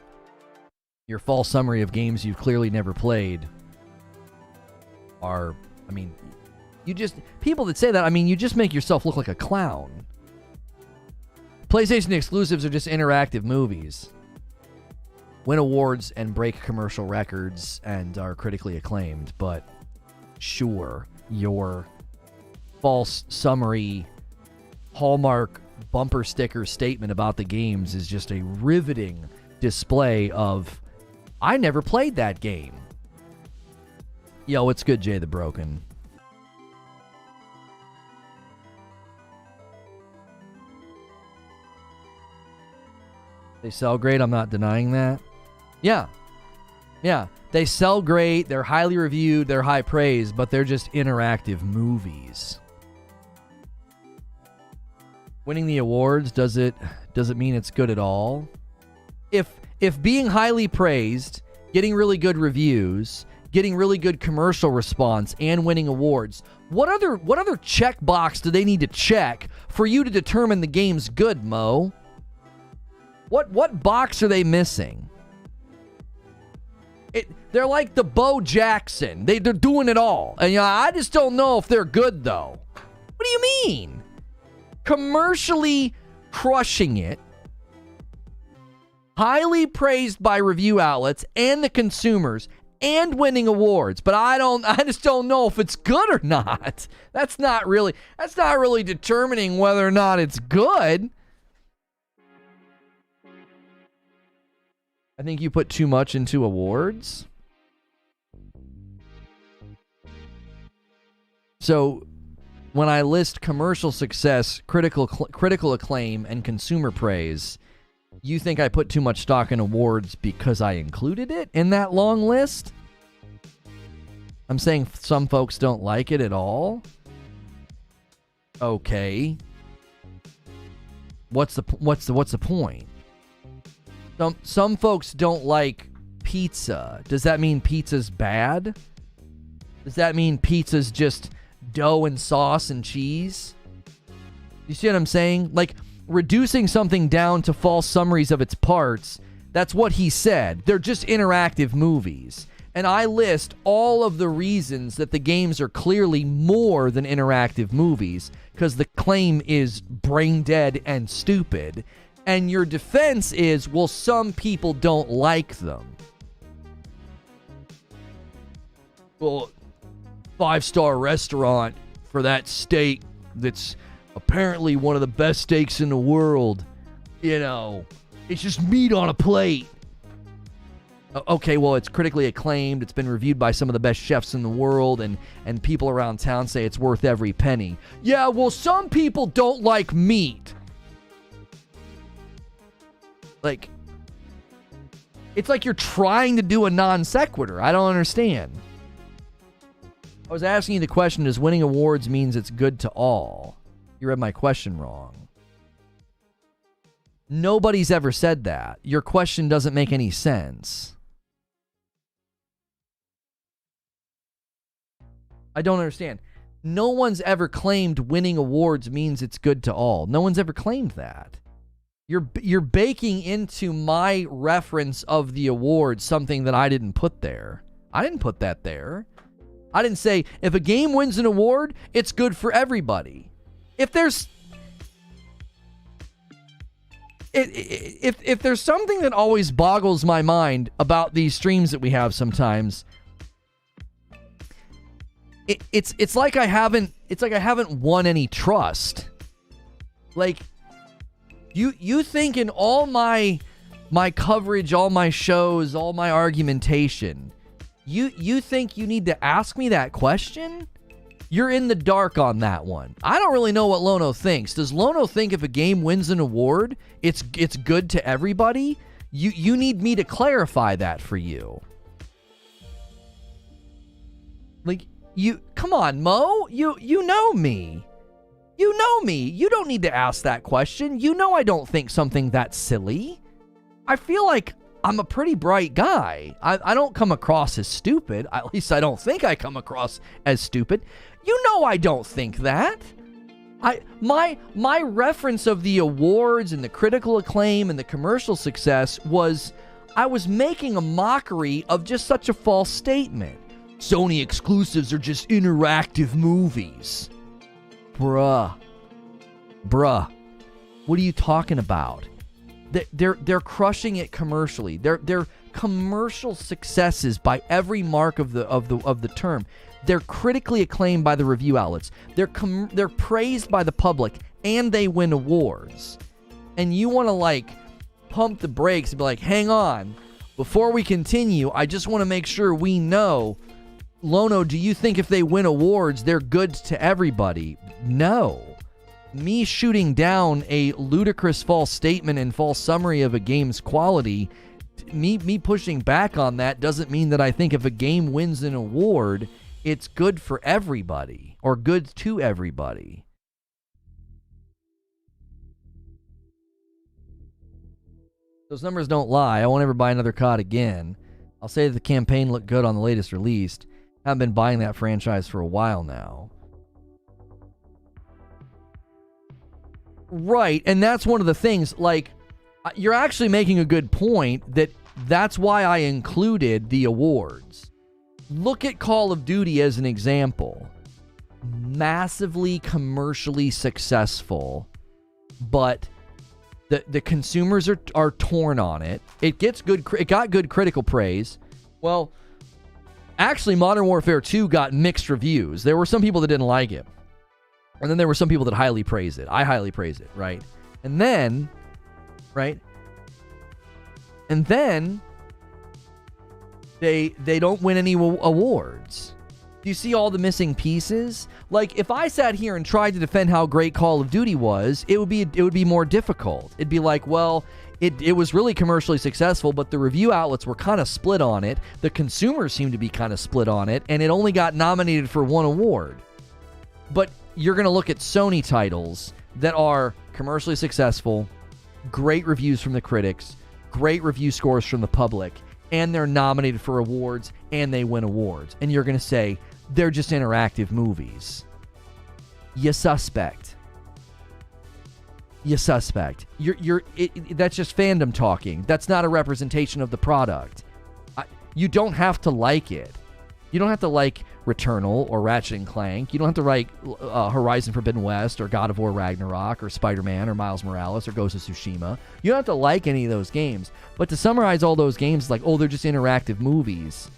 your false summary of games you've clearly never played are, people that say that, you just make yourself look like a clown. PlayStation exclusives are just interactive movies. Win awards and break commercial records and are critically acclaimed, but sure, your false summary Hallmark bumper sticker statement about the games is just a riveting display of, I never played that game. Yo, what's good, Jay the Broken? They sell great, I'm not denying that. Yeah. They sell great, they're highly reviewed, they're high praised, but they're just interactive movies. Winning the awards, does it mean it's good at all? If being highly praised, getting really good reviews, getting really good commercial response, and winning awards, what other checkbox do they need to check for you to determine the game's good, Mo? What box are they missing? They're like the Bo Jackson. They're doing it all. And I just don't know if they're good, though. What do you mean? Commercially crushing it, highly praised by review outlets and the consumers, and winning awards, but I just don't know if it's good or not. That's not really determining whether or not it's good. I think you put too much into awards. So when I list commercial success, critical acclaim, and consumer praise, you think I put too much stock in awards because I included it in that long list? I'm saying some folks don't like it at all. Okay. What's the point? Some folks don't like pizza. Does that mean pizza's bad? Does that mean pizza's just dough and sauce and cheese? You see what I'm saying? Like, reducing something down to false summaries of its parts, that's what he said. They're just interactive movies. And I list all of the reasons that the games are clearly more than interactive movies, because the claim is brain dead and stupid. And your defense is, well, some people don't like them. Well, 5-star restaurant for that steak that's apparently one of the best steaks in the world. you know, it's just meat on a plate. Okay, well, it's critically acclaimed. It's been reviewed by some of the best chefs in the world, and people around town say it's worth every penny. Yeah, well, some people don't like meat. Like, it's like you're trying to do a non sequitur. I don't understand. I was asking you the question, does winning awards means it's good to all? You read my question wrong. Nobody's ever said that. Your question doesn't make any sense. I don't understand. No one's ever claimed winning awards means it's good to all. No one's ever claimed that. You're baking into my reference of the awards something that I didn't put there. I didn't put that there. I didn't say if a game wins an award, it's good for everybody. If there's if there's something that always boggles my mind about these streams that we have sometimes, it's like I haven't won any trust. Like, you think in all my coverage, all my shows, all my argumentation, you think you need to ask me that question? You're in the dark on that one. I don't really know what Lono thinks. Does Lono think if a game wins an award, it's good to everybody? You need me to clarify that for you. Like, come on, Mo. You know me. You know me. You don't need to ask that question. You know I don't think something that silly. I feel like I'm a pretty bright guy. I don't come across as stupid. At least I don't think I come across as stupid. You know I don't think that. My reference of the awards and the critical acclaim and the commercial success was I was making a mockery of just such a false statement. Sony exclusives are just interactive movies. Bruh. What are you talking about? They're crushing it commercially. They're commercial successes by every mark of the term. They're critically acclaimed by the review outlets. They're praised by the public, and they win awards. And you want to like pump the brakes and be like, hang on, before we continue, I just want to make sure we know. Lono, do you think if they win awards, they're good to everybody? No. Me shooting down a ludicrous false statement and false summary of a game's quality, me pushing back on that doesn't mean that I think if a game wins an award, it's good for everybody or good to everybody. Those numbers don't lie. I won't ever buy another COD again. I'll say that the campaign looked good on the latest release. Haven't been buying that franchise for a while now. Right, and that's one of the things, like, you're actually making a good point that's why I included the awards. Look at Call of Duty as an example. Massively commercially successful, but the consumers are torn on it. It got good critical praise. Well, actually, Modern Warfare 2 got mixed reviews. There were some people that didn't like it. And then there were some people that highly praised it. I highly praised it, right? And then they don't win any awards. Do you see all the missing pieces? Like, if I sat here and tried to defend how great Call of Duty was, it would be more difficult. It'd be like, well, it was really commercially successful, but the review outlets were kind of split on it. The consumers seemed to be kind of split on it, and it only got nominated for one award. But you're going to look at Sony titles that are commercially successful, great reviews from the critics, great review scores from the public, and they're nominated for awards, and they win awards. And you're going to say, they're just interactive movies. You suspect. That's just fandom talking. That's not a representation of the product. You don't have to like it. You don't have to like Returnal or Ratchet & Clank. You don't have to like Horizon Forbidden West or God of War Ragnarok or Spider-Man or Miles Morales or Ghost of Tsushima. You don't have to like any of those games. But to summarize all those games like, oh, they're just interactive movies,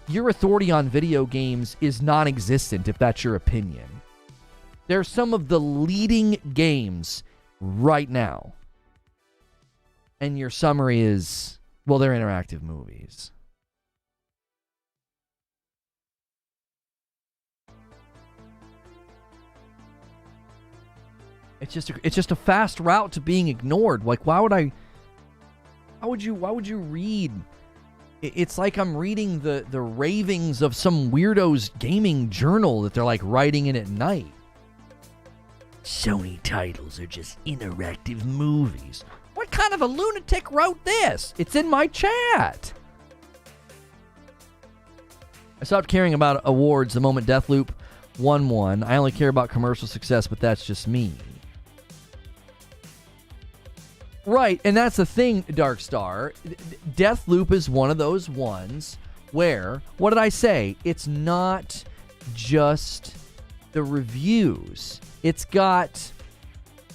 your authority on video games is non-existent if that's your opinion. They're some of the leading games right now. and your summary is, well, they're interactive movies. It's just a fast route to being ignored. Like, why would you read? It's like I'm reading the ravings of some weirdo's gaming journal that they're like writing in at night. Sony titles are just interactive movies. What kind of a lunatic wrote this? It's in my chat. I stopped caring about awards the moment Deathloop won one. I only care about commercial success, but that's just me. Right, and that's the thing, Darkstar. Deathloop is one of those ones where, what did I say? It's not just the reviews. It's got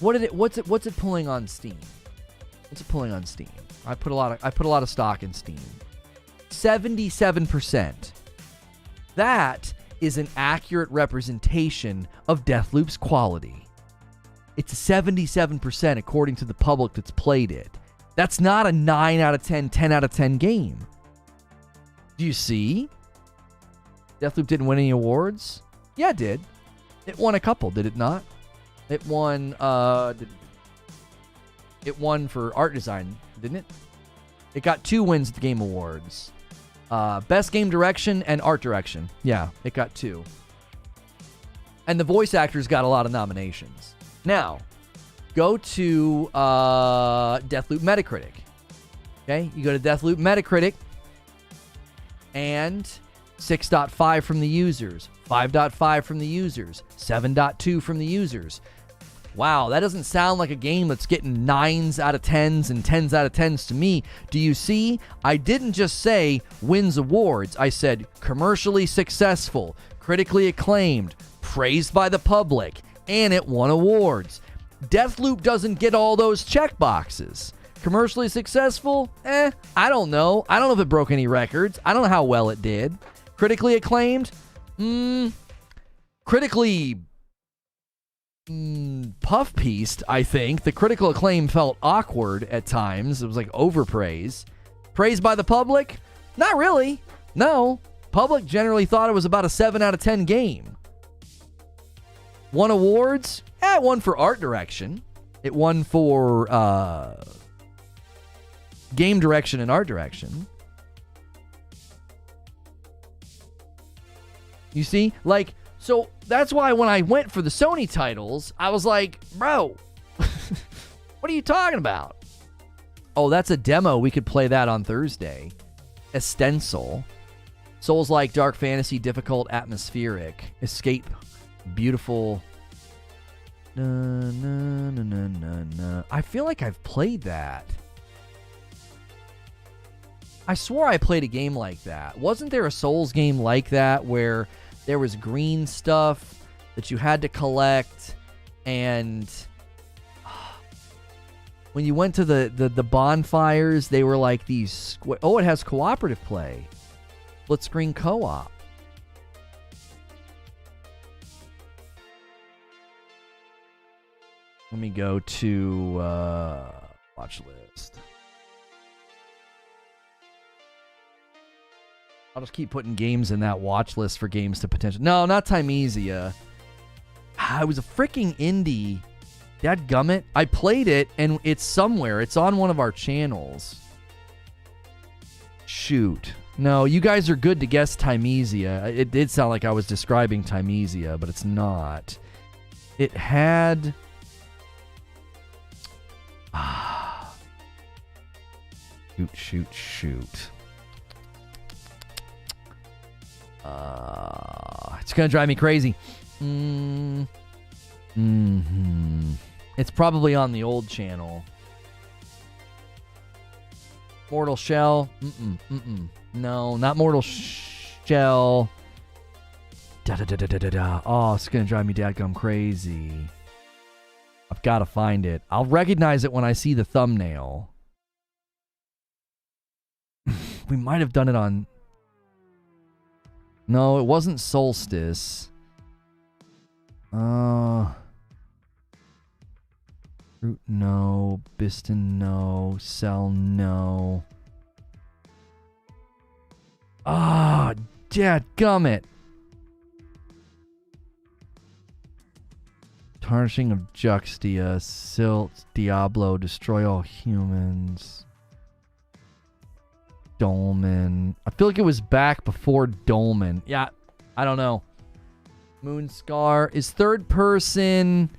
what's it pulling on Steam? What's it pulling on Steam? I put a lot of stock in Steam. 77%. That is an accurate representation of Deathloop's quality. It's 77% according to the public that's played it. That's not a 9 out of 10, 10 out of 10 game. Do you see? Deathloop didn't win any awards? Yeah, it did. It won a couple, did it not? It won for art design, didn't it? It got 2 wins at the Game Awards. Best game direction and art direction. Yeah, it got 2. And the voice actors got a lot of nominations. Now, go to Deathloop Metacritic. Okay, you go to Deathloop Metacritic, and 6.5 from the users, 5.5 from the users, 7.2 from the users. Wow, that doesn't sound like a game that's getting 9s out of 10s and 10s out of 10s to me. Do you see? I didn't just say wins awards. I said commercially successful, critically acclaimed, praised by the public, and it won awards. Deathloop doesn't get all those check boxes. Commercially successful? I don't know. I don't know if it broke any records. I don't know how well it did. Critically acclaimed? Critically puff-pieced, I think. The critical acclaim felt awkward at times. It was like overpraise. Praised by the public? Not really. No. Public generally thought it was about a 7 out of 10 game. Won awards? It won for art direction. It won for game direction and art direction. You see? Like, so that's why when I went for the Sony titles, I was like, bro, what are you talking about? Oh, that's a demo. We could play that on Thursday. Stencil. Souls-like, dark fantasy, difficult, atmospheric. Escape. Beautiful. I feel like I've played that. I swore I played a game like that. Wasn't there a Souls game like that where there was green stuff that you had to collect, and when you went to the bonfires, they were like these oh, it has cooperative play. Split screen co-op. Let me go to watch list. I'll just keep putting games in that watch list for games to potential. No, not Timesia. It was a freaking indie. Dadgummit. I played it, and it's somewhere. It's on one of our channels. Shoot. No, you guys are good to guess Timesia. It did sound like I was describing Timesia, but it's not. It had... Shoot. It's gonna drive me crazy. It's probably on the old channel. Mortal Shell. No, not Mortal Shell. Oh, it's gonna drive me dadgum crazy. I've got to find it. I'll recognize it when I see the thumbnail. We might have done it on... No, it wasn't Solstice. Root, no. Biston, no. Cell, no. Ah, dadgummit. Tarnishing of Juxtia, Silt, Diablo, Destroy All Humans, Dolmen. I feel like it was back before Dolmen. Yeah, I don't know. Moonscar is third person.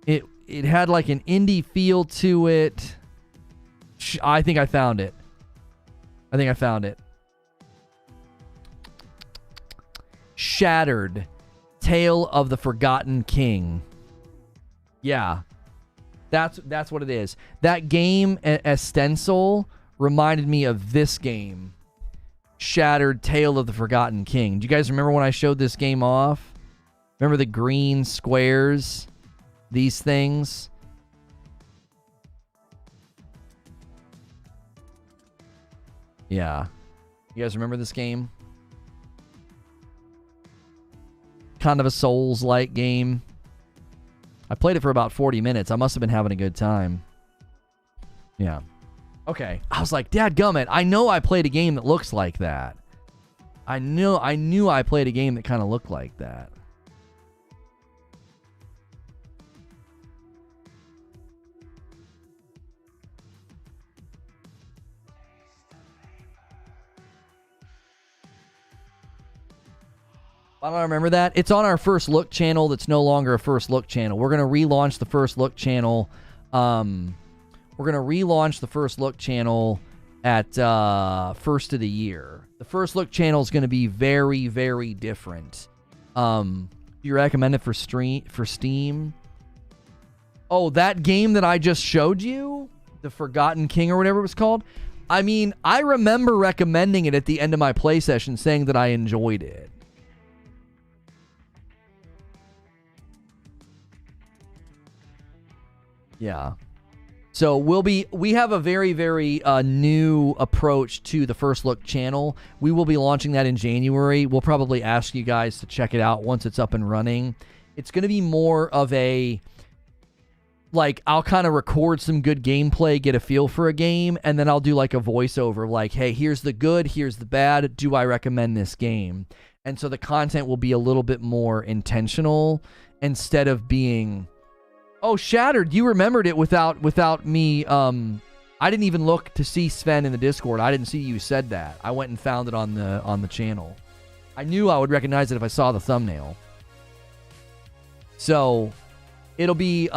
It had like an indie feel to it. I think I found it. Shattered. Tale of the Forgotten King. Yeah. That's what it is. That game, Stencil, reminded me of this game. Shattered Tale of the Forgotten King. Do you guys remember when I showed this game off? Remember the green squares? These things? Yeah. You guys remember this game? Kind of a Souls-like game. I played it for about 40 minutes. I must have been having a good time. Yeah. Okay. I was like, dadgummit, I know I played a game that looks like that. I knew I played a game that kind of looked like that. I don't remember that. It's on our First Look channel that's no longer a First Look channel. We're going to relaunch the First Look channel. At first of the year. The First Look channel is going to be very, very different. Do you recommend it for Steam? Oh, that game that I just showed you? The Forgotten King or whatever it was called? I mean, I remember recommending it at the end of my play session, saying that I enjoyed it. Yeah. So we have a very, very new approach to the First Look channel. We will be launching that in January. We'll probably ask you guys to check it out once it's up and running. It's going to be more of a, like, I'll kind of record some good gameplay, get a feel for a game, and then I'll do like a voiceover like, hey, here's the good, here's the bad. Do I recommend this game? And so the content will be a little bit more intentional instead of being... Oh, Shattered, you remembered it without me. I didn't even look to see Sven in the Discord. I didn't see you said that. I went and found it on the channel. I knew I would recognize it if I saw the thumbnail. So, it'll be,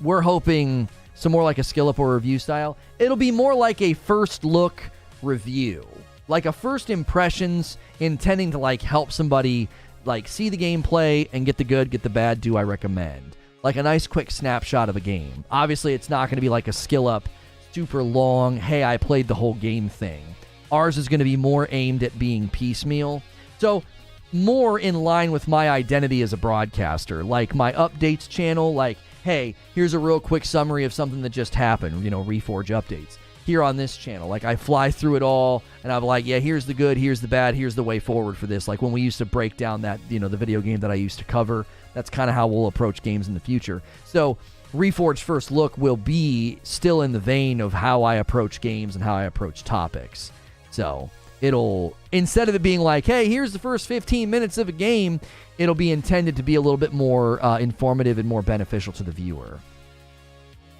we're hoping some more like a skill up or review style. It'll be more like a First Look review. Like a first impressions, intending to like help somebody like see the gameplay and get the good, get the bad, do I recommend. Like a nice quick snapshot of a game. Obviously, it's not going to be like a skill up, super long, hey, I played the whole game thing. Ours is going to be more aimed at being piecemeal. So, more in line with my identity as a broadcaster. Like my updates channel, like, hey, here's a real quick summary of something that just happened, Reforge updates. Here on this channel, like I fly through it all, and I'm like, yeah, here's the good, here's the bad, here's the way forward for this. Like when we used to break down that, the video game that I used to cover. That's kind of how we'll approach games in the future. So Reforge First Look will be still in the vein of how I approach games and how I approach topics. So it'll, instead of it being like, hey, here's the first 15 minutes of a game, it'll be intended to be a little bit more informative and more beneficial to the viewer.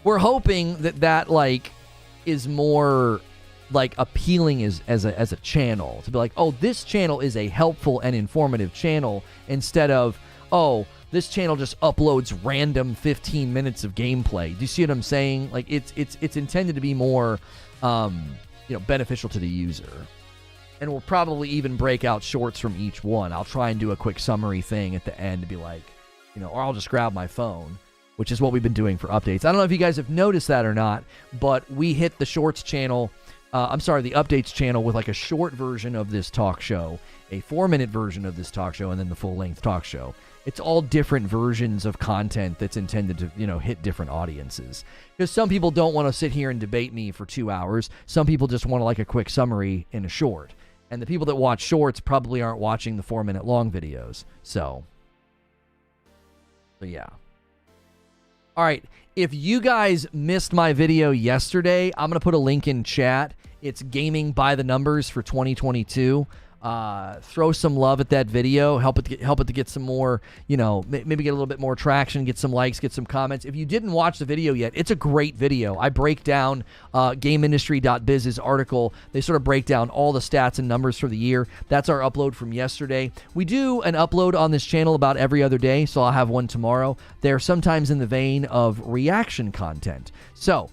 We're hoping that like is more like appealing as a channel, to be like, oh, this channel is a helpful and informative channel, instead of, oh, this channel just uploads random 15 minutes of gameplay. Do you see what I'm saying? Like it's intended to be more beneficial to the user. And we'll probably even break out shorts from each one. I'll try and do a quick summary thing at the end to be like, or I'll just grab my phone, which is what we've been doing for updates. I don't know if you guys have noticed that or not, but we hit the shorts channel, the updates channel with like a short version of this talk show, a 4-minute version of this talk show, and then the full-length talk show. It's all different versions of content that's intended to, hit different audiences. Because some people don't want to sit here and debate me for 2 hours. Some people just want like a quick summary in a short. And the people that watch shorts probably aren't watching the 4-minute long videos. So yeah. All right, if you guys missed my video yesterday, I'm going to put a link in chat. It's gaming by the numbers for 2022. Throw some love at that video. Help it to get some more, maybe get a little bit more traction, get some likes, get some comments. If you didn't watch the video yet, it's a great video. I break down GameIndustry.biz's article. They sort of break down all the stats and numbers for the year. That's our upload from yesterday. We do an upload on this channel about every other day, so I'll have one tomorrow. They're sometimes in the vein of reaction content. So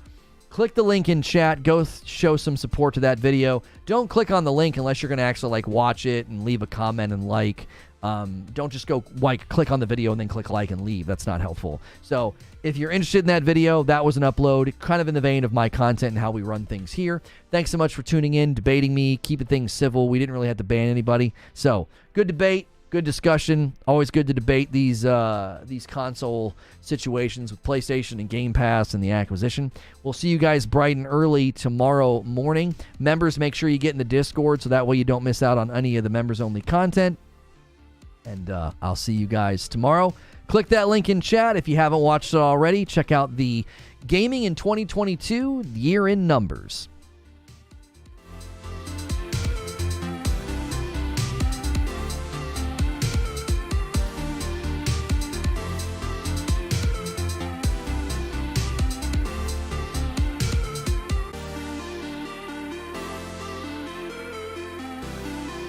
click the link in chat. Go show some support to that video. Don't click on the link unless you're going to actually watch it and leave a comment and like. Don't just go click on the video and then click like and leave. That's not helpful. So if you're interested in that video, that was an upload, kind of in the vein of my content and how we run things here. Thanks so much for tuning in, debating me, keeping things civil. We didn't really have to ban anybody. So good debate. Good discussion. Always good to debate these console situations with PlayStation and Game Pass and the acquisition. We'll see you guys bright and early tomorrow morning. Members, make sure you get in the Discord so that way you don't miss out on any of the members-only content. And I'll see you guys tomorrow. Click that link in chat if you haven't watched it already. Check out the Gaming in 2022 Year in Numbers.